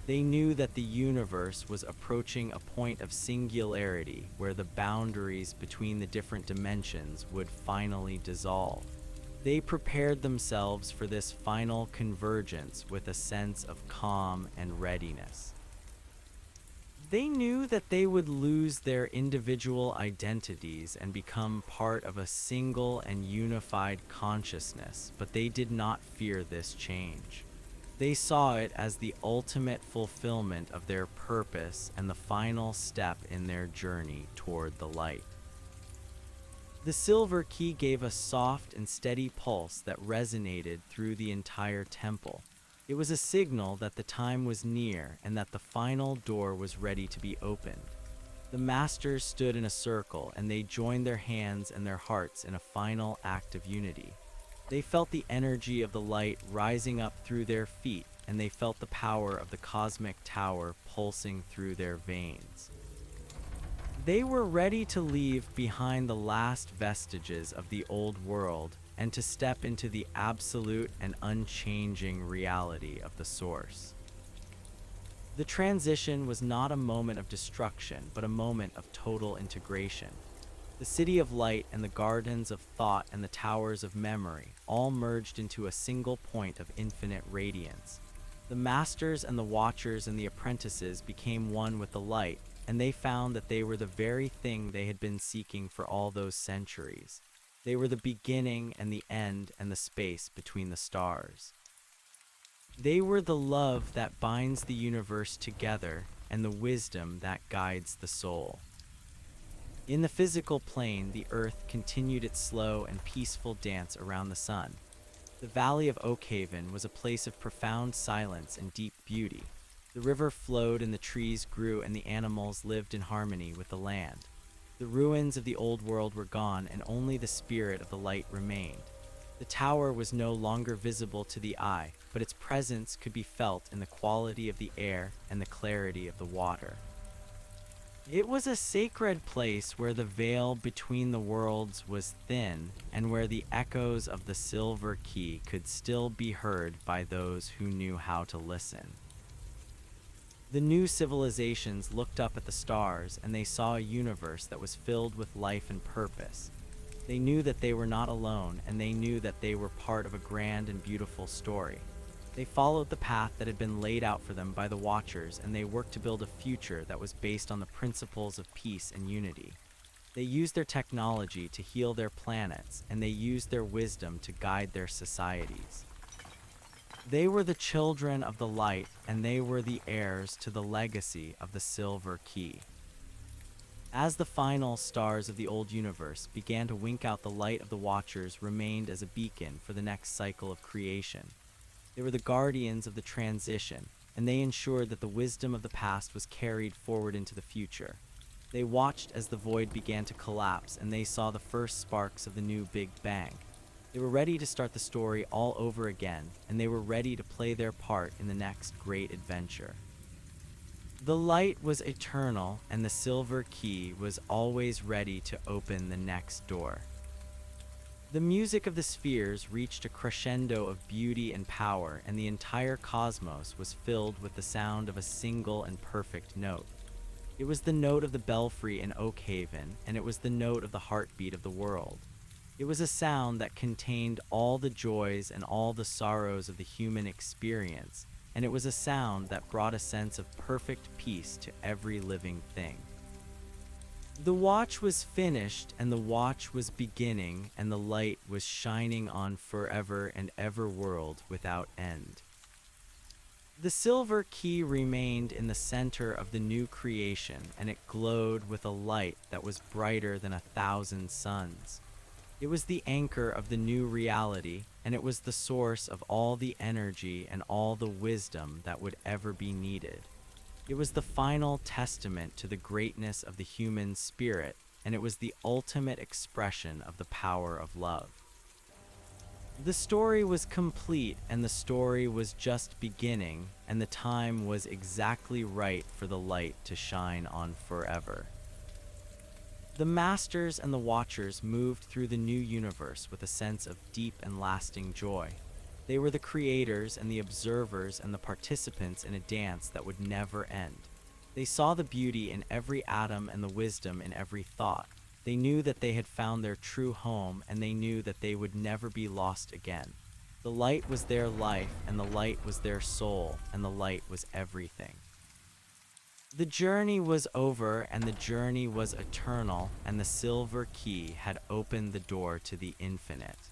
They knew that the universe was approaching a point of singularity where the boundaries between the different dimensions would finally dissolve. They prepared themselves for this final convergence with a sense of calm and readiness. They knew that they would lose their individual identities and become part of a single and unified consciousness, but they did not fear this change. They saw it as the ultimate fulfillment of their purpose and the final step in their journey toward the light. The silver key gave a soft and steady pulse that resonated through the entire temple. It was a signal that the time was near and that the final door was ready to be opened. The masters stood in a circle, and they joined their hands and their hearts in a final act of unity. They felt the energy of the light rising up through their feet, and they felt the power of the cosmic tower pulsing through their veins. They were ready to leave behind the last vestiges of the old world and to step into the absolute and unchanging reality of the Source. The transition was not a moment of destruction, but a moment of total integration. The City of Light and the Gardens of Thought and the Towers of Memory all merged into a single point of infinite radiance. The Masters and the Watchers and the Apprentices became one with the light, and they found that they were the very thing they had been seeking for all those centuries. They were the beginning and the end and the space between the stars. They were the love that binds the universe together and the wisdom that guides the soul. In the physical plane, the earth continued its slow and peaceful dance around the sun. The valley of Oakhaven was a place of profound silence and deep beauty. The river flowed and the trees grew and the animals lived in harmony with the land. The ruins of the old world were gone and only the spirit of the light remained. The tower was no longer visible to the eye, but its presence could be felt in the quality of the air and the clarity of the water. It was a sacred place where the veil between the worlds was thin and where the echoes of the silver key could still be heard by those who knew how to listen. The new civilizations looked up at the stars and they saw a universe that was filled with life and purpose. They knew that they were not alone, and they knew that they were part of a grand and beautiful story. They followed the path that had been laid out for them by the Watchers, and they worked to build a future that was based on the principles of peace and unity. They used their technology to heal their planets, and they used their wisdom to guide their societies. They were the children of the light, and they were the heirs to the legacy of the Silver Key. As the final stars of the old universe began to wink out, the light of the Watchers remained as a beacon for the next cycle of creation. They were the guardians of the transition, and they ensured that the wisdom of the past was carried forward into the future. They watched as the void began to collapse, and they saw the first sparks of the new Big Bang. They were ready to start the story all over again, and they were ready to play their part in the next great adventure. The light was eternal, and the silver key was always ready to open the next door. The music of the spheres reached a crescendo of beauty and power, and the entire cosmos was filled with the sound of a single and perfect note. It was the note of the belfry in Oakhaven, and it was the note of the heartbeat of the world. It was a sound that contained all the joys and all the sorrows of the human experience, and it was a sound that brought a sense of perfect peace to every living thing. The watch was finished, and the watch was beginning, and the light was shining on forever and ever world without end. The silver key remained in the center of the new creation, and it glowed with a light that was brighter than 1,000 suns. It was the anchor of the new reality, and it was the source of all the energy and all the wisdom that would ever be needed. It was the final testament to the greatness of the human spirit, and it was the ultimate expression of the power of love. The story was complete, and the story was just beginning, and the time was exactly right for the light to shine on forever. The Masters and the Watchers moved through the new universe with a sense of deep and lasting joy. They were the creators and the observers and the participants in a dance that would never end. They saw the beauty in every atom and the wisdom in every thought. They knew that they had found their true home, and they knew that they would never be lost again. The light was their life, and the light was their soul, and the light was everything. The journey was over, and the journey was eternal, and the silver key had opened the door to the infinite.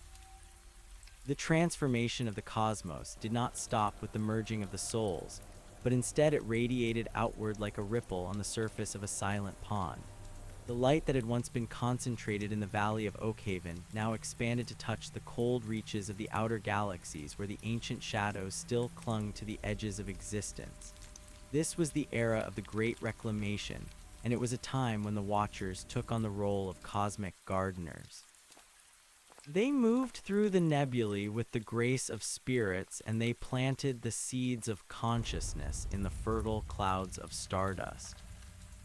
The transformation of the cosmos did not stop with the merging of the souls, but instead it radiated outward like a ripple on the surface of a silent pond. The light that had once been concentrated in the valley of Oakhaven now expanded to touch the cold reaches of the outer galaxies where the ancient shadows still clung to the edges of existence. This was the era of the Great Reclamation, and it was a time when the Watchers took on the role of cosmic gardeners. They moved through the nebulae with the grace of spirits, and they planted the seeds of consciousness in the fertile clouds of stardust.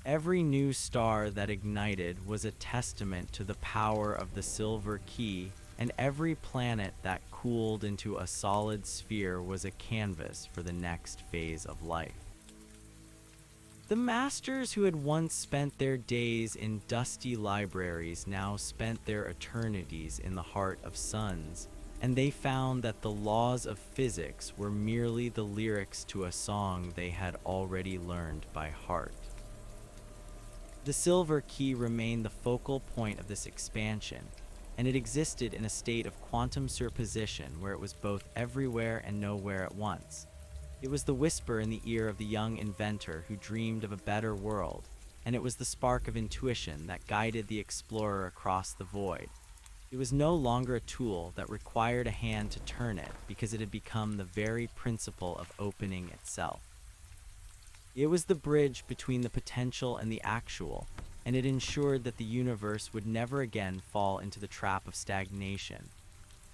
Every new star that ignited was a testament to the power of the silver key, and every planet that cooled into a solid sphere was a canvas for the next phase of life. The Masters who had once spent their days in dusty libraries now spent their eternities in the heart of suns, and they found that the laws of physics were merely the lyrics to a song they had already learned by heart. The silver key remained the focal point of this expansion, and it existed in a state of quantum superposition where it was both everywhere and nowhere at once. It was the whisper in the ear of the young inventor who dreamed of a better world, and it was the spark of intuition that guided the explorer across the void. It was no longer a tool that required a hand to turn it, because it had become the very principle of opening itself. It was the bridge between the potential and the actual, and it ensured that the universe would never again fall into the trap of stagnation.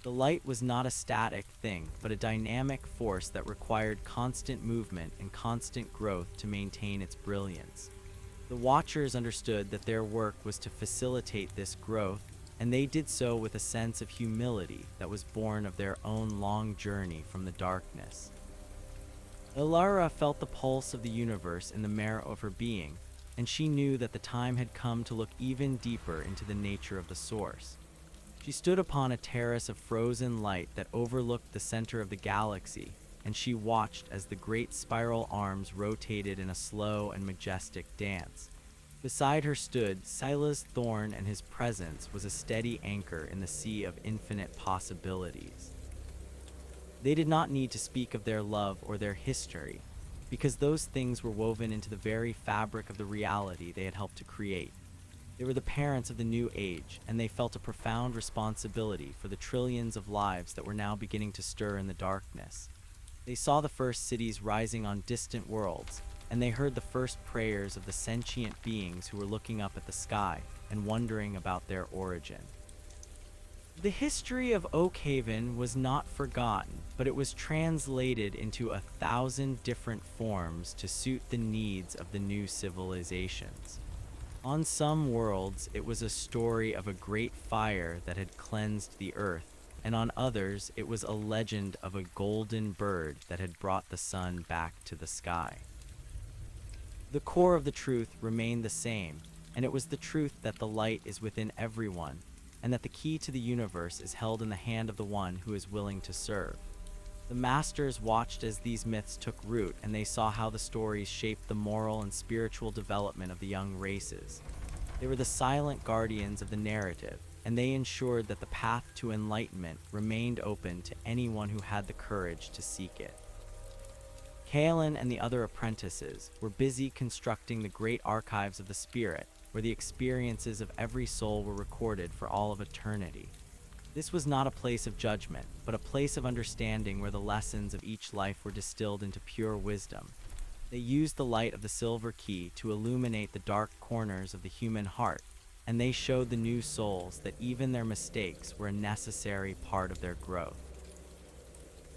The light was not a static thing, but a dynamic force that required constant movement and constant growth to maintain its brilliance. The Watchers understood that their work was to facilitate this growth, and they did so with a sense of humility that was born of their own long journey from the darkness. Ilara felt the pulse of the universe in the marrow of her being, and she knew that the time had come to look even deeper into the nature of the source. She stood upon a terrace of frozen light that overlooked the center of the galaxy, and she watched as the great spiral arms rotated in a slow and majestic dance. Beside her stood Silas Thorne, and his presence was a steady anchor in the sea of infinite possibilities. They did not need to speak of their love or their history, because those things were woven into the very fabric of the reality they had helped to create. They were the parents of the new age, and they felt a profound responsibility for the trillions of lives that were now beginning to stir in the darkness. They saw the first cities rising on distant worlds, and they heard the first prayers of the sentient beings who were looking up at the sky and wondering about their origin. The history of Oakhaven was not forgotten, but it was translated into 1,000 different forms to suit the needs of the new civilizations. On some worlds, it was a story of a great fire that had cleansed the earth, and on others, it was a legend of a golden bird that had brought the sun back to the sky. The core of the truth remained the same, and it was the truth that the light is within everyone, and that the key to the universe is held in the hand of the one who is willing to serve. The masters watched as these myths took root, and they saw how the stories shaped the moral and spiritual development of the young races. They were the silent guardians of the narrative, and they ensured that the path to enlightenment remained open to anyone who had the courage to seek it. Kaelin and the other apprentices were busy constructing the great archives of the spirit, where the experiences of every soul were recorded for all of eternity. This was not a place of judgment, but a place of understanding where the lessons of each life were distilled into pure wisdom. They used the light of the silver key to illuminate the dark corners of the human heart, and they showed the new souls that even their mistakes were a necessary part of their growth.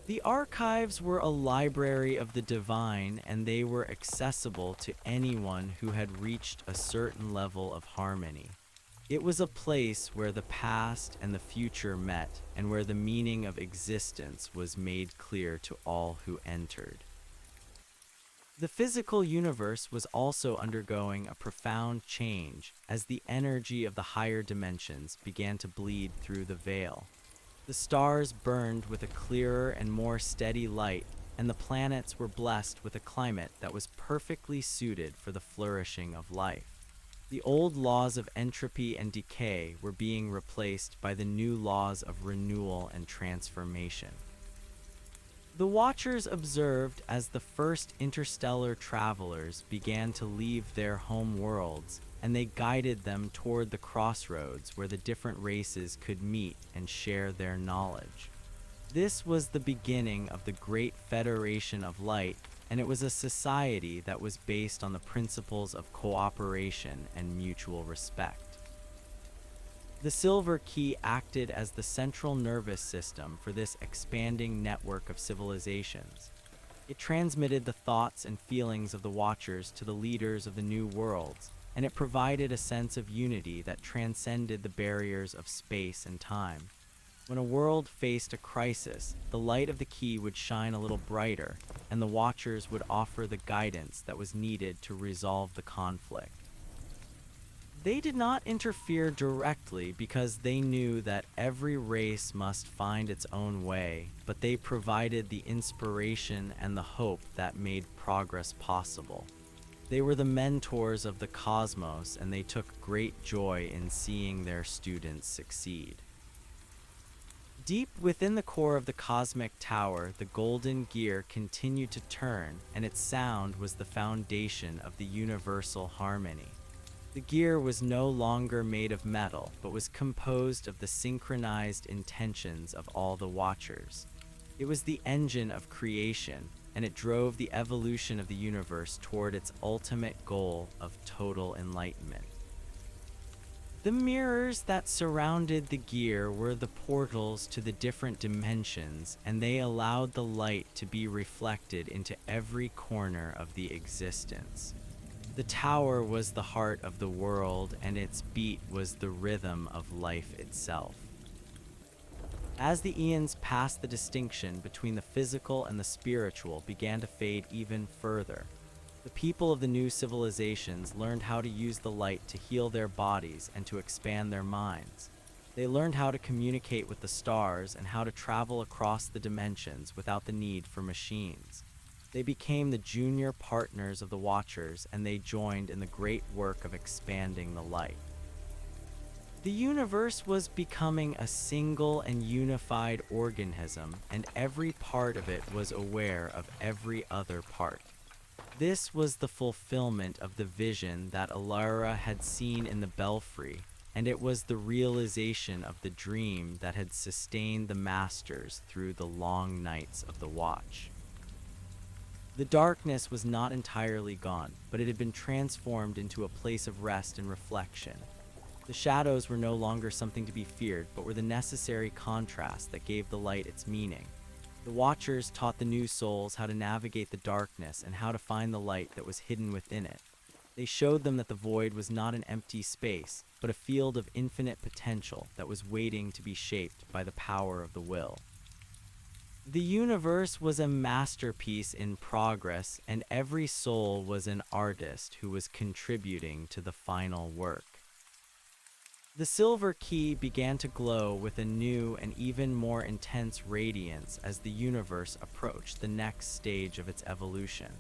The archives were a library of the divine, and they were accessible to anyone who had reached a certain level of harmony. It was a place where the past and the future met, and where the meaning of existence was made clear to all who entered. The physical universe was also undergoing a profound change as the energy of the higher dimensions began to bleed through the veil. The stars burned with a clearer and more steady light, and the planets were blessed with a climate that was perfectly suited for the flourishing of life. The old laws of entropy and decay were being replaced by the new laws of renewal and transformation. The Watchers observed as the first interstellar travelers began to leave their home worlds, and they guided them toward the crossroads where the different races could meet and share their knowledge. This was the beginning of the Great Federation of Light, and it was a society that was based on the principles of cooperation and mutual respect. The silver key acted as the central nervous system for this expanding network of civilizations. It transmitted the thoughts and feelings of the Watchers to the leaders of the new worlds, and it provided a sense of unity that transcended the barriers of space and time. When a world faced a crisis, the light of the key would shine a little brighter, and the Watchers would offer the guidance that was needed to resolve the conflict. They did not interfere directly because they knew that every race must find its own way, but they provided the inspiration and the hope that made progress possible. They were the mentors of the cosmos, and they took great joy in seeing their students succeed. Deep within the core of the cosmic tower, the golden gear continued to turn, and its sound was the foundation of the universal harmony. The gear was no longer made of metal, but was composed of the synchronized intentions of all the Watchers. It was the engine of creation, and it drove the evolution of the universe toward its ultimate goal of total enlightenment. The mirrors that surrounded the gear were the portals to the different dimensions, and they allowed the light to be reflected into every corner of the existence. The tower was the heart of the world, and its beat was the rhythm of life itself. As the eons passed, the distinction between the physical and the spiritual began to fade even further. The people of the new civilizations learned how to use the light to heal their bodies and to expand their minds. They learned how to communicate with the stars and how to travel across the dimensions without the need for machines. They became the junior partners of the Watchers, and they joined in the great work of expanding the light. The universe was becoming a single and unified organism, and every part of it was aware of every other part. This was the fulfillment of the vision that Alara had seen in the belfry, and it was the realization of the dream that had sustained the masters through the long nights of the watch. The darkness was not entirely gone, but it had been transformed into a place of rest and reflection. The shadows were no longer something to be feared, but were the necessary contrast that gave the light its meaning. The Watchers taught the new souls how to navigate the darkness and how to find the light that was hidden within it. They showed them that the void was not an empty space, but a field of infinite potential that was waiting to be shaped by the power of the will. The universe was a masterpiece in progress, and every soul was an artist who was contributing to the final work. The silver key began to glow with a new and even more intense radiance as the universe approached the next stage of its evolution.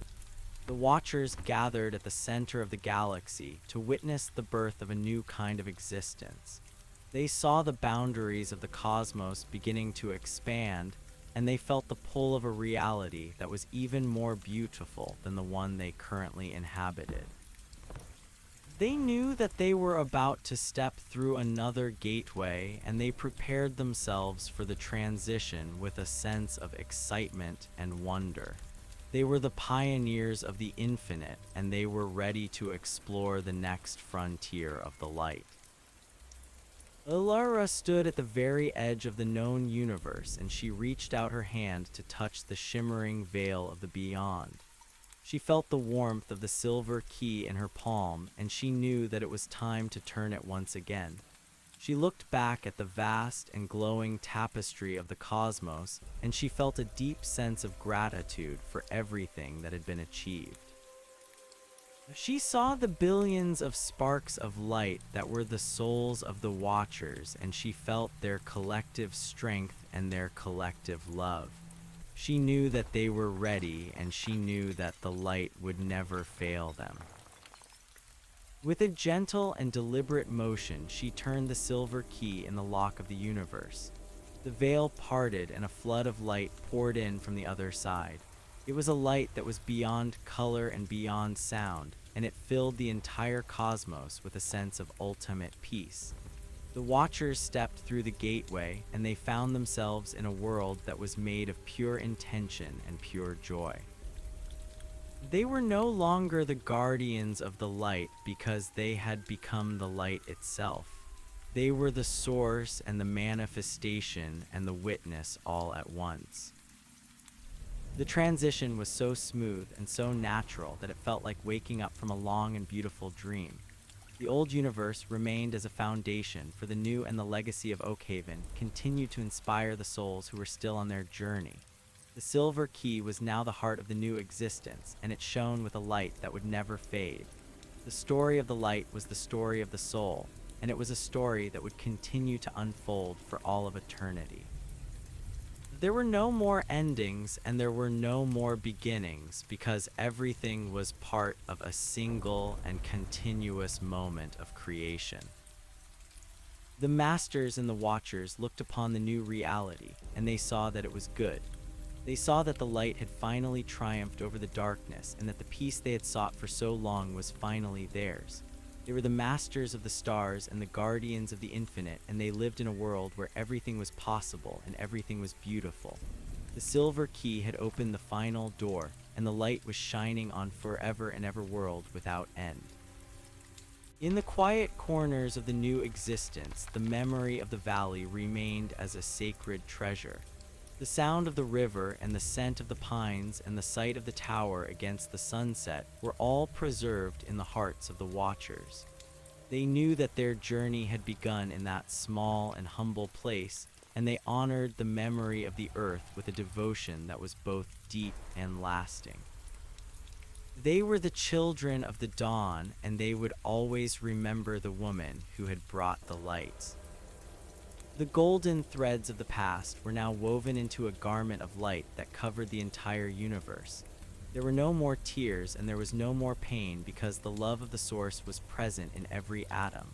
The Watchers gathered at the center of the galaxy to witness the birth of a new kind of existence. They saw the boundaries of the cosmos beginning to expand, and they felt the pull of a reality that was even more beautiful than the one they currently inhabited. They knew that they were about to step through another gateway, and they prepared themselves for the transition with a sense of excitement and wonder. They were the pioneers of the infinite, and they were ready to explore the next frontier of the light. Alara stood at the very edge of the known universe, and she reached out her hand to touch the shimmering veil of the beyond. She felt the warmth of the silver key in her palm, and she knew that it was time to turn it once again. She looked back at the vast and glowing tapestry of the cosmos, and she felt a deep sense of gratitude for everything that had been achieved. She saw the billions of sparks of light that were the souls of the Watchers, and she felt their collective strength and their collective love. She knew that they were ready, and she knew that the light would never fail them. With a gentle and deliberate motion, she turned the silver key in the lock of the universe. The veil parted, and a flood of light poured in from the other side. It was a light that was beyond color and beyond sound, and it filled the entire cosmos with a sense of ultimate peace. The Watchers stepped through the gateway, and they found themselves in a world that was made of pure intention and pure joy. They were no longer the guardians of the light because they had become the light itself. They were the source and the manifestation and the witness all at once. The transition was so smooth and so natural that it felt like waking up from a long and beautiful dream. The old universe remained as a foundation for the new, and the legacy of Oakhaven continued to inspire the souls who were still on their journey. The silver key was now the heart of the new existence, and it shone with a light that would never fade. The story of the light was the story of the soul, and it was a story that would continue to unfold for all of eternity. There were no more endings, and there were no more beginnings, because everything was part of a single and continuous moment of creation. The Masters and the Watchers looked upon the new reality, and they saw that it was good. They saw that the light had finally triumphed over the darkness, and that the peace they had sought for so long was finally theirs. They were the masters of the stars and the guardians of the infinite, and they lived in a world where everything was possible and everything was beautiful. The silver key had opened the final door, and the light was shining on forever and ever world without end. In the quiet corners of the new existence, the memory of the valley remained as a sacred treasure. The sound of the river and the scent of the pines and the sight of the tower against the sunset were all preserved in the hearts of the Watchers. They knew that their journey had begun in that small and humble place, and they honored the memory of the earth with a devotion that was both deep and lasting. They were the children of the dawn, and they would always remember the woman who had brought the light. The golden threads of the past were now woven into a garment of light that covered the entire universe. There were no more tears, and there was no more pain, because the love of the source was present in every atom.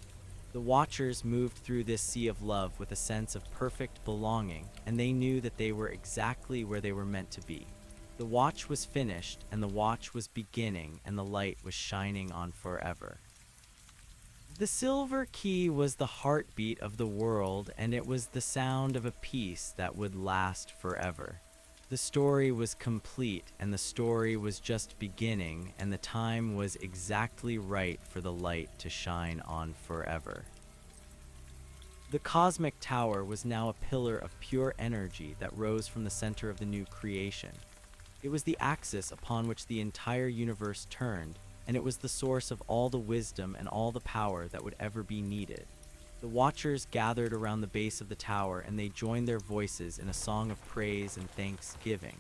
The Watchers moved through this sea of love with a sense of perfect belonging, and they knew that they were exactly where they were meant to be. The watch was finished, and the watch was beginning, and the light was shining on forever. The silver key was the heartbeat of the world, and it was the sound of a peace that would last forever. The story was complete, and the story was just beginning, and the time was exactly right for the light to shine on forever. The cosmic tower was now a pillar of pure energy that rose from the center of the new creation. It was the axis upon which the entire universe turned, and it was the source of all the wisdom and all the power that would ever be needed. The The watchers gathered around the base of the tower and they joined their voices in a song of praise and thanksgiving.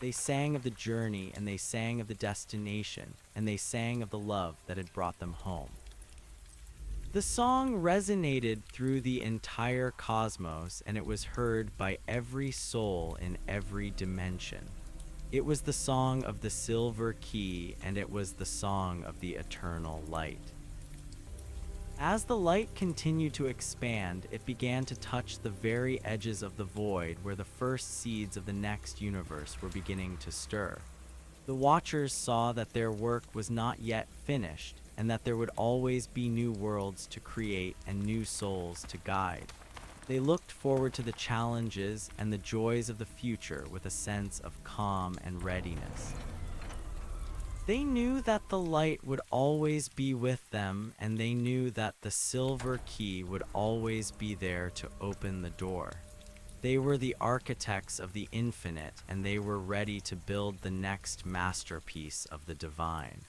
They sang of the journey and they sang of the destination and they sang of the love that had brought them home. The song resonated through the entire cosmos and it was heard by every soul in every dimension. It was the song of the silver key and it was the song of the eternal light. As the light continued to expand, it began to touch the very edges of the void where the first seeds of the next universe were beginning to stir. The Watchers saw that their work was not yet finished, and that there would always be new worlds to create and new souls to guide. They looked forward to the challenges and the joys of the future with a sense of calm and readiness. They knew that the light would always be with them, and they knew that the silver key would always be there to open the door. They were the architects of the infinite, and they were ready to build the next masterpiece of the divine.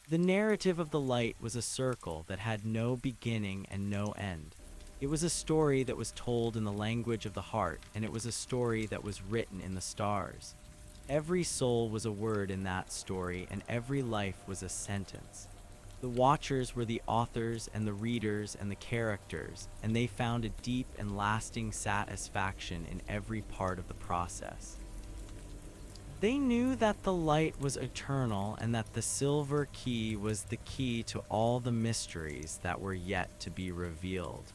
The narrative of the light was a circle that had no beginning and no end. It was a story that was told in the language of the heart, and it was a story that was written in the stars. Every soul was a word in that story, and every life was a sentence. The Watchers were the authors and the readers and the characters, and they found a deep and lasting satisfaction in every part of the process. They knew that the light was eternal and that the silver key was the key to all the mysteries that were yet to be revealed.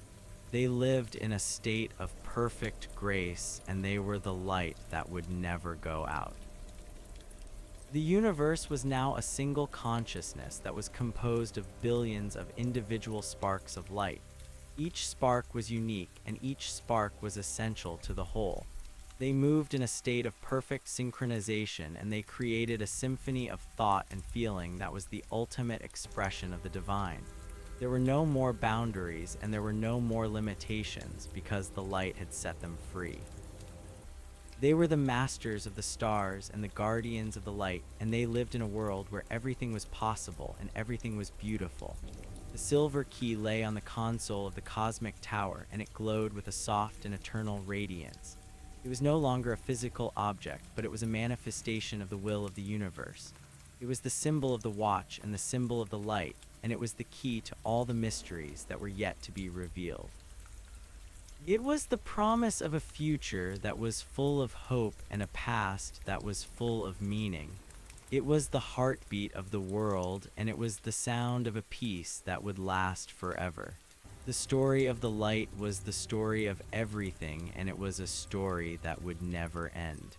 They lived in a state of perfect grace, and they were the light that would never go out. The universe was now a single consciousness that was composed of billions of individual sparks of light. Each spark was unique, and each spark was essential to the whole. They moved in a state of perfect synchronization, and they created a symphony of thought and feeling that was the ultimate expression of the divine. There were no more boundaries, and there were no more limitations, because the light had set them free. They were the masters of the stars and the guardians of the light, and they lived in a world where everything was possible and everything was beautiful. The silver key lay on the console of the cosmic tower, and it glowed with a soft and eternal radiance. It was no longer a physical object, but it was a manifestation of the will of the universe. It was the symbol of the watch and the symbol of the light, and it was the key to all the mysteries that were yet to be revealed. It was the promise of a future that was full of hope and a past that was full of meaning. It was the heartbeat of the world, and it was the sound of a peace that would last forever. The story of the light was the story of everything, and it was a story that would never end.